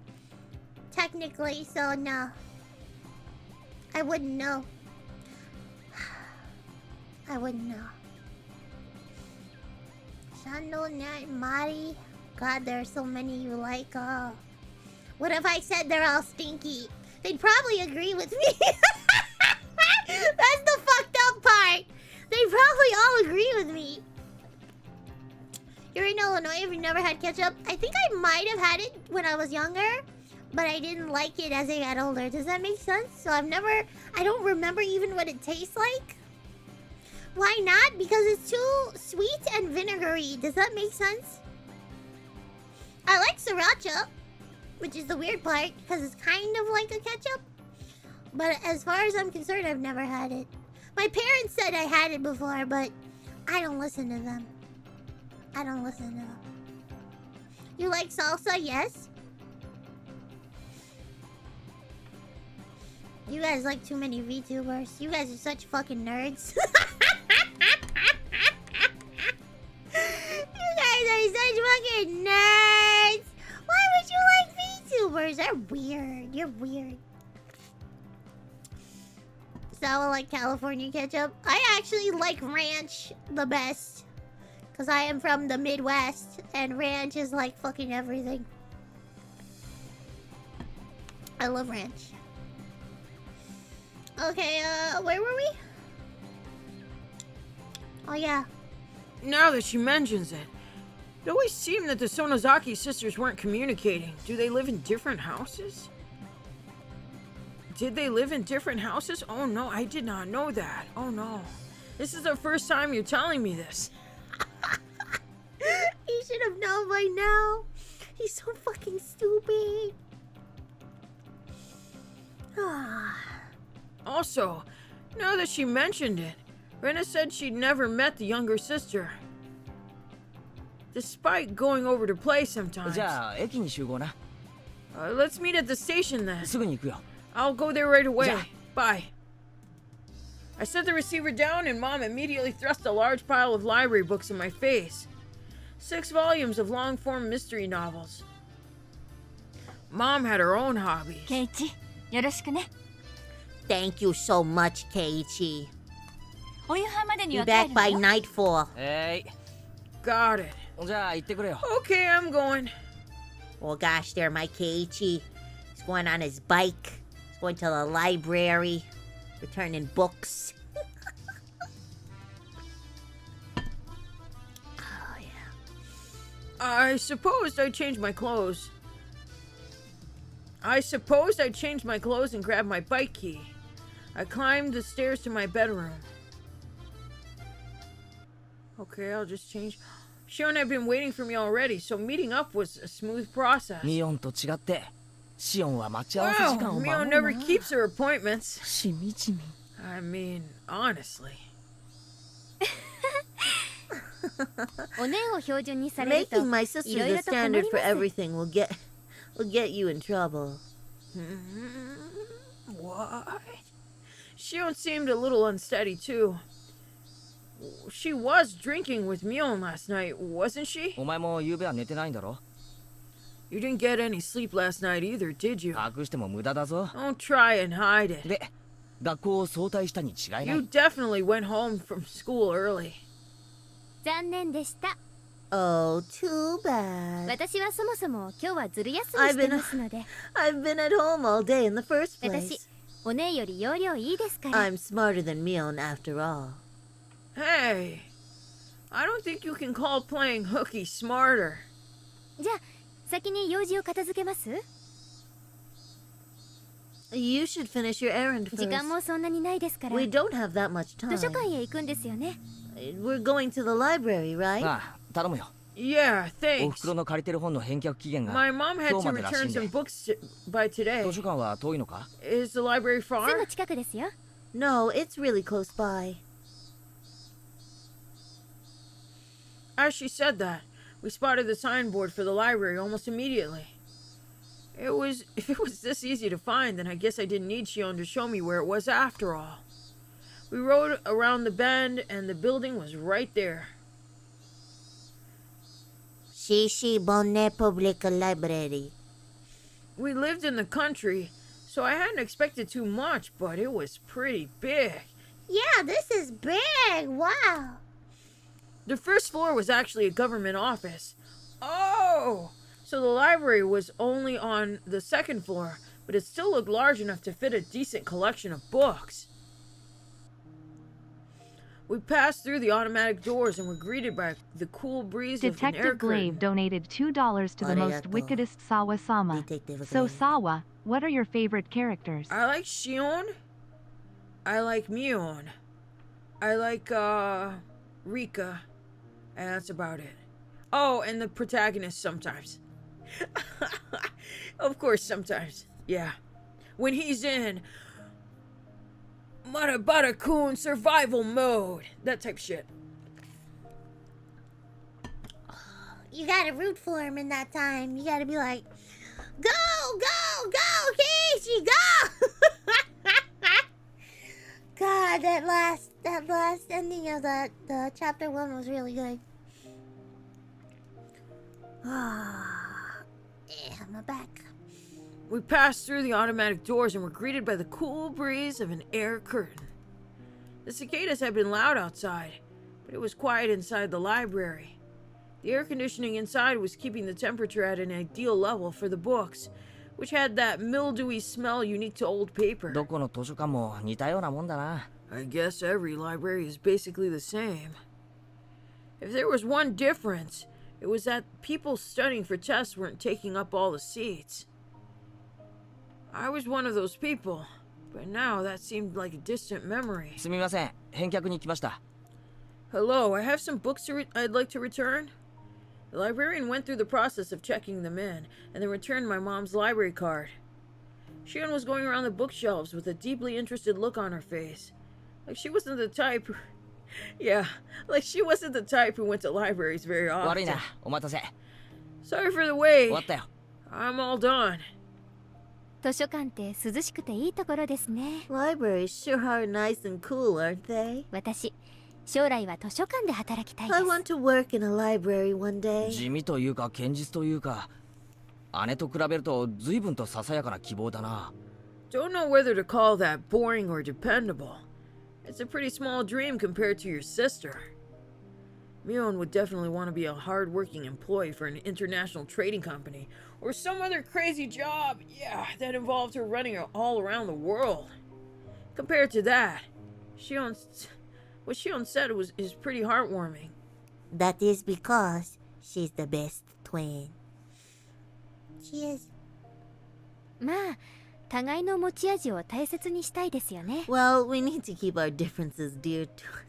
technically, so no. I wouldn't know. I wouldn't know. Shando, Nat, Mari. God, there are so many you like. What if I said they're all stinky? They'd probably agree with me. That's the fucked up part. They'd probably all agree with me. You're in Illinois. Have you never had ketchup? I think I might have had it when I was younger, but I didn't like it as I got older. Does that make sense? So I don't remember even what it tastes like. Why not? Because it's too sweet and vinegary. Does that make sense? I like sriracha, which is the weird part, because it's kind of like a ketchup. But as far as I'm concerned, I've never had it. My parents said I had it before, but I don't listen to them. I don't listen to them. You like salsa? Yes. You guys like too many VTubers. You guys are such fucking nerds. You guys are such fucking nerds. Why would you like VTubers? They're weird. You're weird. So I like California ketchup. I actually like ranch the best. Because I am from the Midwest. And ranch is like fucking everything. I love ranch. Okay, where were we? Oh, yeah. Now that she mentions it, it always seemed that the Sonozaki sisters weren't communicating. Do they live in different houses? Did they live in different houses? Oh no, I did not know that. Oh no. This is the first time you're telling me this. He should have known by now. He's so fucking stupid. Also, now that she mentioned it, Rena said she'd never met the younger sister. Despite going over to play sometimes. じゃあ駅に集合な。Let's meet at the station then. すぐに行くよ。 I'll go there right away. Yeah. Bye. I set the receiver down and Mom immediately thrust a large pile of library books in my face. 6 volumes of long-form mystery novels. Mom had her own hobbies. Keiichi, よろしくね。 Thank you so much, Keiichi. お夕飯までに Be は帰 back る by のよ。 nightfall. Got it. じゃあ行ってくれよ。 Okay, I'm going. Oh gosh, there, my Keiichi. He's going on his bike. He's going to the library. Returning books. Oh, yeah. I supposed I'd change my clothes. And grab my bike key. I climbed the stairs to my bedroom. Okay, I'll just change. Shion had been waiting for me already, so meeting up was a smooth process. ミオンと違ってシオンは待ち合わせ時間 Wow, を守 Mion る never な。 keeps her appointments. しみじみ。 I mean, honestly. おねんを標準にされると Making my い sister ろい the ろと困り standard ま for す。 everything will get you in trouble. What? Shion seemed a little unsteady too. She was drinking with Mion last night, wasn't she? お前も夕べは寝てないんだろ。 You didn't get any sleep last night either, did you? 隠しても無駄だぞ。 Don't try and hide it. で、学校を早退したに違いない You。definitely went home from school early. 残念でした。 Oh, too bad. 私はそもそも今日はずる休みしてますので。 I've been at home all day in the first 私 place. おねんより容量いいですから。 I'm smarter than Mion after all. Hey, I don't think you can call playing hooky smarter. じゃあ先に用事を片付けます？ You should finish your errand 時間 first. もそんなにないですから We don't have that much 図書 time. 館へ行くんですよね。 We're going to the library, right? ああ、頼むよ。 Yeah, お thanks. 袋の借りてる本の返却期限が My mom had 今 to 日までらしい return んで。 some books by 図 today. 書館は遠いのか？ Is the library すぐ far? 近くですよ。 No, it's really close by. As she said that, we spotted the signboard for the library almost immediately. If it was this easy to find, then I guess I didn't need Shion to show me where it was after all. We rode around the bend and the building was right there. Shishi Bonne Public Library. We lived in the country, so I hadn't expected too much, but it was pretty big. Yeah, this is big. Wow. The first floor was actually a government office. Oh! So the library was only on the second floor, but it still looked large enough to fit a decent collection of books. We passed through the automatic doors and were greeted by the cool breeze of an air Detective Glaive curtain. donated $2 to the most Arigato. wickedest Sawa-sama. Detective So Glaive. Sawa, what are your favorite characters? I like Shion. I like Mion. I like, Rika. And that's about it. Oh, and the protagonist sometimes. Of course, sometimes. Yeah. When he's in Marabara-kun survival mode. That type shit. You gotta root for him in that time. You gotta be like, go, go, go, Keiichi, go! God, that last ending of the chapter 1 was really good. Ah, I'm back. We passed through the automatic doors and were greeted by the cool breeze of an air curtain. The cicadas had been loud outside, but it was quiet inside the library. The air conditioning inside was keeping the temperature at an ideal level for the books, which had that mildewy smell unique to old paper. どこの図書館も似たようなもんだな。 I guess every library is basically the same. If there was one difference, it was that people studying for tests weren't taking up all the seats. I was one of those people, but now that seemed like a distant memory. すみません、返却に来ました。 Hello, I have some books I'd like to return. The librarian went through the process of checking them in, and then returned my mom's library card. Shion was going around the bookshelves with a deeply interested look on her face. Like she wasn't the type Yeah, like she wasn't the type who went to libraries very 悪い often. な、お待たせ。 Sorry for the wait. 終わったよ。 I'm all done. 図書館って涼しくていいところですね。 Libraries sure are nice and cool, aren't they? 私、将来は図書館で働きたいで I す。 want to work in a library one day. 地味というか堅実というか、姉と比べると随分とささやかな希望だな。 Don't know whether to call that boring or dependable. It's a pretty small dream compared to your sister. Mion would definitely want to be a hard-working employee for an international trading company, or some other crazy job, that involved her running all around the world. Compared to that, what Shion said is pretty heartwarming. That is because she's the best twin. She is. まあ、互いの持ち味を大切にしたいですよね。 Well, we need to keep our differences dear to us.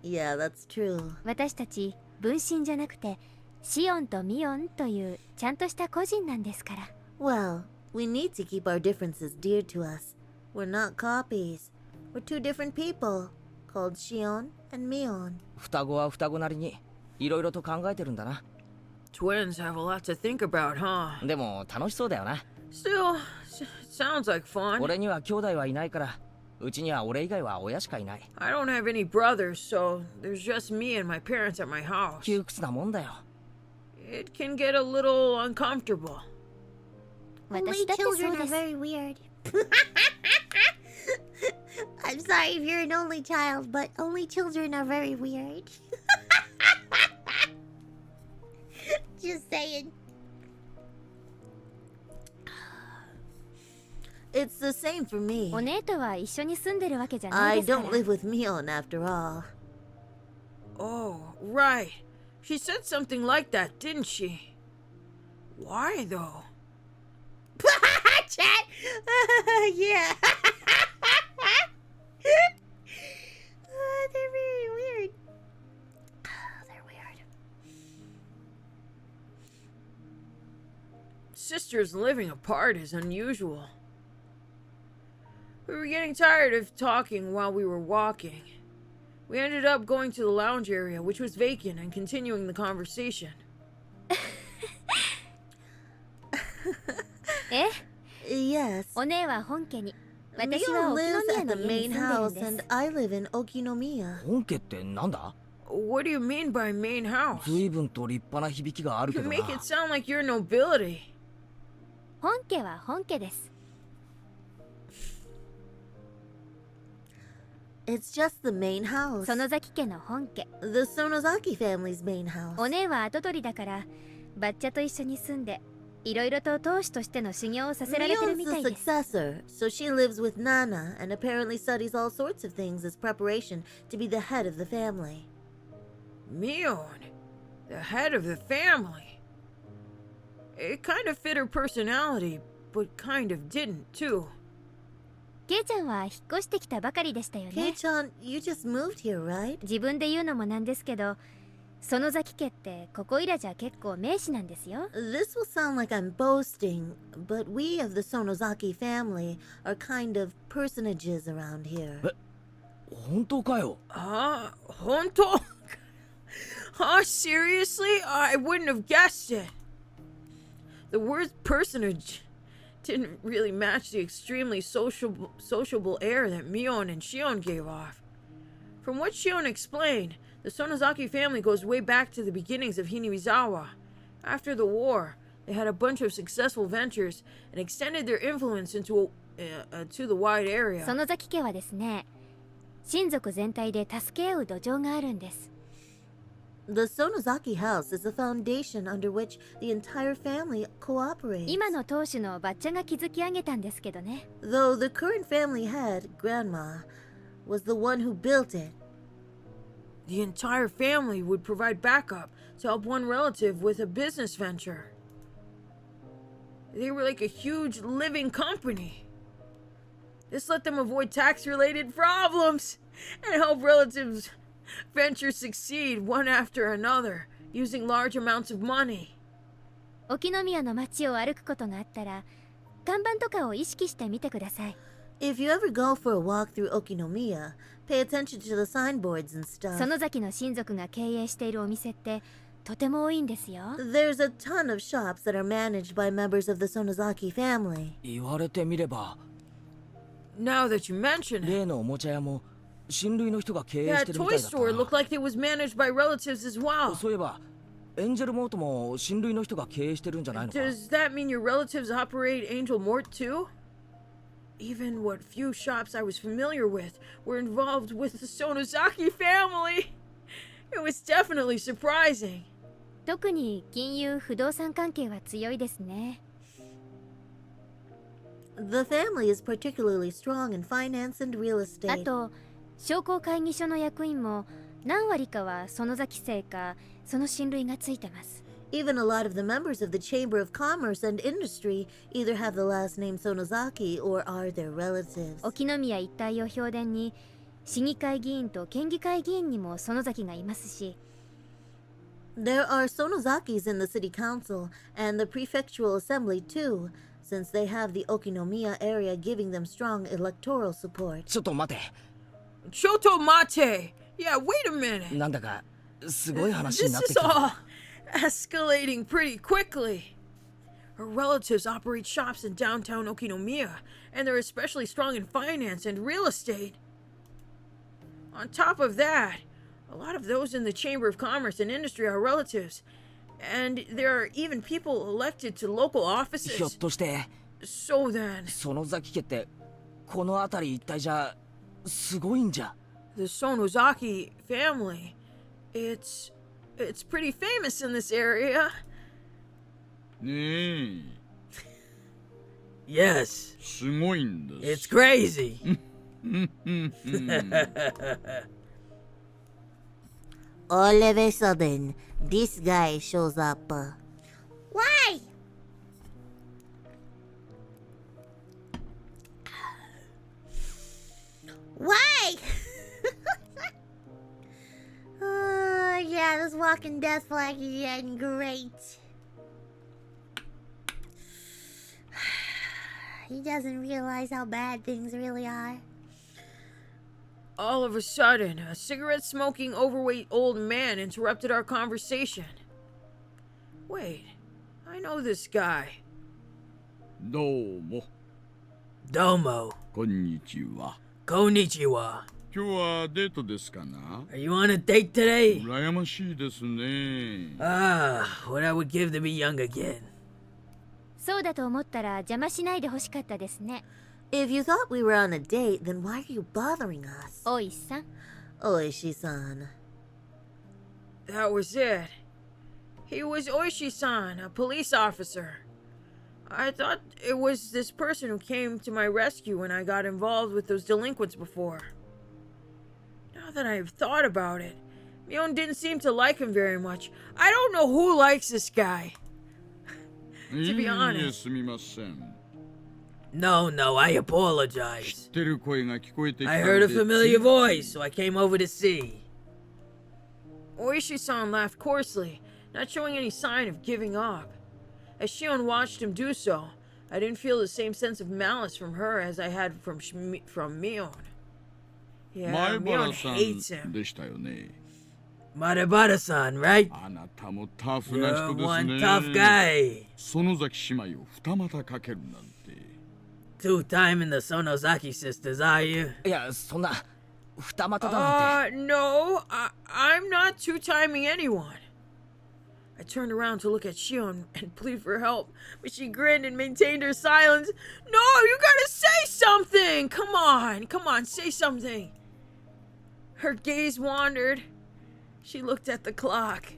Yeah, that's true. 私たち分身じゃなくてシオンとミオンというちゃんとした個人なんですから。 Well, we need to keep our differences dear to us. We're not copies. We're two different people, called Shion and Mion. 双子は双子なりにいろいろと考えてるんだな。 Twins have a lot to think about, huh? でも楽しそうだよな。 Still, sounds like fun. 俺には兄弟はいないから、うちには俺以外は親しかいない。 I don't have any brothers, so there's just me and my parents at my house. 窮屈なもんだよ。 It can get a little uncomfortable. Only 私だってそう children で are す。 very weird. I'm sorry if you're an only child, but only children are very weird. Just saying. It's the same for me. お姉とは一緒に住んでるわけじゃない I ですから。 don't live with Mion after all. Oh, right. She said something like that, didn't she? Why, though? Chat! Yeah. They're very weird. They're weird. Sisters living apart is unusual. We were getting tired of talking while we were walking. We ended up going to the lounge area, which was vacant, and continuing the conversation. Yes. お姉は本家に、私 Mion は沖 lives 宮 at の the 家に main 住んでるん house, です and I live in Okinomiya. 本家ってなんだ？ What do you mean by main house? 随分と立派な響きがあるけ You どな。 make it sound like you're nobility. 本家は本家です。 It's just the main house. 園崎家の本家。 The Sonozaki family's main house. お姉は跡取りだから、バッチャと一緒に住んで、いろいろと当主としての修行をさせられてるみ Mion's たい the です。 successor, so she lives with Nana and apparently studies all sorts of things as preparation to be the head of the family. Mion, the head of the family. It kind of fit her personality, but kind of didn't, too. ケイちゃんは引っ越してきたばかりでしたよね。 Kei-chan, you just moved here, right? 自分で言うのもなんですけど、園崎家ってここいらじゃ結構名士なんですよ。 This will sound like I'm boasting, but we of the Sonozaki family are kind of personages around here. 本当かよ。Honto? Seriously? I wouldn't have guessed it. The word personage didn't really match the extremely sociable air that Mion and Shion gave off. From what Shion explained, the Sonozaki family goes way back to the beginnings of Hinamizawa. After the war, they had a bunch of successful ventures and extended their influence into to the wide area. 園崎家はですね、親族全体で助け合う土壌があるんです。 The Sonozaki house is the foundation under which the entire family cooperates. 今の当主のバッチャが築き上げたんですけどね。 Though the current family head, Grandma, was the one who built it. The entire family would provide backup to help one relative with a business venture. They were like a huge living company. This let them avoid tax-related problems and help relatives' ventures succeed one after another, using large amounts of money. 沖宮の街を歩くことがあったら、看板とかを意識してみてください。 If you ever go for a walk through Okinomiya, pay attention to the signboards and stuff. 園崎の親族が経営しているお店ってとても多いんですよ。 There's a ton of shops that are managed by members of the Sonozaki family. 言われてみれば、 Now that you mention it, 例のおもちゃ屋も親類の人が経営し that てるみ toy たいだった store な。 looked like it was managed by relatives as well. そういえば、エンジェルモートも親類の人が経営してるんじゃないのか。 Does that mean your relatives operate Angel Mort too? Even what few shops I was familiar with were involved with the Sonozaki family. It was definitely surprising. 特に金融不動産関係は強いですね。 The family is particularly strong in finance and real あ estate. と商工会議所の役員も何割かは園崎姓かその親類がついてます。 Even a lot of the members of the Chamber of Commerce and Industry either have the last name Sonozaki or are their relatives. 沖宮一帯を評伝に市議会議員と県議会議員にも園崎がいますし、 There are Sonozakis in the city council and the prefectural assembly too, since they have the Okinomiya area giving them strong electoral support. ちょっと待て。 Choto Mate! Yeah, wait a minute. なんだかすごい話 This になって is きた。 all escalating pretty quickly. Her relatives operate shops in downtown Okinomiya, and they're especially strong in finance and real estate. On top of that, a lot of those in the Chamber of Commerce and Industry are relatives, and there are even people elected to local ひょっ offices. として So then, 園崎家ってこの辺り一帯じゃすごいんじゃ。 the Sonozaki family, it's pretty famous in this area. ねえ、 Yes, すごいんで it's す。 crazy. all of a sudden, this guy shows up. Why? Why? Yeah, this walking death flag is getting great. He doesn't realize how bad things really are. All of a sudden, a cigarette-smoking, overweight old man interrupted our conversation. Wait, I know this guy. どうも Domo. こんにちは Konnichiwa. 今日はデートですかな Are you on a date today? 羨ましいですね Ah, what I would give to be young again. そうだと思ったら邪魔しないでほしかったですね。 If you thought we were on a date, then why are you bothering us? おいさん。 Oishi-san. That was it. He was Oishi-san, a police officer. I thought it was this person who came to my rescue when I got involved with those delinquents before. Now that I've thought about it, Mion didn't seem to like him very much. I don't know who likes this guy. To be いえ honest. すみません No, I 知 apologize. ってる声が聞こえてきた I の heard a で familiar voice, so I came over to see. Oishi-san laughed coarsely, not showing any sign of giving up. As Shion watched him do so, I didn't feel the same sense of malice from her as I had from Mion. Yeah, 前 Mion 原さ hates ん him. でしたよね Marebara-san, right? あなたもタフな You're 人です one ね tough guy. 園崎姉妹を二股かけるなんて Two-timing the Sonozaki sisters, are you? いやそんな二股だなんて No, I'm not two-timing anyone. I turned around to look at Shion and plead for help, but she grinned and maintained her silence. No, you gotta say something! Come on, say something. Her gaze wandered. She looked at the clock.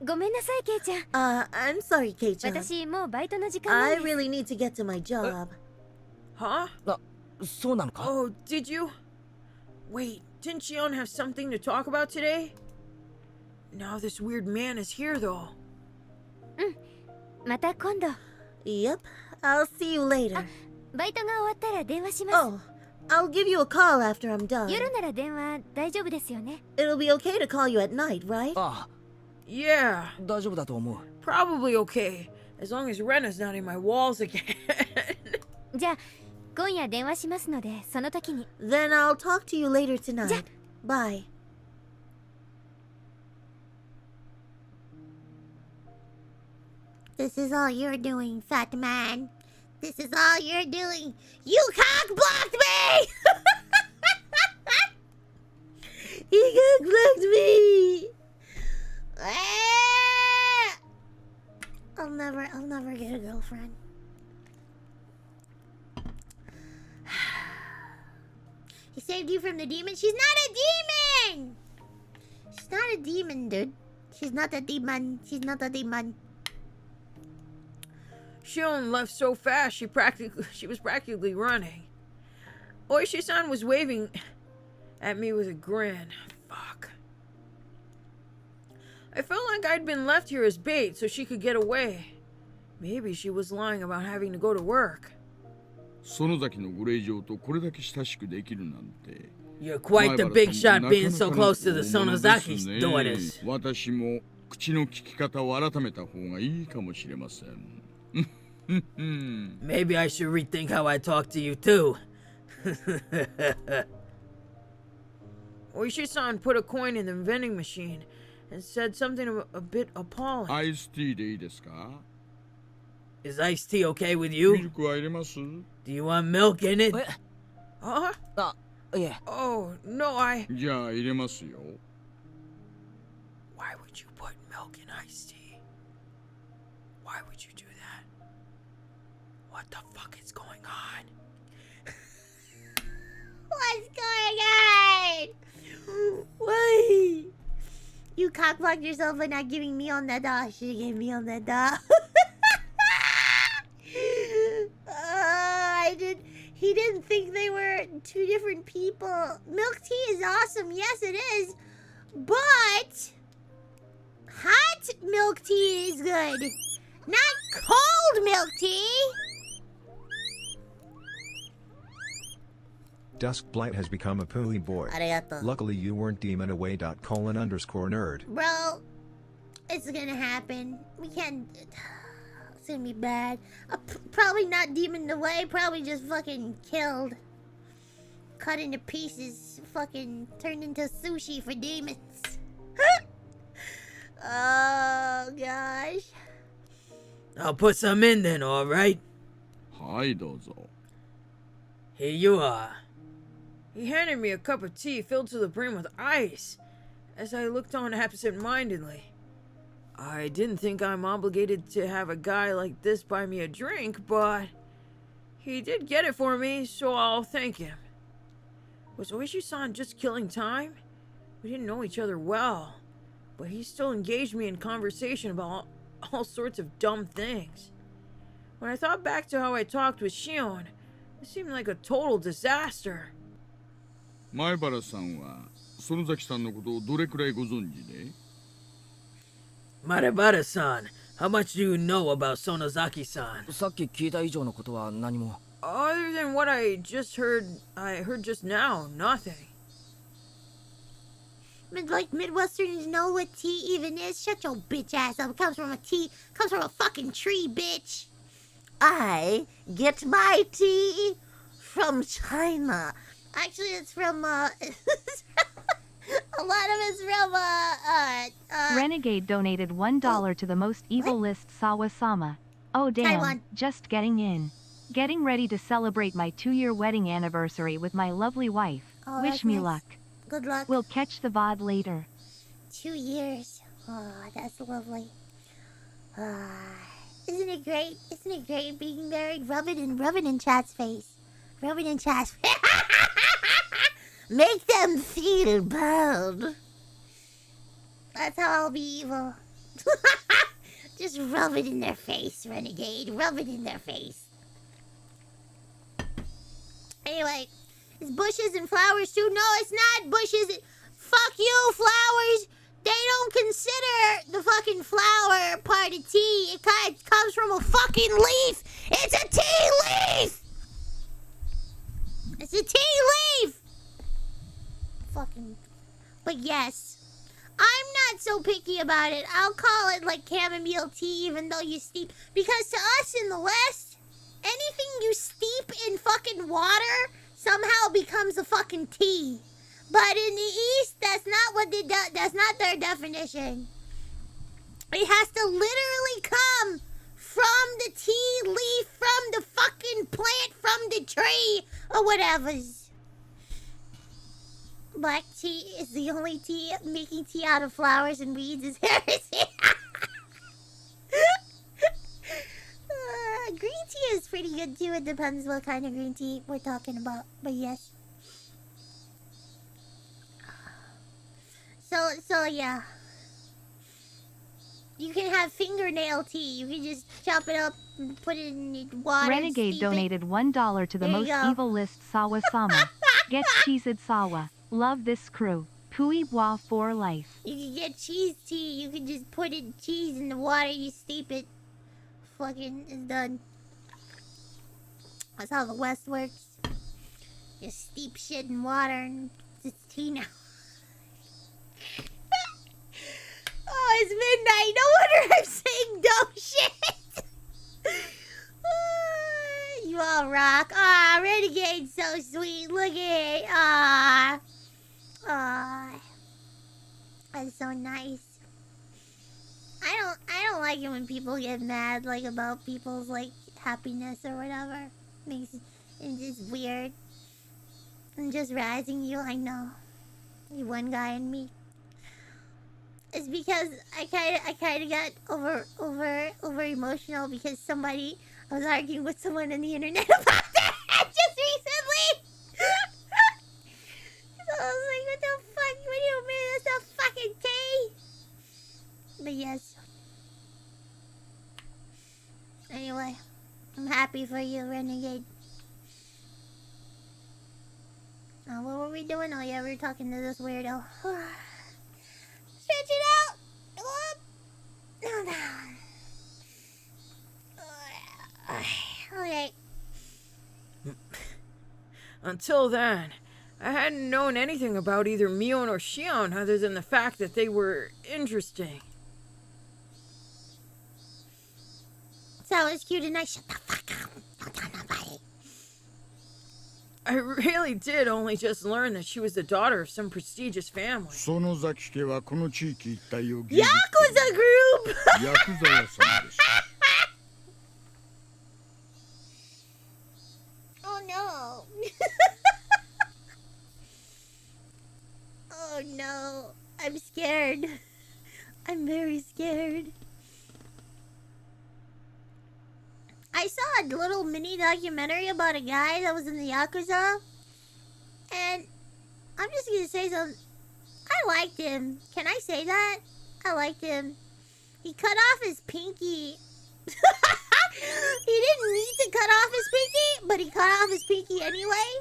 ごめんなさい、ケイちゃん。 I'm sorry, Kei-chan. 私もうバイトの時間な I んです。 really need to get to my job. Huh? そうなのか Oh, did you? Wait, didn't Shion have something to talk about today? Now this weird man is here, though. また今度。 Yep, I'll see you later. バイトが終わったら電話します。 Oh, I'll give you a call after I'm done. 夜なら電話大丈夫ですよね。 It'll be okay to call you at night, right? あ Yeah, あ大丈夫だと思う probably okay, as long as Rena's not in my walls again. じゃあ今夜電話しますのでその時に。 Then I'll talk to you later tonight. Bye. This is all you're doing, fat man. This is all you're doing. You cock-blocked me! He cock-blocked me! Ah! I'll never get a girlfriend. He saved you from the demon? She's not a demon! She's not a demon, dude. She's not a demon. She's not a demon. Shion left so fast she was practically running. Oishi-san was waving at me with a grin. Fuck. I felt like I'd been left here as bait so she could get away. Maybe she was lying about having to go to work. 園崎のご令嬢とこれだけ親しくできるなんて You're quite the big shot being so close to the Sonozaki's daughters. 私も口の利き方を改めた方がいいかもしれません Maybe I should rethink how I talk to you too. Oishi-san put a coin in the vending machine and said something a bit appalling. アイスティーでいいですか Is iced tea okay with ミ you? ルクは入れます Do you want milk in it? え Huh? あいえ Oh, no, I... じゃあ入れますよ Why would you put milk in iced tea? Why would you do that? What the fuck is going on? What's going on? Why? You cockblocked yourself by not giving me on that doll. Should've gave me on that doll. He didn't think they were two different people. Milk tea is awesome. Yes, it is. But hot milk tea is good. Not cold milk tea. Dusk Blight has become a pooey boy. Arigato. Luckily you weren't demon__nerd. Bro, it's gonna happen. We can't. It's gonna be bad. Probably not demon away. Probably just fucking killed. Cut into pieces. Fucking turned into sushi for demons. Oh gosh. I'll put some in then, alright? はいどうぞ。 Here you are. He handed me a cup of tea filled to the brim with ice, as I looked on absent-mindedly. I didn't think I'm obligated to have a guy like this buy me a drink, but he did get it for me, so I'll thank him. Was Oishi-san just killing time? We didn't know each other well, but he still engaged me in conversation about all sorts of dumb things. When I thought back to how I talked with Shion, it seemed like a total disaster. 前原さんは園崎さんのことをどれくらいご存知で？ Marabara-san, how much do you know about Sonozaki-san? さっき聞いた以上のことは何も。 Other than what I heard just now, nothing. Like Midwesterners know what tea even is? Shut your bitch ass up. It comes from a fucking tree, bitch. I get my tea from China. Actually, it's from, a lot of it's from, Renegade donated $1 to the most evil list Sawa-sama. Oh damn, Taiwan. just getting in. Getting ready to celebrate my 2-year wedding anniversary with my lovely wife. Oh, Wish that's me nice. luck. Good luck. We'll catch the VOD later. 2 years. Oh, that's lovely. Isn't it great? Isn't it great being married? Rub it in Chat's face. Rub it in Chat's face. Make them feel bad. That's how I'll be evil. Just rub it in their face, Renegade. Rub it in their face. Anyway, it's bushes and flowers too. No, it's not bushes. Fuck you, flowers. They don't consider the fucking flower part of tea. It comes from a fucking leaf. It's a tea leaf. It's a tea leaf. Fucking. But yes, I'm not so picky about it. I'll call it like chamomile tea, even though you steep. Because to us in the West, anything you steep in fucking water somehow becomes a fucking tea. But in the East, that's not what that's not their definition. It has to literally come from the tea leaf, from the fucking plant, from the tree, or whatever. Black tea is the only tea. Making tea out of flowers and weeds is heresy. Green tea is pretty good too. It depends what kind of green tea we're talking about. But yes. So yeah. You can have fingernail tea. You can just chop it up and put it in water. Renegade donated $1 to the There you most go. evil list Sawa-sama. Get cheesed Sawa. Love this crew. Pui Bois for life. You can get cheese tea. You can just put cheese in the water. You steep it. Fucking, it's done. That's how the West works. You steep shit in water and it's tea now. Oh, it's midnight. No wonder I'm saying dumb shit. You all rock. Ah, Renegade's so sweet. Look at it. Ah. Ah. That's so nice. I don't like it when people get mad like about people's like happiness or whatever. It's just weird. I'm just razzing you, I know. You one guy and me. It's because I kinda got over emotional because I was arguing with someone on the internet about that just recently. So I was like, what the fuck? What do you mean? That's a fucking tea. But yes. Anyway, I'm happy for you, Renegade. What were we doing? Oh yeah, we were talking to this weirdo. Okay. Until then, I hadn't known anything about either Mion or Shion other than the fact that they were interesting. So it's cute and I shut the fuck up. Don't tell nobody. I really did only just learn that she was the daughter of some prestigious family. その崎家はこの地域一帯を Yakuza group! ヤクザ屋さんです。Oh no. Oh no. I'm scared. I'm very scared. I saw a little mini documentary about a guy that was in the Yakuza. And I'm just gonna say something. I liked him. Can I say that? I liked him. He cut off his pinky. He didn't need to cut off his pinky, but he cut off his pinky anyway.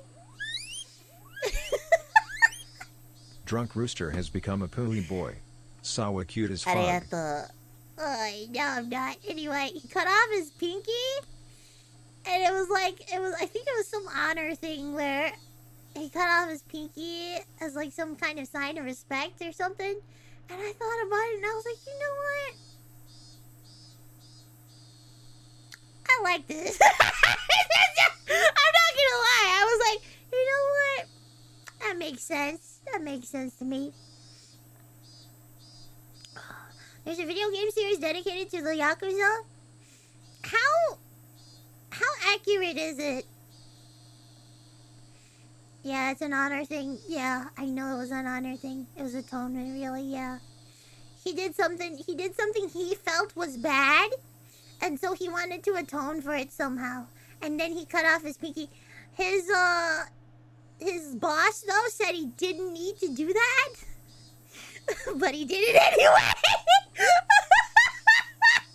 Drunk Rooster has become a pooey boy. Sawa cute as fuck. Arigato. Oh, no, I'm not. Anyway, he cut off his pinky, and it was like, I think it was some honor thing where he cut off his pinky as like some kind of sign of respect or something. And I thought about it, and I was like, you know what? I like this. I'm not gonna lie. I was like, you know what? That makes sense. That makes sense to me. There's a video game series dedicated to the Yakuza. How accurate is it? Yeah, it's an honor thing. Yeah, I know it was an honor thing. It was atonement, really, yeah. He did something he felt was bad, and so he wanted to atone for it somehow. And then he cut off his pinky. His boss, though, said he didn't need to do that. But he did it anyway.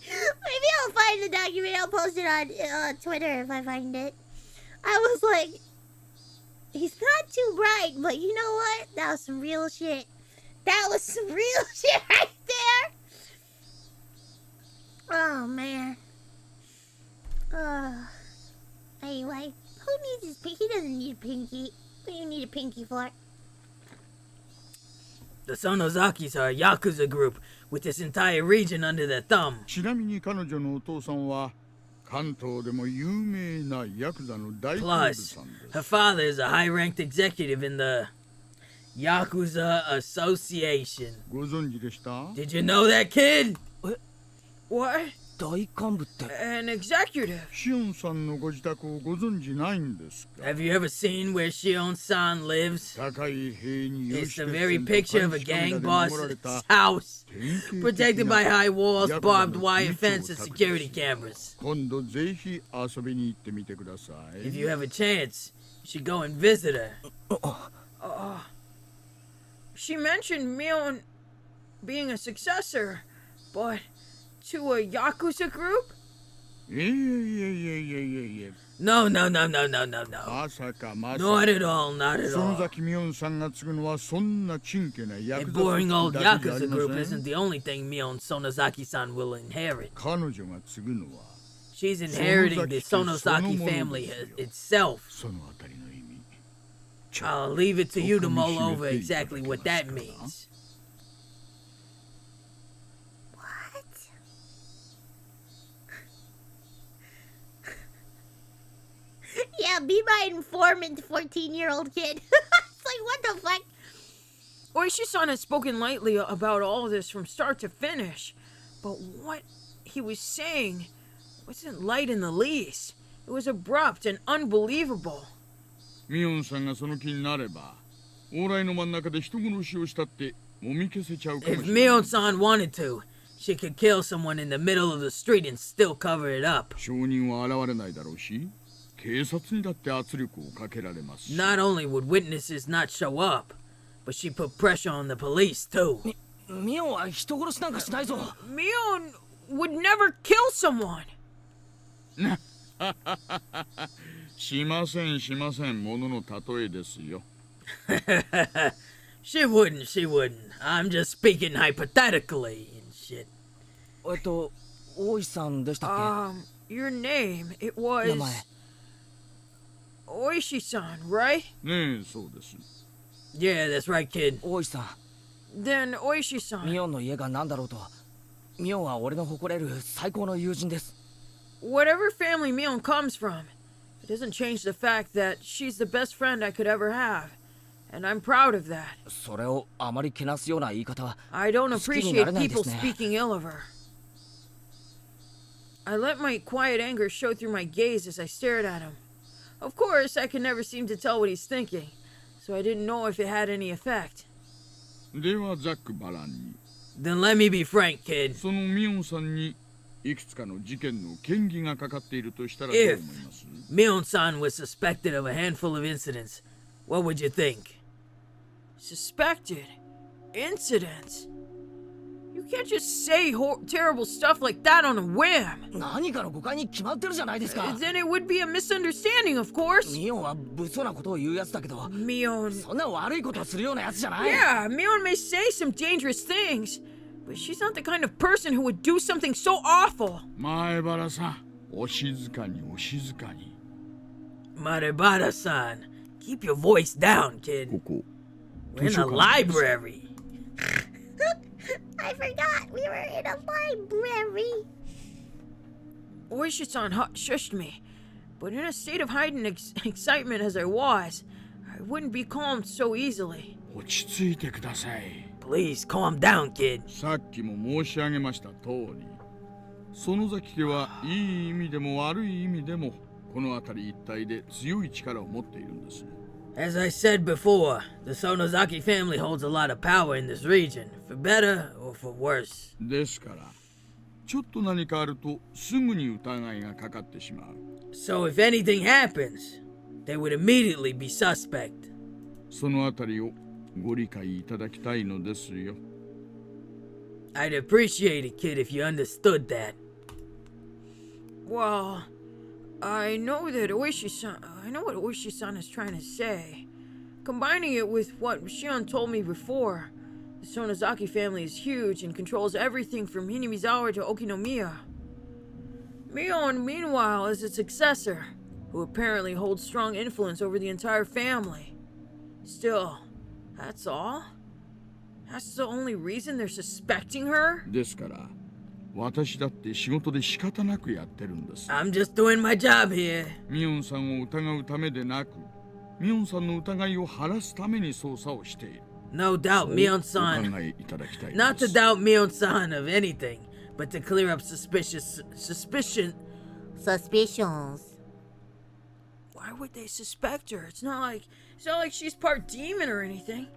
Maybe I'll find the document. I'll post it on Twitter if I find it. I was like, he's not too bright, but you know what? That was some real shit. That was some real shit right there. Oh, man. Anyway, who needs his pinky? He doesn't need a pinky. What do you need a pinky for? The Sonozakis are a Yakuza group with this entire region under their thumb. ちなみに彼女のお父さんは関東でも有名なヤクザの大統領 Plus, さんです。 her father is a high-ranked executive in the Yakuza Association. ご存知でした？ Did you know that, kid? What? 大幹部って An executive. シオンさんのご自宅をご存知ないんですか？ Have you ever seen where Shion-san lives? 高い塀に It's 吉 the 鉄 very 線と picture 監 of a 視カメラ gang で守られ boss's た house, 典型的 protected な by high walls, ヤクザ barbed の wire 秘密を fence, and 探 security し cameras. 今度ぜひ遊びに行ってみてください。 If you have a chance, you should go and visit her. She mentioned Mion being a successor, but to a Yakuza group? いえいえいえいえいえいえ。 No. まさかまさか。 Not at all, not at その all. 崎ミオンさんが継ぐのはそんなちんけなヤ A クザ boring 組 old 織だけじゃあ Yakuza りま group せん isn't the only thing Mion Sonozaki-san will inherit. 彼女が継ぐのは She's inheriting the Sonozaki Sonozaki family そのものですよ。 itself. そのあたりの意味。 I'll leave it to you to mull over そこに秘めていただけ exactly ます what か that means. Yeah, be my informant, 14-year-old kid. It's like, what the fuck? Oishi-san has spoken lightly about all of this from start to finish, but what he was saying wasn't light in the least. It was abrupt and unbelievable. ミオンさんがその気になれば、往来の真ん中で人殺しをしたってもみ消せちゃうかも If しれない。 Mion-san wanted to, she could kill someone in the middle of the street and still cover it up. 証人は現れないだろうし、警察にだって圧力をかけられますし。 Not only would witnesses not show up, but she put pressure on the police too. ミオンは人殺しなんかしないぞ Mion would never kill someone. しませんものの例えですよ。She wouldn't. I'm just speaking hypothetically and shit. 大石さんでしたっ Your name, it け？ was 名前。 Oishi-san, right? ねえ、そうです。 Yeah, that's right, kid. 大石さん、 Then Oishi-san, ミオンの家が何だろうと、ミオンは俺の誇れる最高の友人です。 whatever family Mion comes from, it doesn't change the fact that she's the best friend I could ever have. And I'm proud of that. それをあまりけなすような言い方は、 I don't 好きにな appreciate れないで people すね。 speaking ill of her. I let my quiet anger show through my gaze as I stared at him. Of course, I could never seem to tell what he's thinking, so I didn't know if it had any effect. ではザックバランに、 Then let me be frank, kid. そのミオンさんにいくつかの事件の嫌疑がかかっているとしたらどう思います？ Mion-san was suspected of a handful of incidents. What would you think? Suspected? Incidents? You can't just say terrible stuff like that on a whim. 何かの誤解に決まってるじゃないですか。 Then it would be a misunderstanding, of course. ミオンは物騒なことを言うやつだけど、 Mion... そんな悪いことをするようなやつじゃない。 Yeah, Mion may say some dangerous things, but she's not the kind of person who would do something so awful. 前原さん、お静かにお静かに。 Marebara-san, keep your voice down, kid. ここ。 We're in a library. I forgot we were in a library. Oishi-san shushed me, but in a state of heightened excitement as I was, I wouldn't be calmed so easily. 落ち着いてください。 Please calm down, kid. さっきも申し上げました通り、園崎家はいい意味でも悪い意味でもこの辺り一帯で強い力を持っているんです。 As I said before, the Sonozaki family holds a lot of power in this region, for better or for worse. ですから、ちょっと何かあるとすぐに疑いがかかってしまう。 So if anything happens, they would immediately be suspect. そのあたりをご理解いただきたいのですよ。 I'd appreciate it, kid, if you understood that. Well, I know what Oishi-san is trying to say. Combining it with what Shion told me before, the Sonozaki family is huge and controls everything from Hinamizawa to Okinomiya. Mion, meanwhile, is its successor, who apparently holds strong influence over the entire family. Still, that's all? That's the only reason they're suspecting her? ですから、私だって仕事で仕方なくやってるんです。 I'm just doing my job here. ミオンさんを疑うためでなく、ミオンさんの疑いを晴らすために捜査をしている。 No doubt, お Mion-san. 考えいただきたい Not で to す。 doubt Mion-san of anything, but to clear up suspicions. Why would they suspect her? It's not like she's part demon or anything.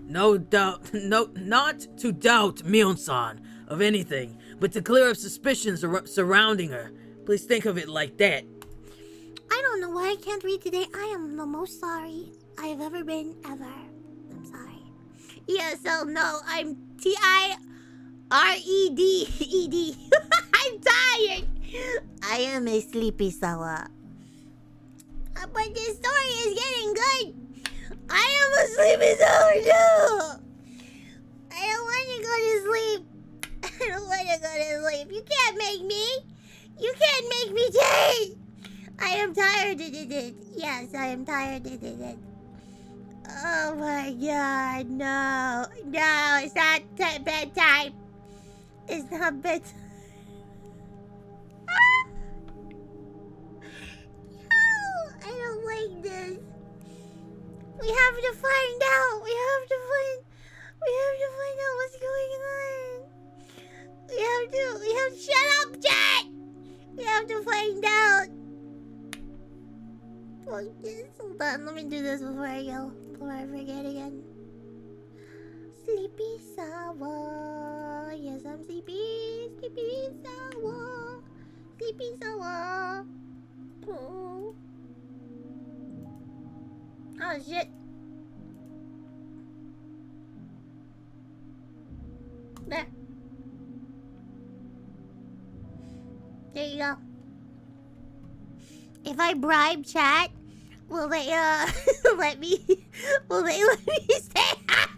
No doubt, not to doubt Mion-san of anything, but to clear up suspicions surrounding her. Please think of it like that. I don't know why I can't read today. I am the most sorry I have ever been, ever. I'm sorry. Yeah, so no, I'm T-I-R-E-D-E-D. I'm tired. I am a sleepy Sawa. But this story is getting good. I am a sleepy Sawa too. I don't want to go to sleep. I don't want to go to sleep. You can't make me. You can't make me change. I am tired. Yes, I am tired. Oh my god, no. No, it's not bedtime. It's not bedtime. No, I don't like this. We have to find out. We have to find out what's going on. We have to shut up, chat. We have to find out. Fuck this. Hold on, let me do this before I go. Before I forget again. Sleepy Sawa. Yes, I'm sleepy. Sleepy Sawa. Sleepy Sawa. Oh. Oh shit. There. There you go. If I bribe chat, will they let me stay up?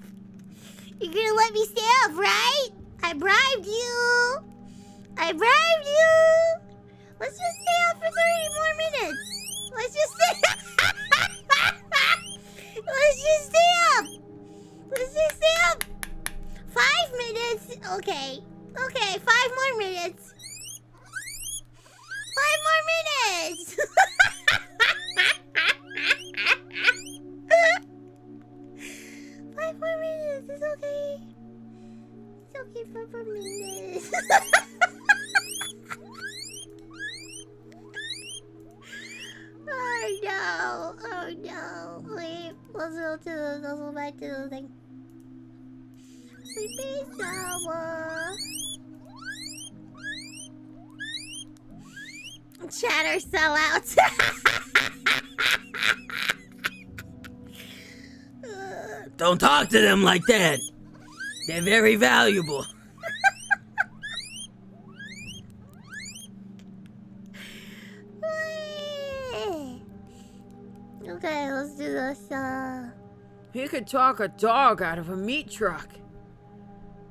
You're gonna let me stay up, right? I bribed you. I bribed you. Let's just stay up for 30 more minutes. Let's just stay Let's just stay up. Let's just stay up. 5 minutes. Okay. Okay, 5 more minutes. 5 more minutes. 5 more minutes. It's okay. It's okay for 4 minutes. Oh no. Oh no. Wait. Let's go back to the thing. Sleepy Sawa. Chatter sellouts. Don't talk to them like that. They're very valuable. Okay, let's do this. He could talk a dog out of a meat truck.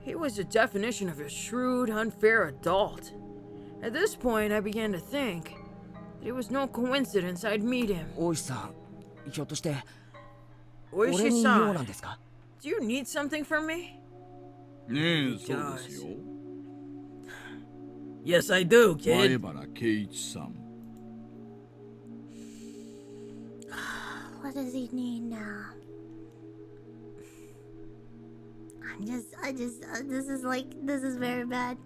He was the definition of a shrewd, unfair adult. At this point, I began to think that it was no coincidence I'd meet him. 大石さん、ひょっとして俺に Oishi-san, 用なんですか？ do you need something from me? ねえ、そうですよ。 Yes, I do, 前 kid. 原圭一さん。What does he need now? This is very bad.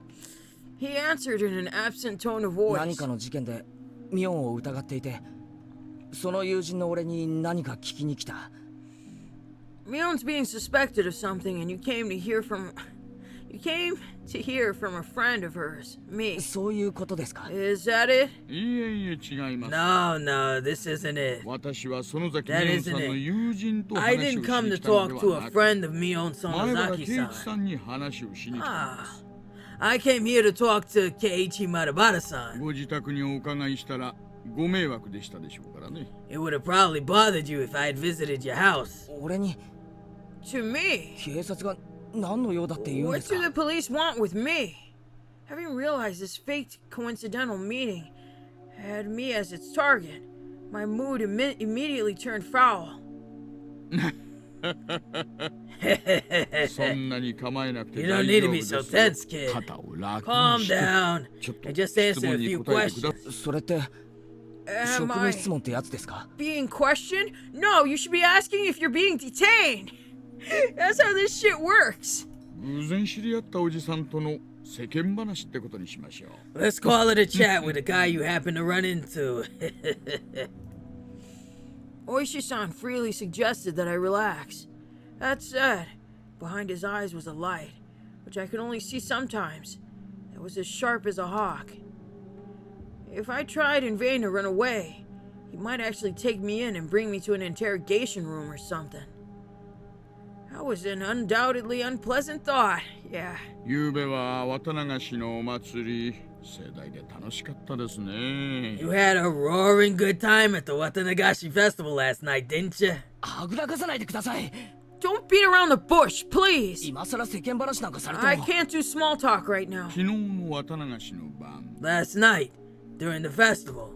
He answered in an absent tone of voice. 何かの事件でミオンを疑っていて、その友人の俺に何か聞きに来た。 Mion's being suspected of something, and you came to hear from a friend of hers, me. そういうことですか？ Is that it? いえいえ、違います。 No, no, this isn't it. 私は園崎 That ミオンさ isn't んの it. 友人と I 話をし didn't に come 来 to たの talk で to は a なく、 friend of Mion 前原圭 Sonozaki-san. 一さんに話をしに来たんです I came here to talk to Keiichi Marabata-san. ご自宅にお伺いしたらご迷惑でしたでしょうからね。 It would have probably bothered you if I had visited your house. 俺に To me? 警察が何の用だって言うんで What す do か？ the police want with me? Having realized this faked coincidental meeting had me as its target, my mood immediately turned foul. そんなに構えなくて You 大 don't 丈 need to 夫 be です so よ。 tense, kid. 肩を楽 Calm にして down ちょっと and just 質 answer 問 a に few 答えてくだ questions. それって Am 職 I 務質問ってやつですか？ being questioned? No, you should be asking if you're being detained. That's how this shit works. 偶然知り合ったおじさんとの世間話ってことにしましょう。 Let's call it a chat with a guy you happen to run into. Oishi-san freely suggested that I relax. That said, behind his eyes was a light, which I could only see sometimes, that was as sharp as a hawk. If I tried in vain to run away, he might actually take me in and bring me to an interrogation room or something. That was an undoubtedly unpleasant thought, yeah. ゆうべは渡流しのお祭り、盛大で楽しかったですね。 You had a roaring good time at the Watanagashi Festival last night, didn't you? はぐらかさないでください。 Don't beat around the bush, please! 今さら世間話なんかされて I も。 can't do small talk right now. 昨日の渡流しの晩、 Last night, during the festival,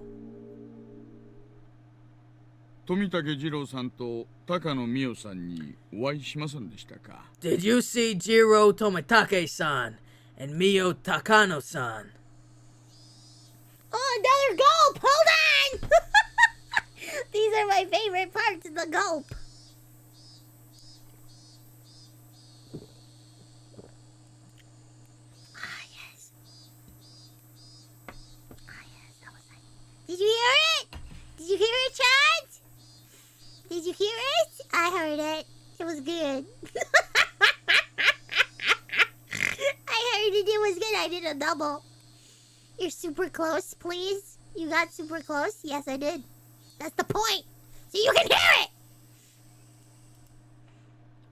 富武二郎さんと高野美代さんにお会いしませんでしたか？ did you see Jiro Tomitake-san and Mio Takano-san? Oh, another gulp! Hold on! These are my favorite parts of the gulp. Ah, yes. Ah, yes, that was nice. Did you hear it? Did you hear it, Chad? Did you hear it? I heard it. It was good. I heard it. It was good. I did a double. You're super close, please. You got super close? Yes, I did. That's the point. So you can hear it!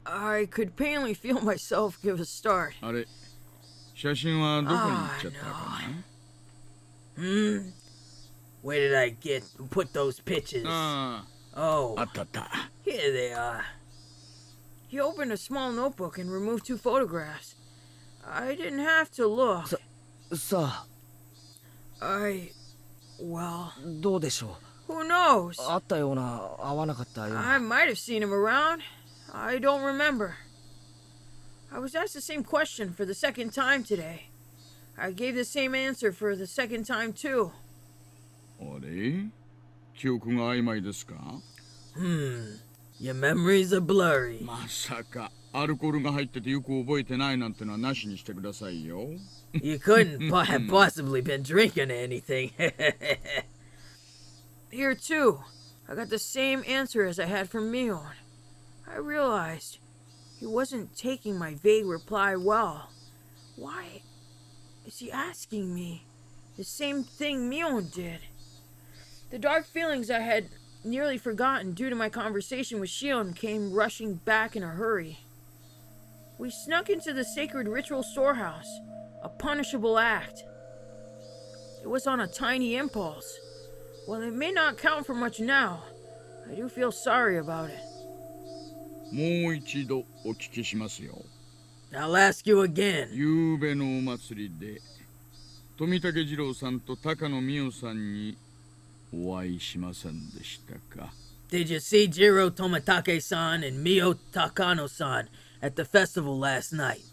I could painfully feel myself give a start. あれ、写真はどこに行っちゃったかな？ Where did I put those pictures? あ Oh, あ、あったあった。 here they are. He opened a small notebook and removed 2 photographs. I didn't have to look. さwell, どうでしょ who knows? う。会ったような、会わなかったよう I な。 might have seen him around. I don't remember. I was asked the same question for the second time today. I gave the same answer for the second time too. あれ記憶が曖昧ですか Your memories are blurry. まさかアルコールが入っててよく覚えてないなんてのはなしにしてくださいよ。You couldn't have possibly been drinking anything. Here too, I got the same answer as I had from Mion. I realized he wasn't taking my vague reply well. Why is he asking me the same thing Mion did? The dark feelings I had nearly forgotten due to my conversation with Shion came rushing back in a hurry. We snuck into the sacred ritual storehouse, a punishable act. It was on a tiny impulse. While it may not count for much now, I do feel sorry about it. もう一度お聞きしますよ。 I'll ask you again. ゆうべのお祭りで富武二郎さんと高野美代さんにお会いしませんでしたか Did you see Jiro Tomitake-san and Mio Takano-san at the festival last night?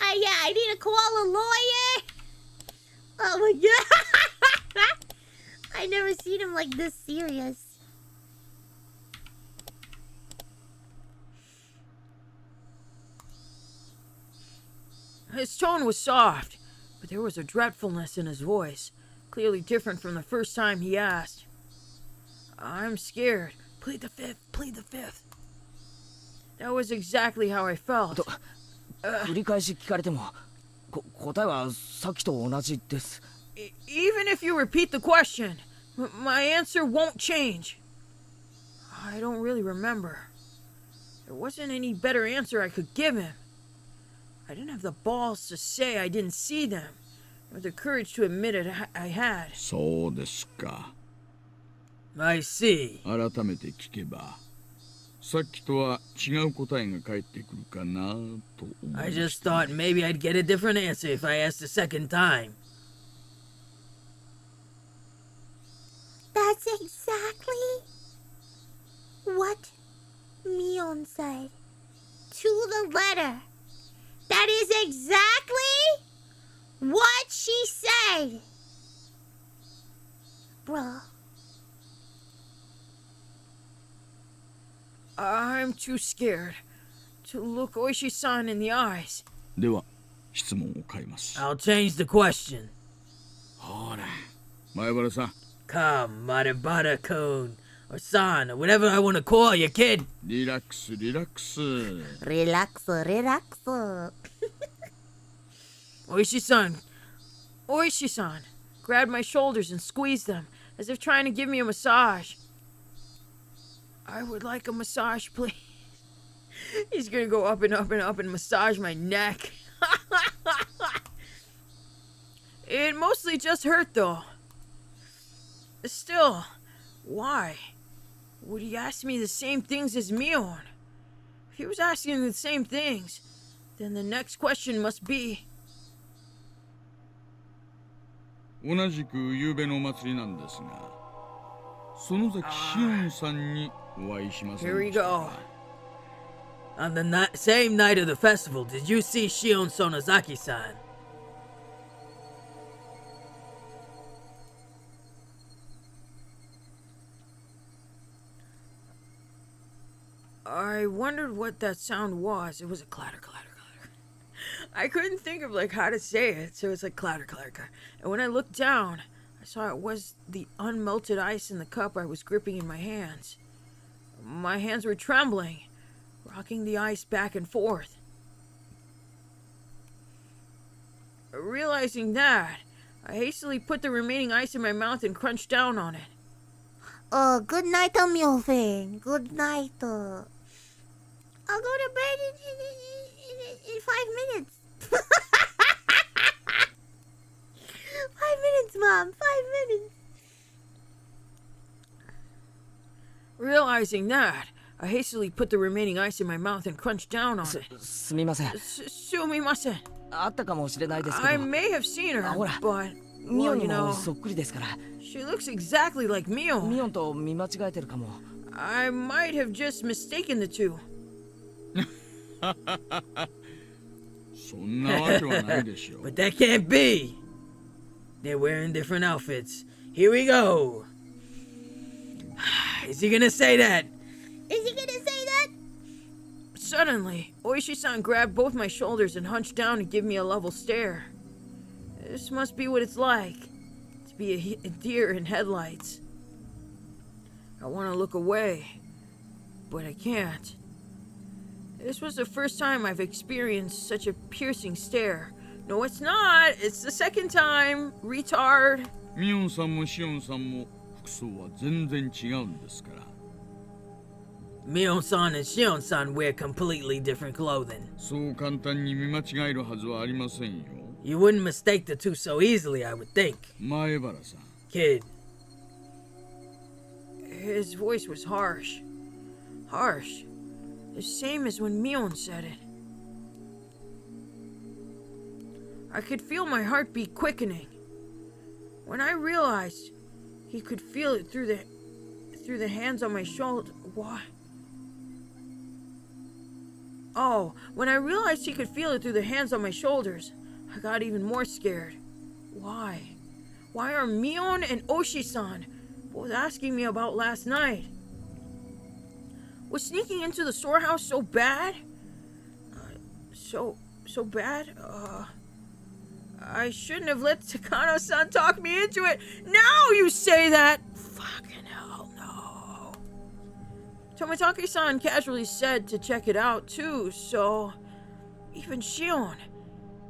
Yeah, I need to call a lawyer. Oh my god. I never seen him like this serious. His tone was soft, but there was a dreadfulness in his voice, clearly different from the first time he asked. I'm scared. Plead the fifth. Plead the fifth. That was exactly how I felt. 繰り返し聞かれても、答えはさっきと同じです。Even if you repeat the question, my answer won't change. I don't really remember. There wasn't any better answer I could give him. I didn't have the balls to say I didn't see them, or the courage to admit it I had. そうですか。 I see. 改めて聞けば、さっきとは違う答えが返ってくるかなと思いま I した。 just thought maybe I'd get a different answer if I asked a second time. That's exactly what Mion said. To the letter. That is exactly what she said. Bruh. I'm too scared to look Oishi-san in the eyes. では、質問を変えます。 I'll change the question. ほら、前原さん。 Come, Maribara-kun, or San, or whatever I want to call you, kid. リラックス、リラックス。Relax, relax. Oishi-san grabbed my shoulders and squeezed them, as if trying to give me a massage. I would like a massage, please. He's gonna go up and up and up and massage my neck. It mostly just hurt, though. Still, why? Would he ask me the same things as Mion? If he was asking the same things, then the next question must be... 同じく夕べのお祭りなんですが、園崎シオンさんにお会いしません Here で we した go. か On the same night of the festival, did you see Shion Sonozaki-san? I wondered what that sound was. It was a clatter, clatter, clatter. I couldn't think of how to say it, so it's like clatter, clatter, clatter. And when I looked down, I saw it was the unmelted ice in the cup I was gripping in my hands. My hands were trembling, rocking the ice back and forth. Realizing that, I hastily put the remaining ice in my mouth and crunched down on it. Good night, Mion. Good night. I'll go to bed in 5 minutes. 5 minutes, Mom. 5 minutes. Realizing that, I hastily put the remaining ice in my mouth and crunched down on it. すみません。Sumimasen. あったかもしれないですけど。 I may have seen her, ほら、 but ミオ well, ン you にも know, そっくりですから。 she looks exactly like ミ Mion. オンと見間違えてるかも。 I might have just mistaken the two. そんなわけはないでしょう。 But that can't be. They're wearing different outfits. Here we go. Is he gonna say that? Is he gonna say that? Suddenly, Oishi-san grabbed both my shoulders and hunched down to give me a level stare. This must be what it's like to be a deer in headlights. I want to look away, but I can't. This was the first time I've experienced such a piercing stare. No, it's not. It's the second time, retard. ミオンさんもシオンさんも服装は全然違うんですから。 Mion-san and Shion-san wear completely different clothing. そう簡単に見間違えるはずはありませんよ。 You wouldn't mistake the two so easily, I would think. 前原さん。 Kid. His voice was harsh. Harsh. The same as when Mion said it. I could feel my heartbeat quickening. When I realized he could feel it through the hands on my shoulder. What? Oh, when I realized he could feel it through the hands on my shoulders, I got even more scared. Why? Why are Mion and Oshi-san both asking me about last night? Was sneaking into the storehouse so bad? So bad? I shouldn't have let Takano-san talk me into it. Now you say that! Fucking hell, no. Tomitake-san casually said to check it out too, so... Even Shion,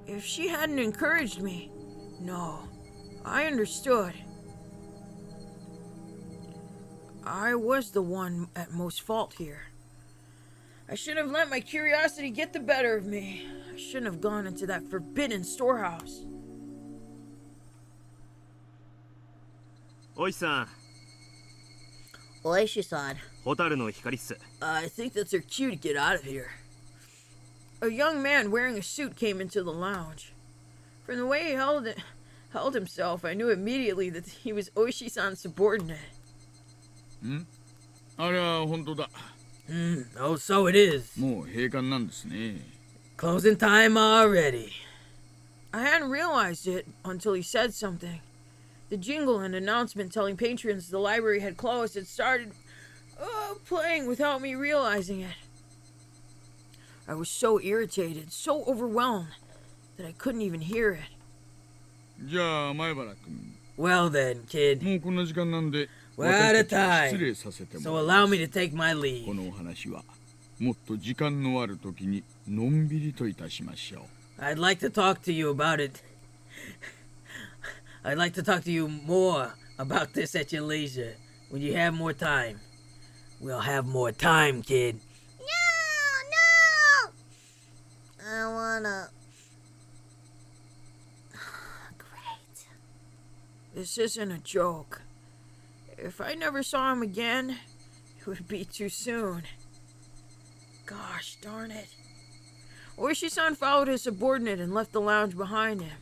if she hadn't encouraged me... No, I understood. I was the one at most fault here. I shouldn't have let my curiosity get the better of me. I shouldn't have gone into that forbidden storehouse. おいさん、 Oishi-san. ホタルの光っす。 I think that's her cue to get out of here. A young man wearing a suit came into the lounge. From the way he held himself, I knew immediately that he was Oishi-san's subordinate. あれは本当だ。 Oh, so it is. もう閉館なんですね。 Closing time already. I hadn't realized it until he said something. The jingle and announcement telling patrons the library had closed had started playing without me realizing it. I was so irritated, so overwhelmed, that I couldn't even hear it. じゃあ前原君。 Well then, kid. もうこんな時間なんで。 We're out of 私たち失礼 time, させても so らい allow ます me to take my こ leave. のお話はもっと時間のある時にのんびりといたしましょう。 I'd like to talk to you about it. I'd like to talk to you more about this at your leisure, when you have more time. We'll have more time, kid. No, no. I wanna... Great. This isn't a joke. If I never saw him again, it would be too soon. Gosh darn it. Oishi-san followed his subordinate and left the lounge behind him.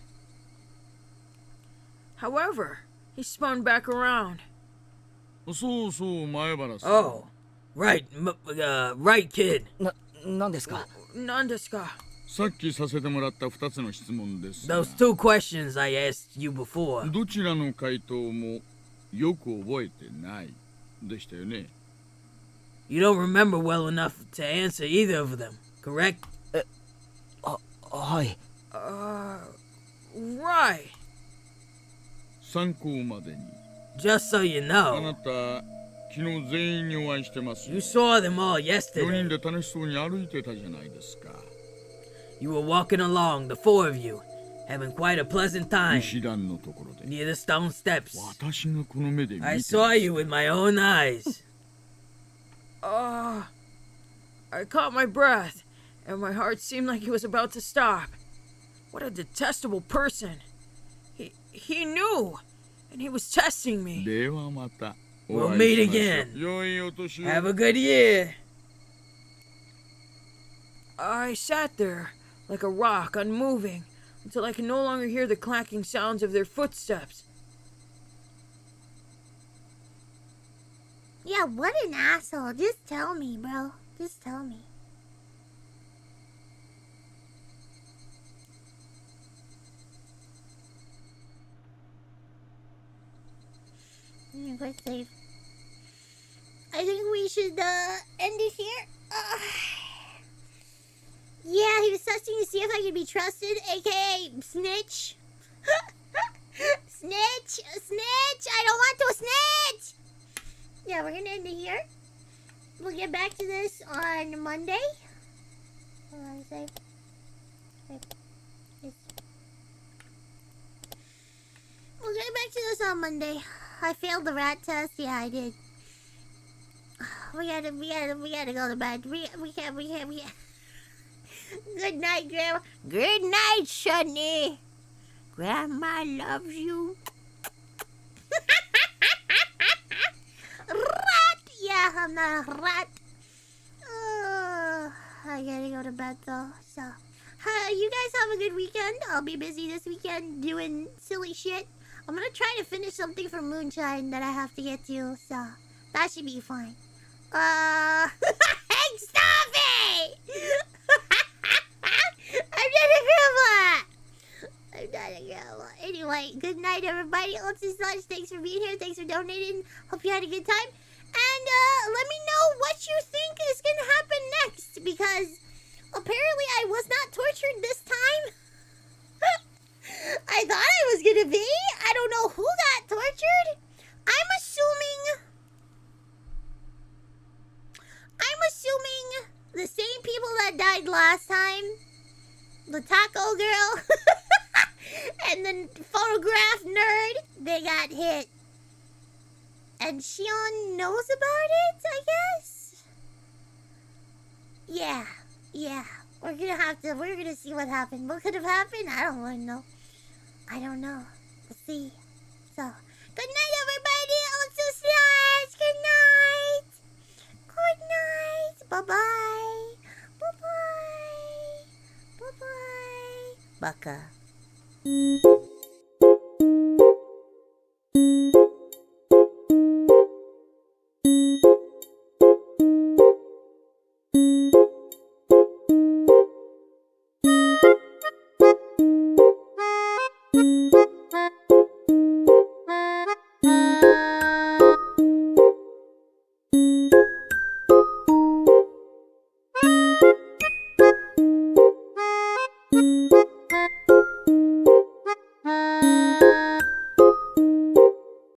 However, he spun back around. そうそう前原さん。 Oh, right, right, kid. なんですか? 何ですか? さっきさせてもらった2つの質問ですが。 Those two questions I asked you before. どちらの回答もよく覚えてないでしたよね。 You don't remember well enough to answer either of them, correct? はい。 Right. 参考までに。 Just so you あな know, た、昨日全員にお会いしてます。 you saw them all 4 yesterday. 人で楽しそうに歩いてたじゃないですか。 You were walking along, the four of you, having quite a pleasant time 石段のところで。 near the stone steps. 私がこの目で見て I ます。 saw you with my own eyes. I caught my breath, and my heart seemed like it was about to stop. What a detestable person. He knew, and he was testing me. ではまた。 We'll お会い meet しましょう。 again. 良いお年を。 Have a good year. I sat there, like a rock, unmoving, until I can no longer hear the clacking sounds of their footsteps. Yeah, what an asshole. Just tell me, bro. Just tell me. Quick save. I think we should end it here. Yeah, he was testing to see if I could be trusted, aka snitch. Snitch! Snitch! I don't want to snitch! Yeah, we're gonna end it here. We'll get back to this on Monday. Hold on a sec. We'll get back to this on Monday. I failed the rat test. Yeah, I did. We gotta go to bed. We can't. Good night, Grandma. Good night, Sonny. Grandma loves you. Rat! Yeah, I'm not a rat. I gotta go to bed though. So, you guys have a good weekend. I'll be busy this weekend doing silly shit. I'm gonna try to finish something for Moonshine that I have to get to. So, that should be fine. Stop it! I'm not a grandma. Anyway, good night, everybody. Let's just thanks for being here. Thanks for donating. Hope you had a good time. And let me know what you think is gonna happen next, because apparently I was not tortured this time. I thought I was gonna be. I don't know who got tortured. I'm assuming the same people that died last time. The taco girl and the photograph nerd, they got hit. And Shion knows about it, I guess? Yeah. We're gonna see what happened. What could have happened? I don't want to know. I don't know. Let's see. So, good night, everybody. Also, slash. Good night. Good night. Bye-bye. Bye-bye. Bye-bye. Baka.